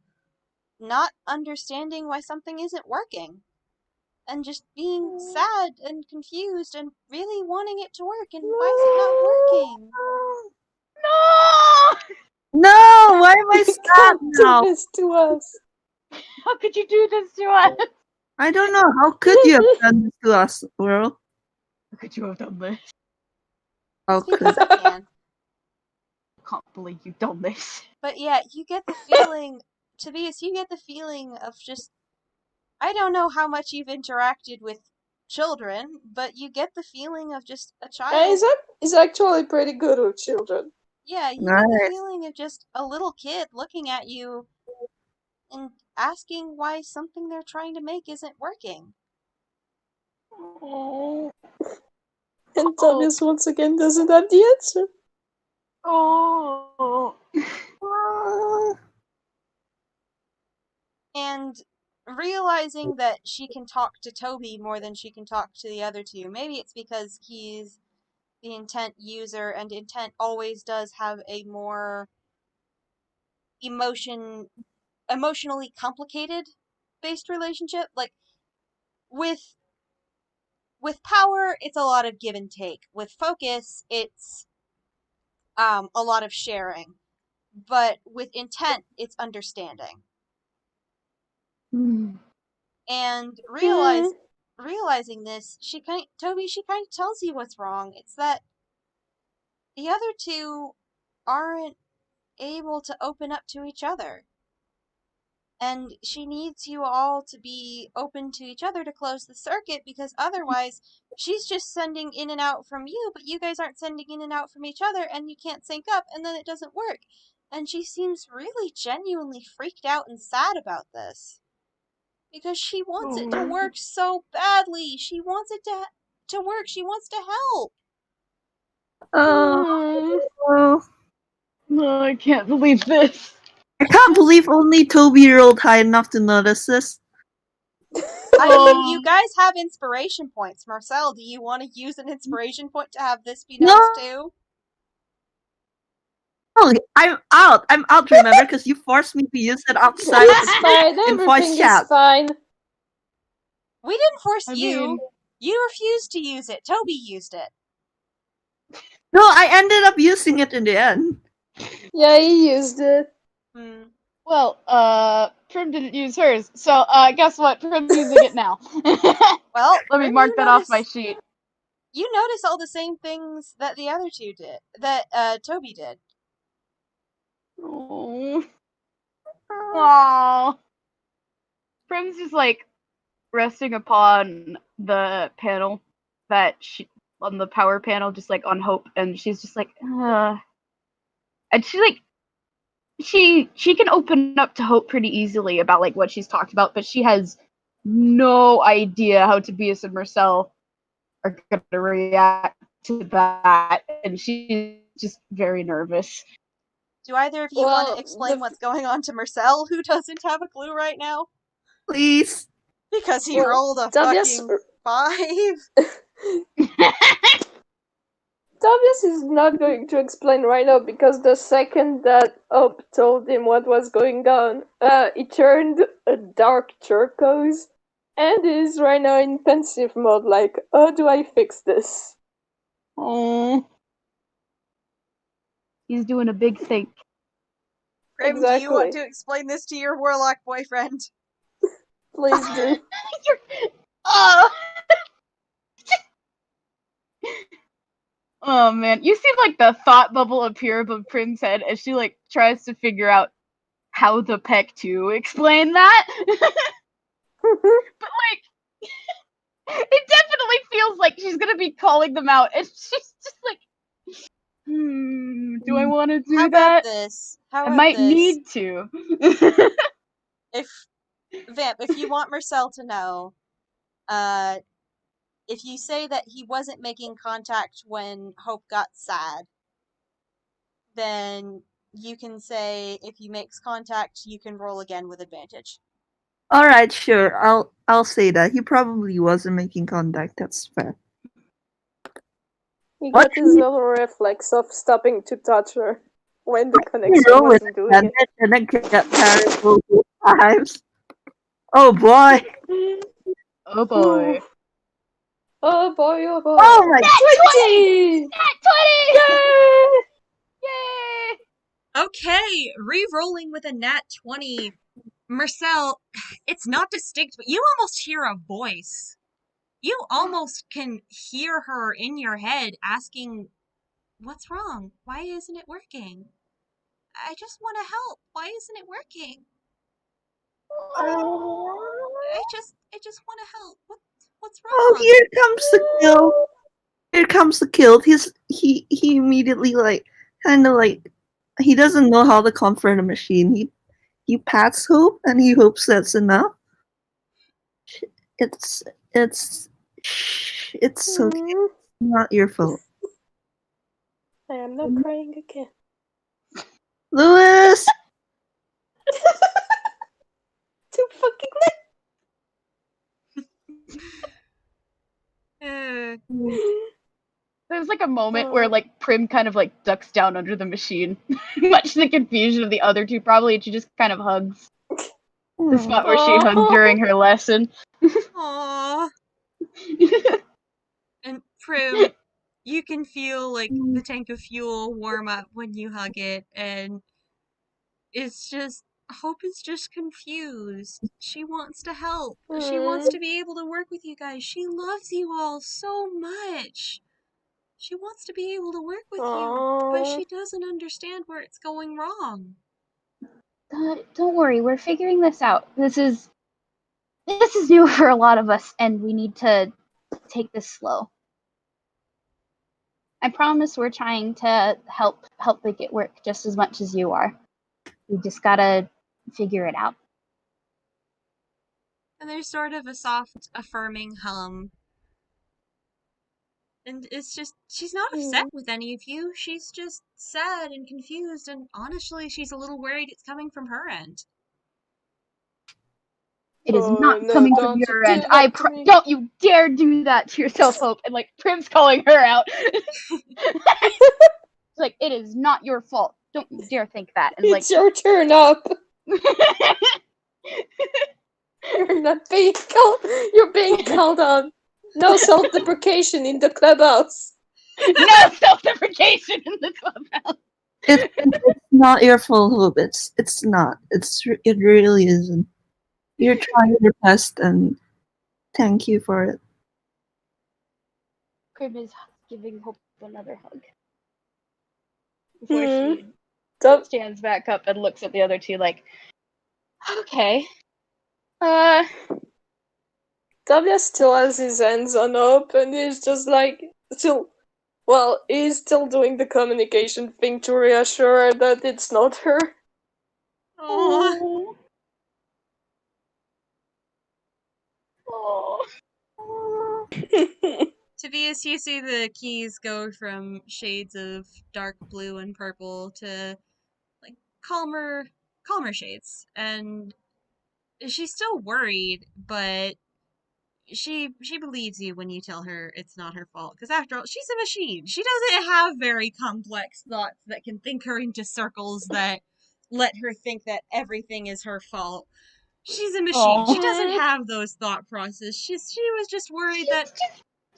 not understanding why something isn't working. And just being sad and confused and really wanting it to work, and why is it not working? No! No, why am I You sad can't do now? this to us. How could you do this to us? I don't know. How could you have done this to us, world? How could you have done this? How It's because could? I can. I can't believe you've done this. But yeah, you get the feeling, Tobias, you get the feeling of just, I don't know how much you've interacted with children, but you get the feeling of just a child. He's actually pretty good with children. Yeah, you get the Nice. feeling of just a little kid looking at you and asking why something they're trying to make isn't working. Oh. And Tobias once again doesn't have the answer. Oh. And realizing that she can talk to Toby more than she can talk to the other two. Maybe it's because he's the intent user, and intent always does have a more emotionally complicated based relationship. Like with power, it's a lot of give and take. With focus, it's a lot of sharing. But with intent, it's understanding. And realizing this, Toby kind of tells you what's wrong. It's that the other two aren't able to open up to each other. And she needs you all to be open to each other to close the circuit, because otherwise she's just sending in and out from you, but you guys aren't sending in and out from each other, and you can't sync up, and then it doesn't work. And she seems really genuinely freaked out and sad about this. Because she wants it to work so badly. She wants it to work. She wants to help. Oh, No, I can't believe this. I can't believe only Toby rolled high enough to notice this. I mean, you guys have inspiration points. Marcel, do you want to use an inspiration point to have this be noticed too? Oh, I'm out. I'm out. Remember, because you forced me to use it outside It's fine. in voice Everything chat. is fine. We didn't force I you. mean- You refused to use it. Toby used it. No, I ended up using it in the end. Yeah, he used it. Well, Prim didn't use hers, so guess what? Prim's using it now. Well, Let me Prim, mark you that off notice- my sheet. You notice all the same things that the other two did. That Toby did. Oh. Aww. Prim's just like resting upon the panel that she on the power panel, just like on Hope, and she's just like, and she like she can open up to Hope pretty easily about like what she's talked about, but she has no idea how Tobias and Mersel are gonna react to that, and she's just very nervous. Do either of you want to explain what's going on to Mersel, who doesn't have a clue right now? Please. Because he Well, rolled a Tobias- fucking 5. Tobias is not going to explain right now because the second that Ob told him what was going on, he turned a dark turquoise and is right now in pensive mode, like, how do I fix this? Oh, he's doing a big think. Prim, do you Exactly. want to explain this to your warlock boyfriend? Please do. Oh. Oh man, you see like the thought bubble appear above Prim's head as she like tries to figure out how the peck to explain that. But like, it definitely feels like she's gonna be calling them out, and she's just like, do I want to do How that? about this? I might need to. If Vamp, if you want Mersel to know, if you say that he wasn't making contact when Hope got sad, then you can say if he makes contact, you can roll again with advantage. All right, sure. I'll say that he probably wasn't making contact. That's fair. He What? got his little reflex of stopping to touch her when the You connection roll with wasn't doing that, and then get terrible times. Oh boy! Oh boy. Ooh. Oh boy, oh boy. Oh my! Nat 20! Nat 20! Yay! Yay! Okay, re-rolling with a nat 20. Mersel, it's not distinct, but you almost hear a voice. You almost can hear her in your head asking, "What's wrong? Why isn't it working? I just want to help. Why isn't it working? I just want to help. What's Oh, wrong?" here comes the kill. Here comes the kill. He immediately like kind of like he doesn't know how to comfort a machine. He pats Hope and he hopes that's enough. It's it's okay. It's not your fault. I am not crying again. Lewis! Too fucking Uh, There's like a moment where like Prim kind of like ducks down under the machine, much to the confusion of the other two probably, and she just kind of hugs the spot where she hugged during her lesson. Aww. And Prim, you can feel like the tank of fuel warm up when you hug it, and it's just Hope is just confused. She wants to help. She wants to be able to work with you guys. She loves you all so much. She wants to be able to work with you, but she doesn't understand where it's going wrong. Don't worry, we're figuring this out. This is new for a lot of us, and we need to take this slow. I promise we're trying to help make it work just as much as you are. We just gotta figure it out. And there's sort of a soft, affirming hum. And it's just, she's not upset with any of you. She's just sad and confused, and honestly, she's a little worried it's coming from her end. It is not coming from your end. Don't you dare do that to yourself, Hope. And like Prim's calling her out. It's like, it is not your fault. Don't you dare think that. And like, it's your turn up. You're not being called. You're being called on. No self-deprecation in the clubhouse. No self-deprecation in the clubhouse. It's not your fault, Hope. It's not. It really isn't. You're trying your best, and thank you for it. Prim is giving Hope another hug before she stands back up and looks at the other two like, okay. Tobias still has his hands on up and he's just like he's still doing the communication thing to reassure her that it's not her. Aww. Oh. Tobias, you see the keys go from shades of dark blue and purple to like calmer shades, and she's still worried, but she believes you when you tell her it's not her fault, because after all, she's a machine. She doesn't have very complex thoughts that can think her into circles that let her think that everything is her fault. She's a machine. Aw. She doesn't have those thought processes. She was just worried that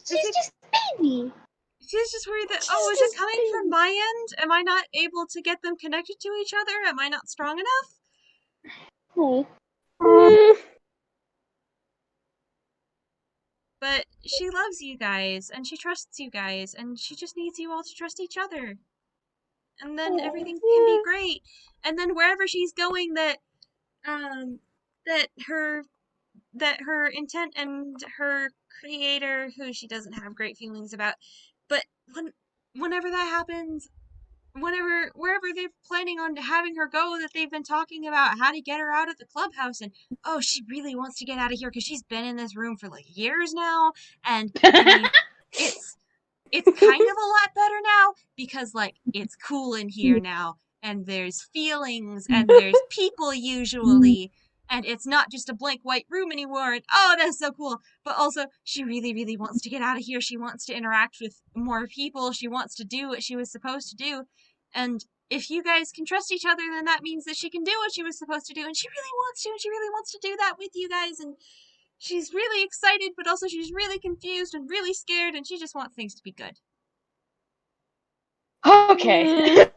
She's just baby. she's just worried that, She's oh, is it just coming from baby. my end? Am I not able to get them connected to each other? Am I not strong enough? Oh. But she loves you guys, and she trusts you guys, and she just needs you all to trust each other. And then everything can be great. And then wherever she's going, um that her intent and her creator, who she doesn't have great feelings about, but whenever that happens, wherever they're planning on having her go, that they've been talking about how to get her out of the clubhouse, and oh, she really wants to get out of here because she's been in this room for like years now, and I mean, it's kind of a lot better now because like it's cool in here now, and there's feelings and there's people usually, and it's not just a blank white room anymore, and oh, that's so cool. But also, she really, really wants to get out of here. She wants to interact with more people. She wants to do what she was supposed to do. And if you guys can trust each other, then that means that she can do what she was supposed to do. And she really wants to, and she really wants to do that with you guys. And she's really excited, but also she's really confused and really scared, and she just wants things to be good. Okay.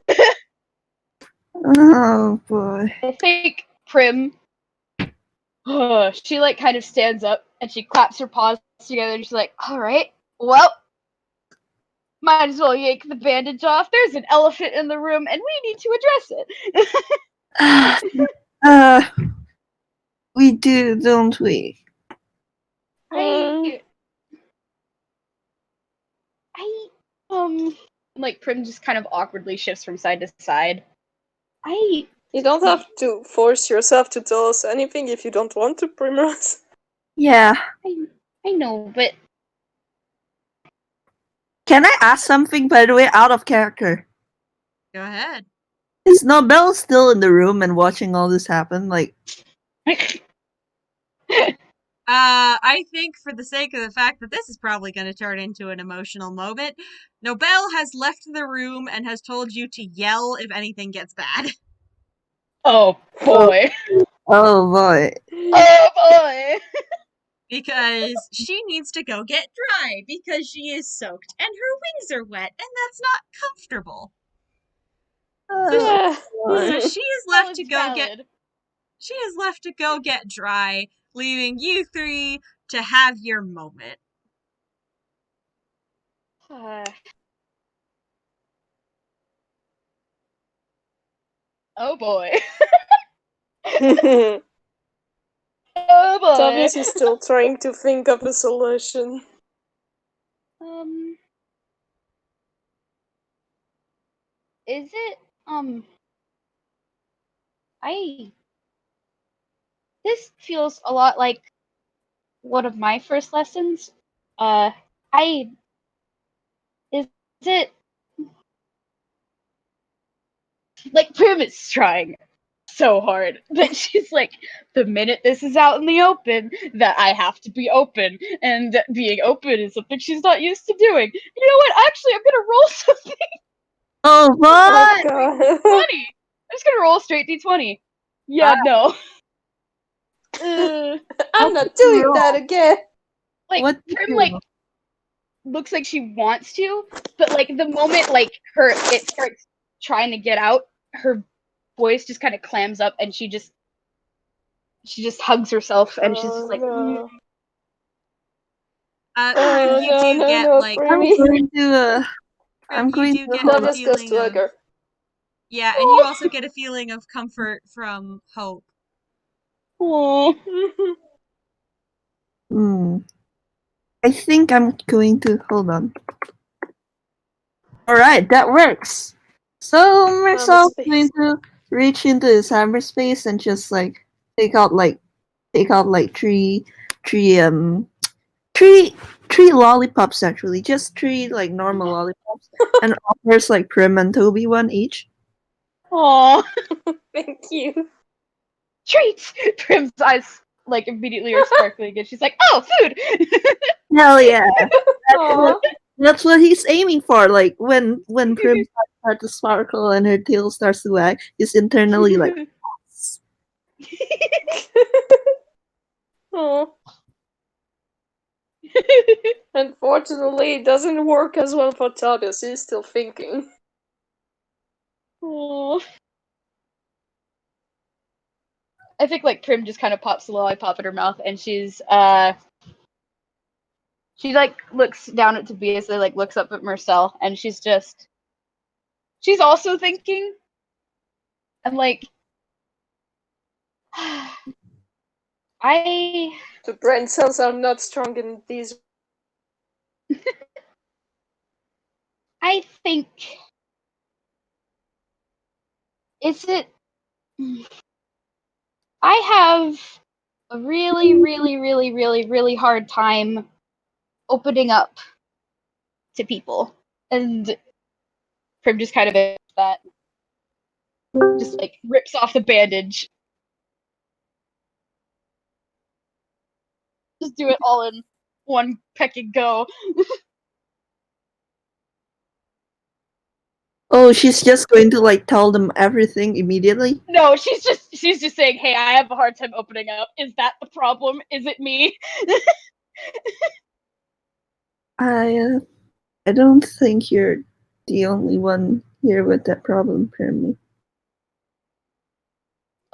Oh boy. I think Prim, she like kind of stands up and she claps her paws together and she's like, all right, well, might as well yank the bandage off. There's an elephant in the room and we need to address it. We do, don't we? I like Prim just kind of awkwardly shifts from side to side. You don't have to force yourself to tell us anything if you don't want to, Primrose. Yeah. I know, but Can I ask something, by the way, out of character? Go ahead. Is Nobelle still in the room and watching all this happen? Like, I think for the sake of the fact that this is probably going to turn into an emotional moment, Nobelle has left the room and has told you to yell if anything gets bad. oh boy. oh boy. Oh boy. Because she needs to go get dry because she is soaked and her wings are wet, and that's not comfortable. So she is left to go get she is left to go get dry, leaving you three to have your moment. Oh boy. Oh boy. Tobias is still trying to think of a solution. Is it this feels a lot like one of my first lessons. Is it like Prim is trying so hard that she's like, the minute this is out in the open, that I have to be open, and being open is something she's not used to doing. You know what? Actually, I'm gonna roll something. Oh boy! Oh god. D20. I'm just gonna roll a straight D20. Yeah, no. I'm not doing that again. Like What Prim, the- like looks like she wants to, but like the moment like it starts trying to get out, her voice just kind of clams up, and she just hugs herself, and she's just like, no. You do get like Primmy. I'm going you do to get the Tobias goes feeling to hug of her. yeah, and you also get a feeling of comfort from Hope. oh. I think I'm going to hold on. Alright, that works. So Mersel is going to reach into his cyberspace and just like take out three 3 lollipops actually, just 3 like normal lollipops, and offers like Prim and Toby one each. Aw, Thank you. treats! Prim's eyes like immediately are sparkling, and she's like, "Oh, food!" Hell yeah! Aw. That's what he's aiming for. Like when Prim starts to sparkle and her tail starts to wag, he's internally like, Aw. Unfortunately, it doesn't work as well for Tobias. He's still thinking. Aw. I think like Prim just kind of pops the lollipop in her mouth, and she like looks down at Tobias and like looks up at Mersel, and she's also thinking. I'm like, The brain cells are not strong in these. I think, is it? I have a really, really, really, really, really hard time opening up to people, and Prim just kind of is that, just like rips off the bandage. Just do it all in one peck and go. oh, she's just going to like tell them everything immediately. No, she's just saying, "Hey, I have a hard time opening up. Is that the problem? Is it me?" I don't think you're the only one here with that problem, Prim.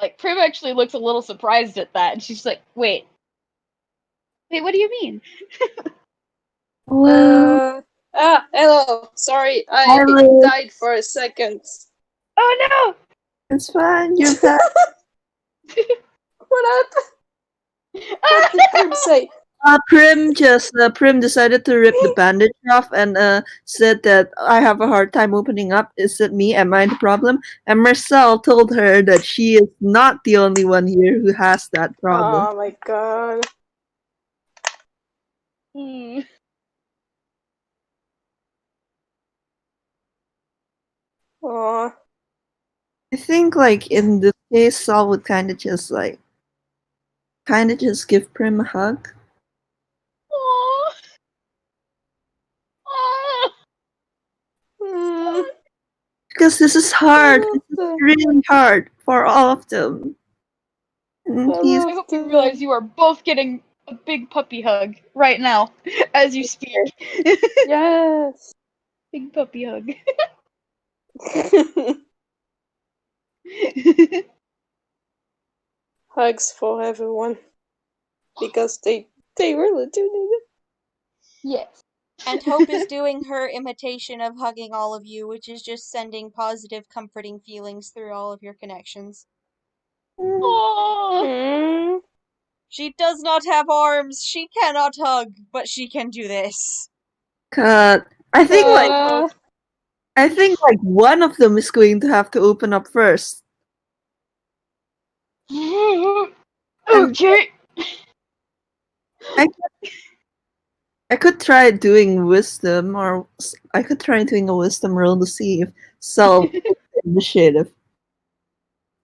Like Prim actually looks a little surprised at that, and she's like, "Wait, what do you mean?" Well, Hello. Sorry, I Hello. died for a second. Oh It's fine. You're back. What happened? What did Prim say? Prim decided to rip the bandage off and said that I have a hard time opening up. Is it me? Am I the problem? And Mersel told her that she is not the only one here who has that problem. Oh my god. no! Aw. I think like in this case, Saul would kind of just give Prim a hug. Aw. Aw. Hmm. Because this is hard. This is really hard for all of them. And he's I hope you realize you are both getting a big puppy hug right now, as you speak. Yes. Big puppy hug. Hugs for everyone. Because they really do need it. Yes. And Hope is doing her imitation of hugging all of you, which is just sending positive, comforting feelings through all of your connections. Aww. Hmm. She does not have arms, she cannot hug, but she can do this. cut. I think like one of them is going to have to open up first. Okay. I could try doing wisdom, or I could try doing a wisdom roll to see if self initiative.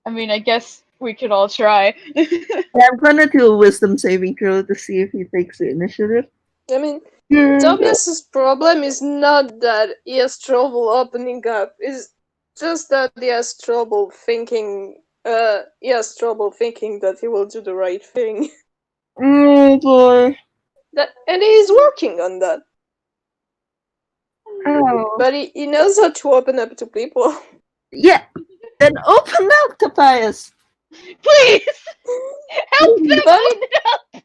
I mean, I guess we could all try. I'm gonna do a wisdom saving throw to see if he takes the initiative. I mean, Tobias's problem is not that he has trouble opening up. It's just that he has trouble thinking. He has trouble thinking that he will do the right thing. Oh boy. And he's working on that. Oh. But he knows how to open up to people. Yeah. Then open up, Tobias. Please help them But open up. But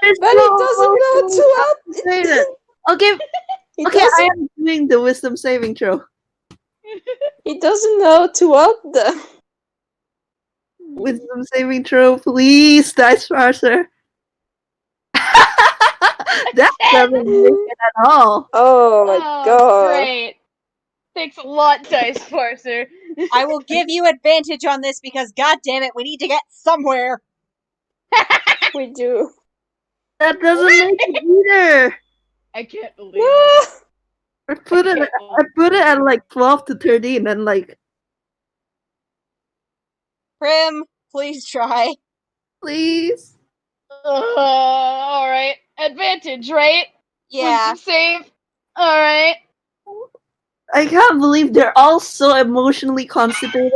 he doesn't know to help. I'll give. He Okay, doesn't- I am doing the wisdom saving throw. He doesn't know to help them. Wisdom saving throw, please, Dice Parser. That doesn't make it at all. Oh my god. Great. Thanks a lot, Dice Parser. I will give you advantage on this because, goddammit, we need to get somewhere. We do. That doesn't make it either. I can't believe it. I put it at like 12 to 13 and like, Prim, please try. please. Alright. Advantage, right? Yeah. Wisdom save. Alright. I can't believe they're all so emotionally constipated.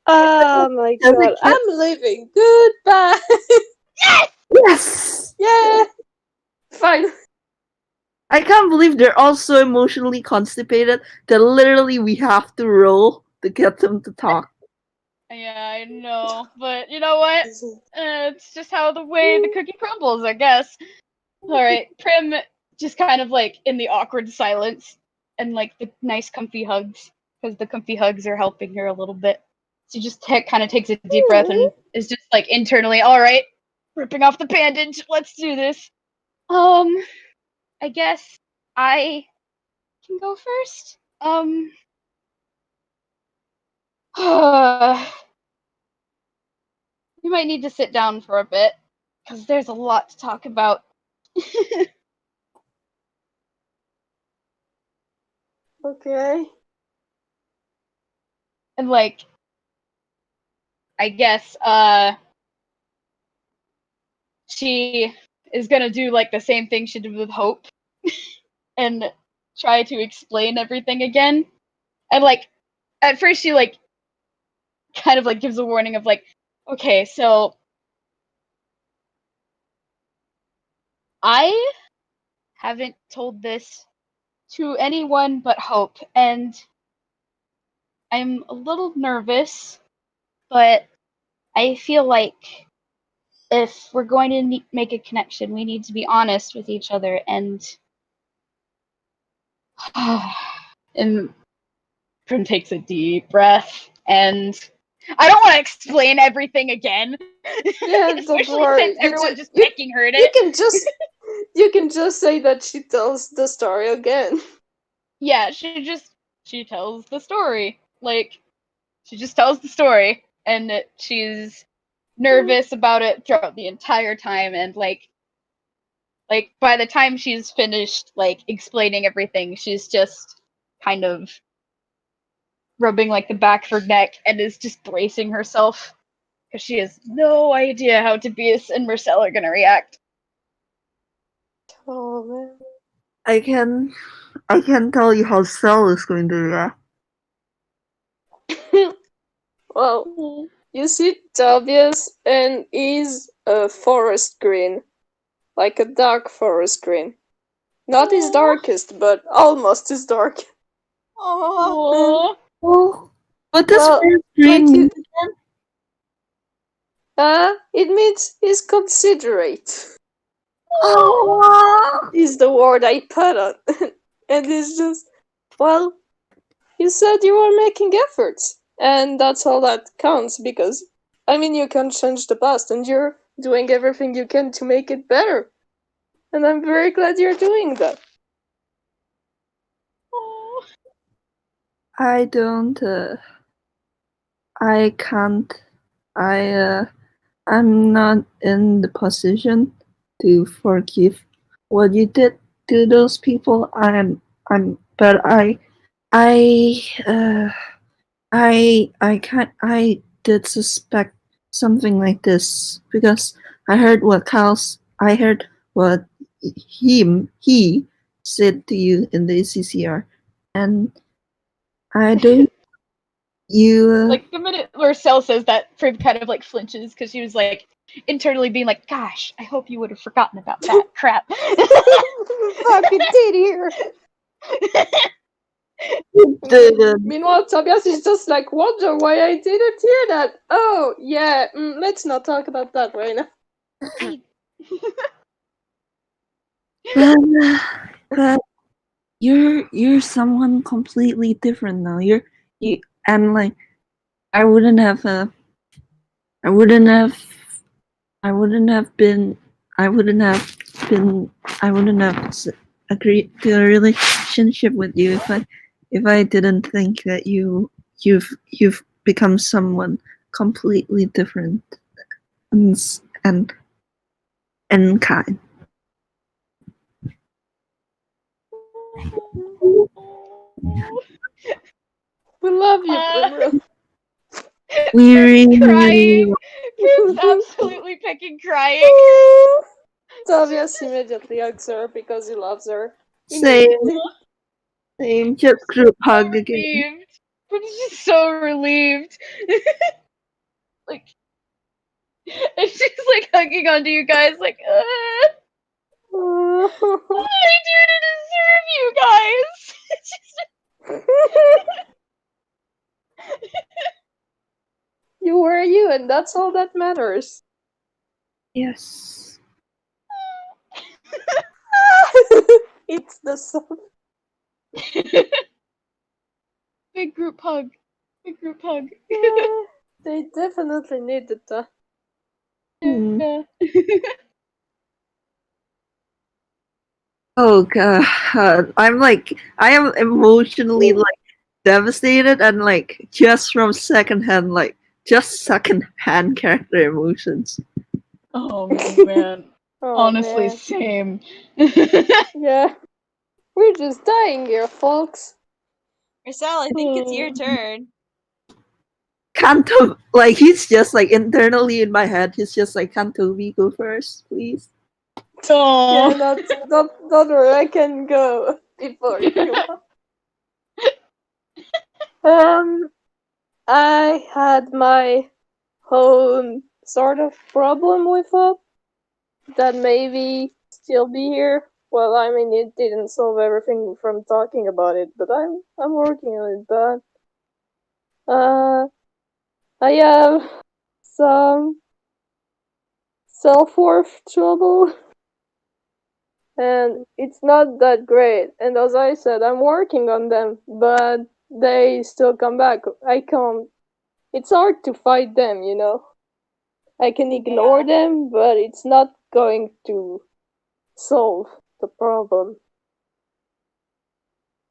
Oh my Does god, it get- I'm leaving. Goodbye. Yes! Yeah. Fine. I can't believe they're all so emotionally constipated that literally we have to roll to get them to talk. Yeah, I know. But you know what? It's just how the way the cookie crumbles, I guess. Alright, Prim just kind of like in the awkward silence and like the nice comfy hugs, because the comfy hugs are helping her a little bit. She just kind of takes a deep breath and is just like internally, alright, ripping off the bandage, let's do this. I guess I can go first. You might need to sit down for a bit, because there's a lot to talk about. Okay. And like, I guess, she is gonna do like the same thing she did with Hope and try to explain everything again. And like, at first she like kind of like gives a warning of like, okay, so I haven't told this to anyone but Hope, and I'm a little nervous, but I feel like if we're going to make a connection, we need to be honest with each other and and Prim takes a deep breath, and I don't want to explain everything again. Yeah, don't Especially worry. since everyone's just You, pecking her at you it. can just you can just say that she tells the story again. Yeah, she tells the story. Like, she just tells the story, and she's nervous about it throughout the entire time, and like by the time she's finished like explaining everything, she's just kind of rubbing like the back of her neck and is just bracing herself because she has no idea how Tobias and Mersel are gonna react. Oh man. I can tell you how Cell is going to react. Well, you see Tobias, and he's a forest green, like a dark forest green. Not his darkest, but almost his dark. Oh. Aww. Oh, what does Well, first like green mean? it means he's considerate. Oh, Is the word I put on, and it's just, well, you said you were making efforts, and that's all that counts. Because, I mean, you can change the past, and you're doing everything you can to make it better. And I'm very glad you're doing that. I don't. I can't. I'm not in the position to forgive what you did to those people. But uh, I did suspect something like this because I heard what he said to you in the CCR, and I don't, you, Like the minute Mersel says that, Prim kind of like flinches because she was like internally being like, gosh, I hope you would have forgotten about that crap. Fucking did here. didn't. Meanwhile, Tobias is just like, wonder why I didn't hear that. Oh, yeah, let's not talk about that right now. But you're someone completely different now. You and like I wouldn't have I wouldn't have I wouldn't have been I wouldn't have been I wouldn't have agreed to a relationship with you if I didn't think that you've become someone completely different and and kind. We love you, Uh, Primrose. We Prim's really crying. Prim's absolutely picking crying. Tobias immediately hugs her because he loves her. same, Immediately. same, just group So hug again. relieved. Prim's just so relieved. Like, and she's like hugging onto you guys, like, what did I do to deserve you guys? You were you, and that's all that matters. Yes. It's the sun. Big group hug. Big group hug. Yeah, they definitely needed that. Hmm. Yeah. Oh god, I am emotionally like devastated and like just from second hand character emotions. Oh man. Oh, Honestly, man. same. Yeah. We're just dying here, folks. Mersel, I think it's your turn. Can't like he's just like internally in my head, he's just like, can't Toby go first, please? Yeah, Oh. don't worry, I can go before you. I had my own sort of problem with it that maybe still be here. Well, I mean, it didn't solve everything from talking about it, but I'm working on it. But I have some self-worth trouble, and it's not that great. And as I said, I'm working on them, but they still come back. I can't. It's hard to fight them, you know. I can ignore them, but it's not going to solve the problem.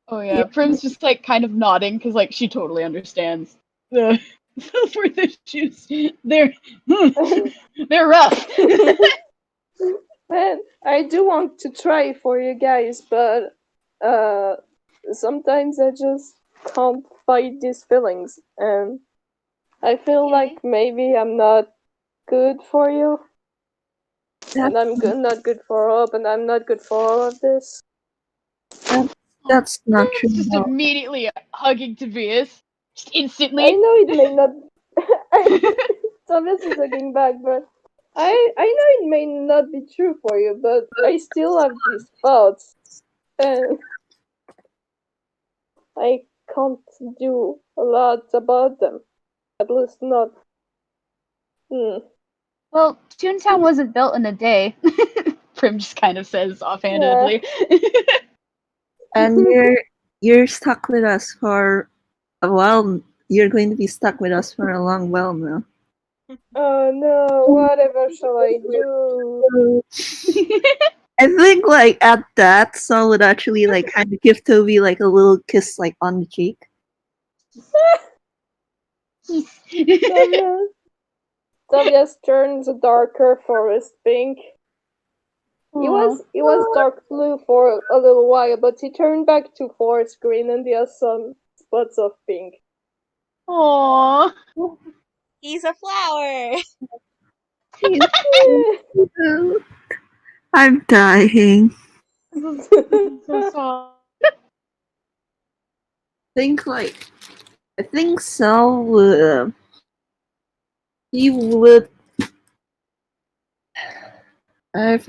Oh yeah, Prim's just like kind of nodding because like she totally understands the self-worth issues. They're they're rough. Man, I do want to try for you guys, but sometimes I just can't fight these feelings, and I feel like maybe I'm not good for you, and I'm not good for Hope, and I'm not good for all of this. That's not true. Prim's just No. immediately hugging Tobias, just I instantly. know it may not. Thomas is looking back, but I know it may not be true for you, but I still have these thoughts, and I can't do a lot about them. At least not. Well, Toontown wasn't built in a day. Prim just kind of says offhandedly. And you're stuck with us for a while. You're going to be stuck with us for a long while now. Oh no, whatever shall I do? I think like at that, Saul would actually like kind of give Toby like a little kiss like on the cheek. Tobias turns a darker forest pink. It was dark blue for a little while, but he turned back to forest green and he has some spots of pink. Aww. He's a flower. I'm dying. So soft. I think Saul would. He would. I've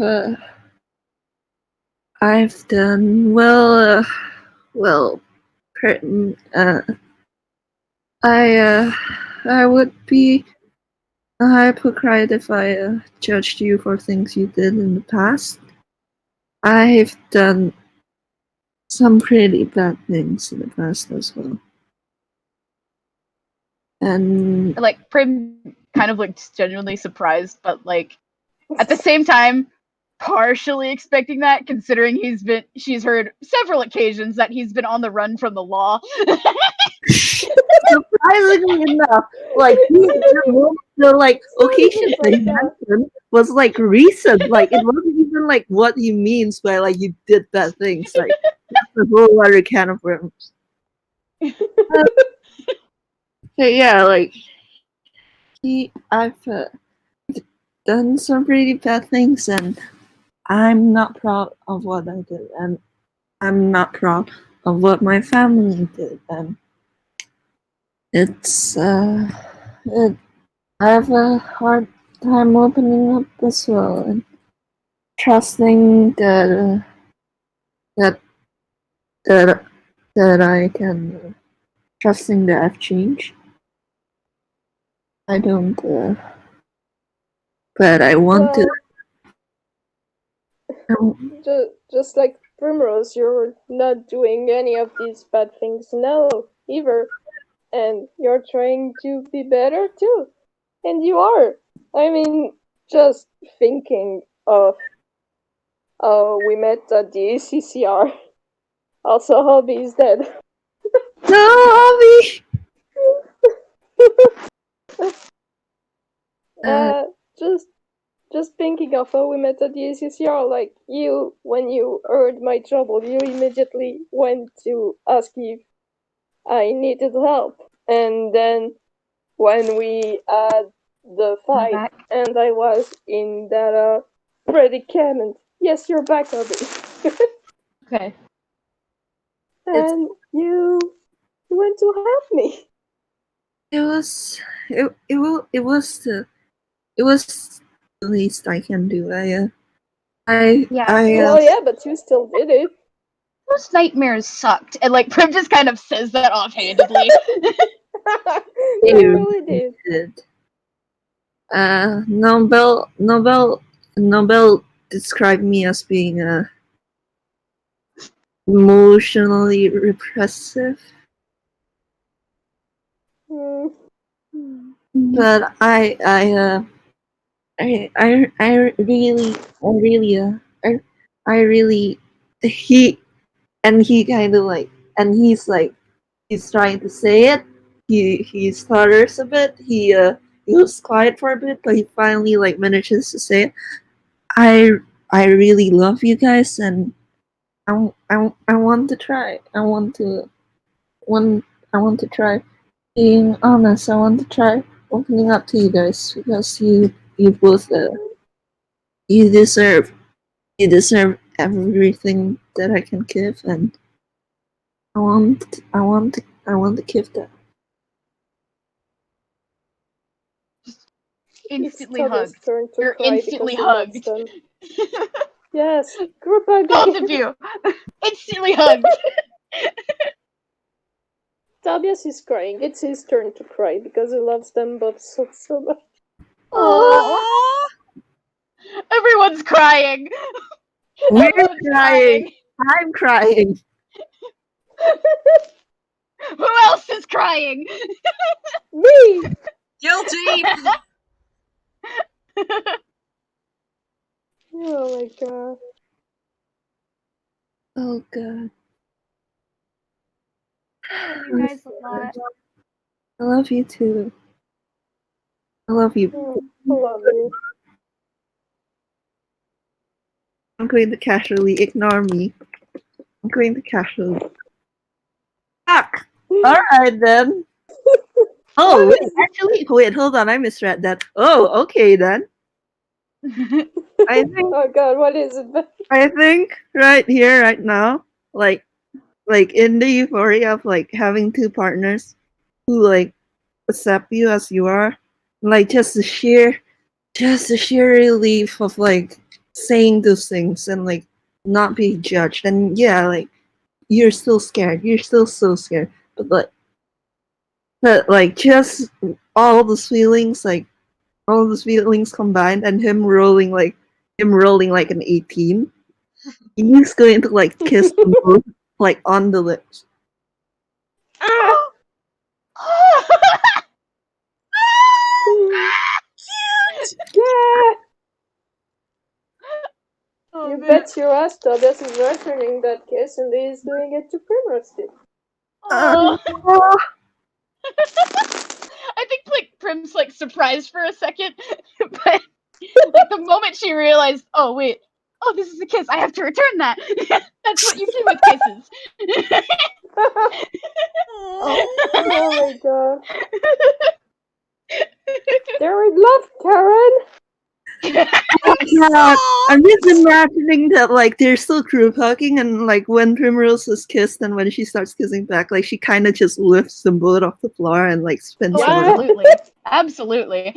done well. Well, I would be a hypocrite if I judged you for things you did in the past. I've done some pretty bad things in the past as well. And Like Prim kind of like genuinely surprised, but like at the same time partially expecting that, considering she's heard several occasions that he's been on the run from the law. surprisingly enough, like the like occasion that he mentioned was like recent. Like it wasn't even like what he means by like you did bad things. Like a whole other can of worms. So yeah, like I've done some pretty bad things, and I'm not proud of what I did, and I'm not proud of what my family did, and it's it, I have a hard time opening up as well and trusting that that that I can trusting that I've changed. I don't, but I want to. Well, just like Primrose, you're not doing any of these bad things now either, and you're trying to be better too, and you are. I mean, just thinking of we met at the ACCR. Also, Obby is dead. No, Obby! uh, just thinking of how we met at the ACCR, like you, when you heard my trouble, you immediately went to ask if I needed help, and then when we had the fight, back. and I was in that predicament. Yes, you're back, Obby. Okay. And you went to help me. It was it was the least I can do. Well, yeah, but you still did it. Those nightmares sucked, and like Prim just kind of says that offhandedly. You really did. Nobel described me as being emotionally repressive, Mm. but I really he kind of like, and he's trying to say it. He stutters a bit. He was quiet for a bit, but he finally like manages to say it. I I really love you guys, and I want to try. Want I want to try being honest. I want to try opening up to you guys because you both you deserve everything that I can give, and I want to give that. Instantly It's Tobias' hugged. turn to You're cry instantly because he loves hugged. them. Yes, group hug Both again. of you, instantly hugged. Tobias is crying. It's his turn to cry because he loves them both so much. Aww. Everyone's crying. We're Everyone's crying. I'm crying. Who else is crying? Me! Guilty. Oh my god. Oh god. I love you guys a lot. I love you too. I love you. Oh, I love you. I'm going to casually ignore me. I'm going to casually. Fuck! Alright then. Oh, wait, actually, wait, hold on, I misread that. Oh, okay then. I think Oh god, what is it? right here, right now, like in the euphoria of like having two partners who like accept you as you are, like just the sheer relief of like saying those things and like not being judged. And yeah, like you're still scared. You're still so scared. But like just all those feelings, like all those feelings combined, and him rolling like an 18. He's going to like kiss them both like on the lips. Ah! Cute. Yeah! Oh, You man. bet your ass Tobias is returning that kiss and he's doing it to Primrose too. Oh. Oh, I think like Prim's like surprised for a second, but like the moment she realized, oh wait, oh, this is a kiss. I have to return that. That's what you do with kisses. Oh my god. They're in love, Karen! Oh god, I'm just imagining that like they're still group hugging and like when Primrose is kissed and when she starts kissing back, like she kind of just lifts them both off the floor and like spins Oh, a little. absolutely.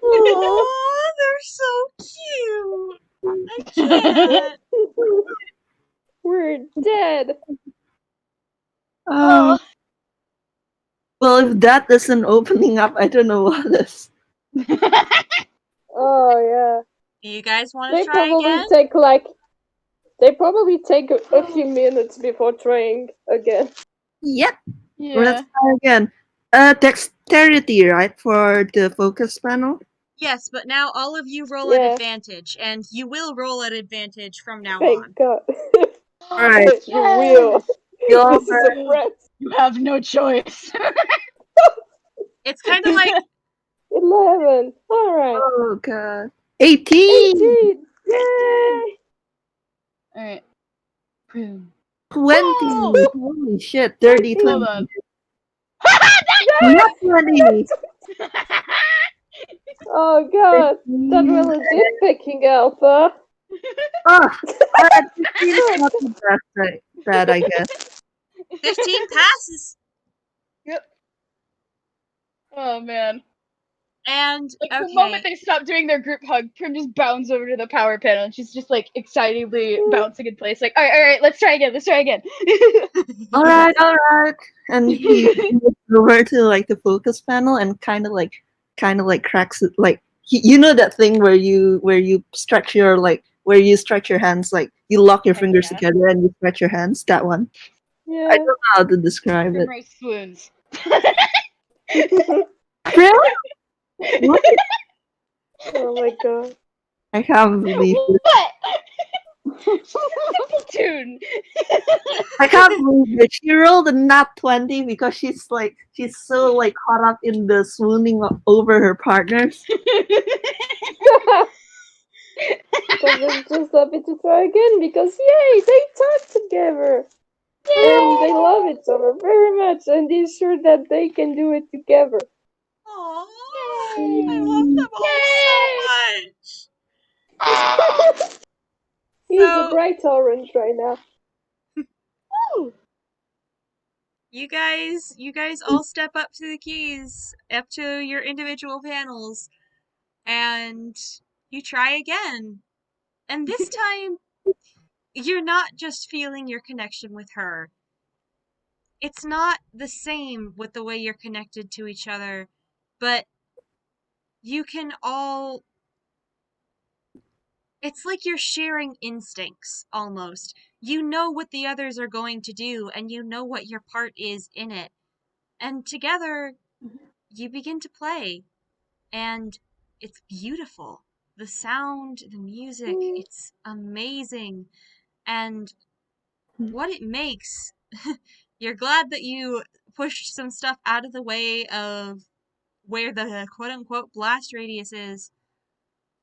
Oh, they're so cute. I can't. We're dead. Um, well, if that isn't opening up, I don't know what is. Oh yeah. Do you guys want to They try probably again? take a few minutes before trying again. Yep. Yeah. Let's try again. Dexterity, right, for the focus panel? Yes, but now all of you roll at Yeah. advantage, and you will roll at advantage from now Thank on. God. Alright. You will. You're This is a threat. You have no choice. It's kind of like 11. Alright. oh god. 18! 18! Yay! Alright. 20! Whoa! Holy shit, 30, 20. Hold on. Not 20! Oh god. That really did picking Alpha. Oh, 15 is not the best, bad, I guess. 15 passes. Yep. Oh man. And, Like the moment okay. they stop doing their group hug, Prim just bounds over to the power panel and she's just like excitedly bouncing in place, like, alright, let's try again. Alright. And he moves over to like the focus panel and kind of like cracks it, like you know that thing where you stretch your where you stretch your hands, like you lock your Heck fingers yeah. together and you stretch your hands, that one. I Yeah. don't know how to describe it. Primrose swoons. Really? What? Oh my god. I can't believe it. What? Simple tune. I can't believe it. She rolled a nat 20 because she's so like caught up in the swooning over her partners. Because they're just happy to try again because yay, they talk together. And they love each other very much and he's sure that they can do it together. Aww, I love them all so much. He's a So, bright orange right now. you guys all step up to the keys, up to your individual panels, and you try again. And this time, you're not just feeling your connection with her. It's not the same with the way you're connected to each other, but you can all. It's like you're sharing instincts, almost. You know what the others are going to do, and you know what your part is in it. And together, you begin to play. And it's beautiful. The sound, the music, it's amazing. And what it makes, you're glad that you pushed some stuff out of the way of where the quote unquote blast radius is,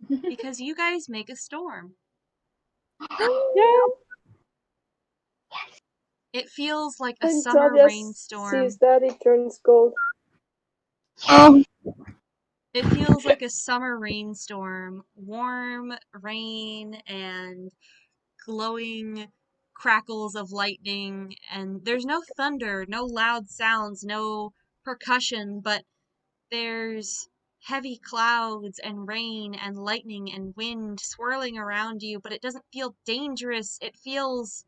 because you guys make a storm. Yeah. It feels like a When summer Tobias rainstorm. sees that, it turns cold. It feels like a summer rainstorm. Warm rain and glowing crackles of lightning, and there's no thunder, no loud sounds, no percussion, but there's heavy clouds and rain and lightning and wind swirling around you, but it doesn't feel dangerous. It feels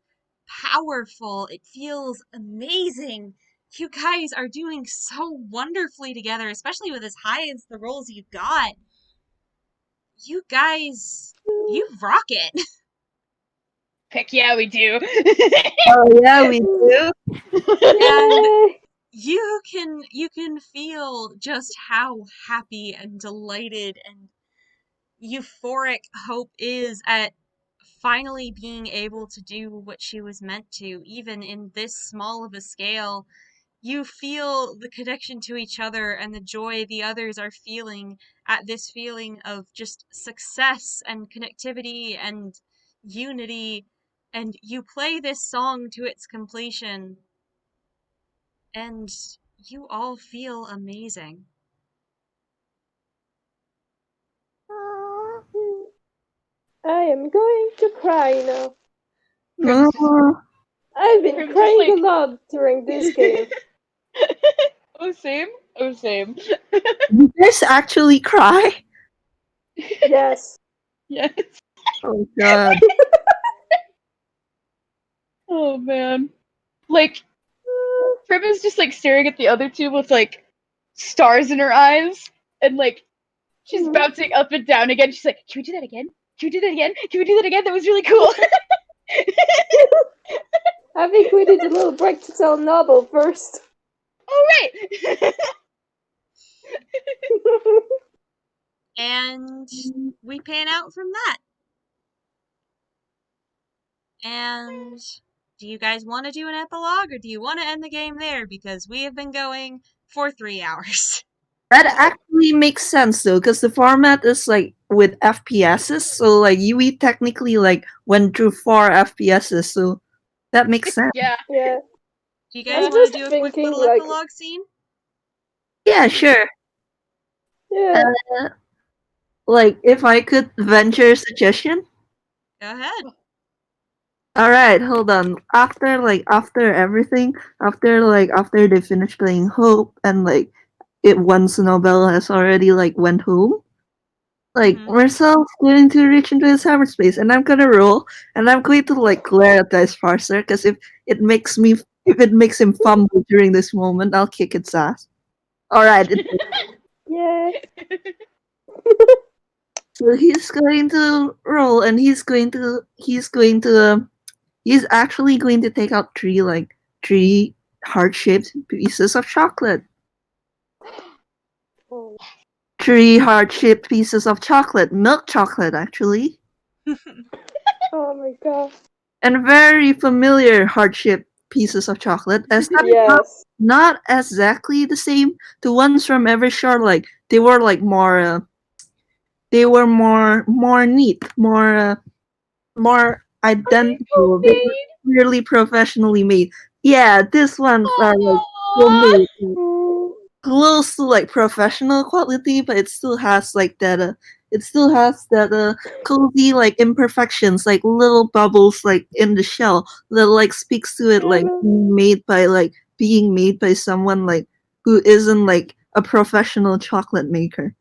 powerful. It feels amazing. You guys are doing so wonderfully together, especially with as high as the rolls you got. You guys, you rock it. Heck yeah, we do. Oh yeah, we do. And Yay! you can feel just how happy and delighted and euphoric Hope is at finally being able to do what she was meant to, even in this small of a scale. you feel the connection to each other and the joy the others are feeling at this feeling of just success and connectivity and unity, and you play this song to its completion, and you all feel amazing. I am going to cry now. Prim's just, I've been Prim's just crying like- a lot during this game. oh, same. Oh, same. You guys actually cry? Yes. Yes. Oh god. Oh man. Like, Prim is just like staring at the other two with like stars in her eyes, and like she's bouncing up and down again. She's like, "Can we do that again? Can we do that again? Can we do that again? That was really cool." I think we need a little break to tell Nobble first. Oh right. And we pan out from that. And do you guys want to do an epilogue, or do you want to end the game there? Because we have been going for 3 hours. That actually makes sense though, because the format is like with FPSs, so like we technically like went through 4 FPSs, so that makes sense. Yeah. Yeah. Do you guys I'm want to just do a quick thinking, little like- epilogue scene? Yeah, sure. Yeah. Like if I could venture a suggestion. Go ahead. Alright, hold on. After everything, after they finish playing Hope and like it once Nobelle has already like went home, like Mhm. Mersel's going to reach into his cyberspace and I'm gonna roll and I'm going to like glare at Dice Parser because if it makes him fumble during this moment, I'll kick its ass. Alright, Yeah. so he's going to roll and he's actually going to take out three heart-shaped pieces of chocolate. Oh. 3 heart-shaped pieces of chocolate, milk chocolate actually, Oh my god. and very familiar heart-shaped pieces of chocolate. As that is Yes. not exactly the same. The ones from Evershore, like they were like more neat, more identical. They were really professionally made. Yeah, these ones are like homemade, close to like professional quality, but it still has that cozy like imperfections, like little bubbles like in the shell that like speaks to it like being made by someone like who isn't like a professional chocolate maker.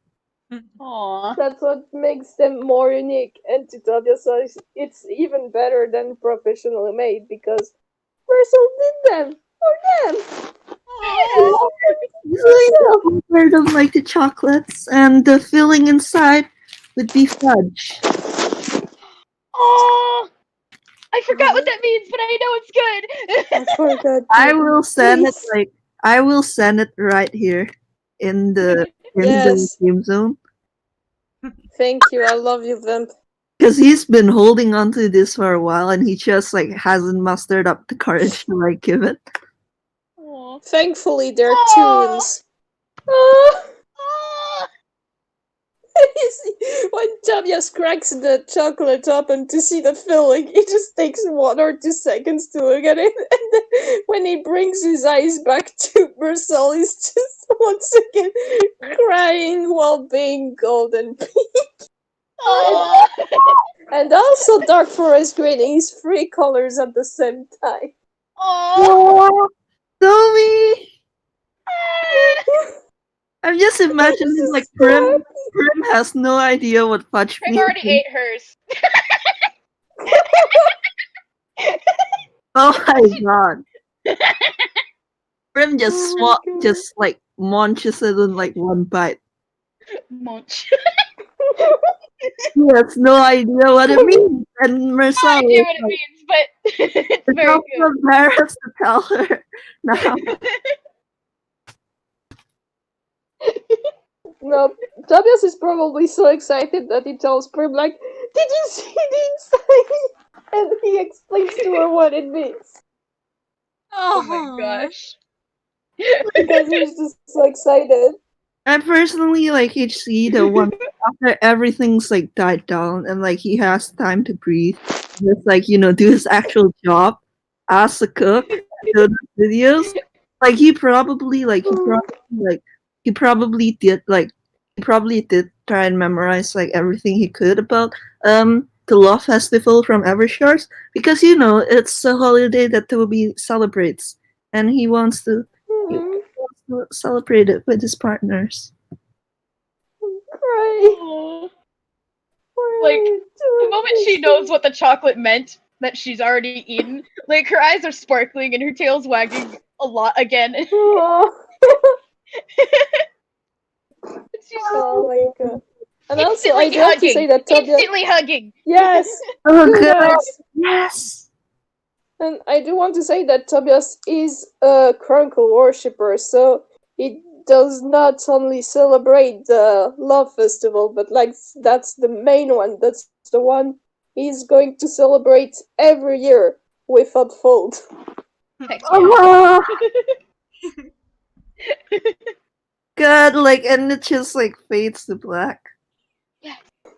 Aww. That's what makes them more unique. And to Tobias, it's even better than professionally made because Mersel did them for them. Usually I them like the chocolates and the filling inside would be fudge. Aww. I forgot what that means, but I know it's good. I forgot. I will send it Please. I will send it right here in the Yes. game zone. Thank you. I love you, Vamp. Because he's been holding on to this for a while and he just like hasn't mustered up the courage to like give it. Aww. Thankfully, they're Aw. tunes. Ah. Aww. You see, when Tobias cracks the chocolate open to see the filling, it just takes 1 or 2 seconds to look at it, and then when he brings his eyes back to Mersel, he's just once again crying while being golden pink. Aww. And also Dark Forest Green, he's 3 colors at the same time. Aww. Zoe! I'm just imagining This like is Prim has no idea what fudge Prim means. already ate hers. Oh my god. Prim just Oh my God. just like munches it in like one bite. Munch. He has no idea what it means. And Mersel I is idea what it like, means, but it's it's very also good. embarrassed to tell her now. No, Tobias is probably so excited that he tells Prim, like, did you see the inside? And he explains to her what it means. Oh my gosh. because he's just so excited. I personally like HC the one after everything's like died down and like he has time to breathe, just like do his actual job as a cook, do the videos. Like he probably did try and memorize like everything he could about the Love Festival from Evershores because it's a holiday that Toby celebrates and he wants to celebrate it with his partners. Cry. Aw. Like, the moment she knows what the chocolate meant that she's already eaten, like her eyes are sparkling and her tail's wagging a lot again. She's Oh my god. And also, instantly I do have to say hugging. that Tobias. Instantly hugging. Yes! Oh Good god! hugs. Yes! And I do want to say that Tobias is a Crunkle worshipper, so he does not only celebrate the Love Festival, but like that's the main one. That's the one he's going to celebrate every year without fault. Heck yeah. Oh god, like, and it just like fades to black.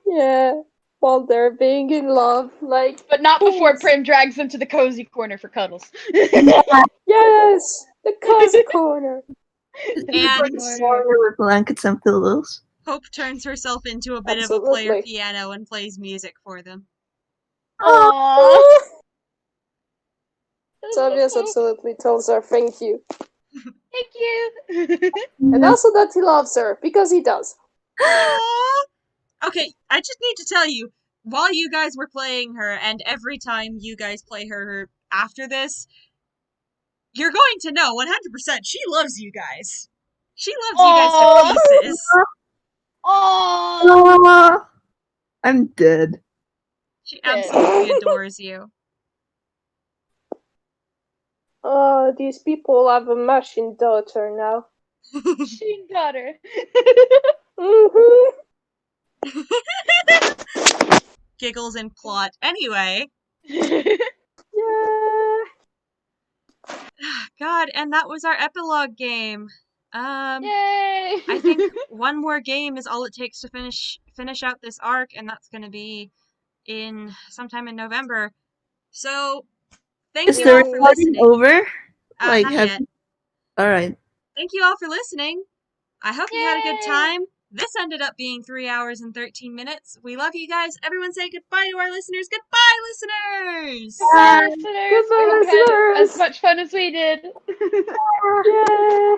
Yeah, while they're being in love, like. But not before yes. Prim drags them to the cozy corner for cuddles. Yes, the cozy corner. And With blankets and pillows. Hope turns herself into a bit of a Absolutely. player piano and plays music for them. Aww. Tobias absolutely tells her thank you. Thank you. And also that he loves her, because he does. Aww. Okay, I just need to tell you, while you guys were playing her, and every time you guys play her after this, you're going to know 100% she loves you guys. She loves you guys Aw. to pieces. Aww. I'm dead. She absolutely adores you. Oh, these people have a machine daughter now. Machine daughter. Mm-hmm. Giggles and plot. Anyway, Yeah. God, and that was our epilogue game. Yay! I think one more game is all it takes to finish out this arc, and that's going to be in sometime in November. So, thank Is you the all for recording listening. over? Not yet. Alright. Thank you all for listening. I hope you had a good Yay! time. This ended up being 3 hours and 13 minutes. We love you guys. Everyone say goodbye to our listeners. Goodbye, listeners! Goodbye, listeners. Goodbye, We hope you had as listeners. much fun as we did. Yeah.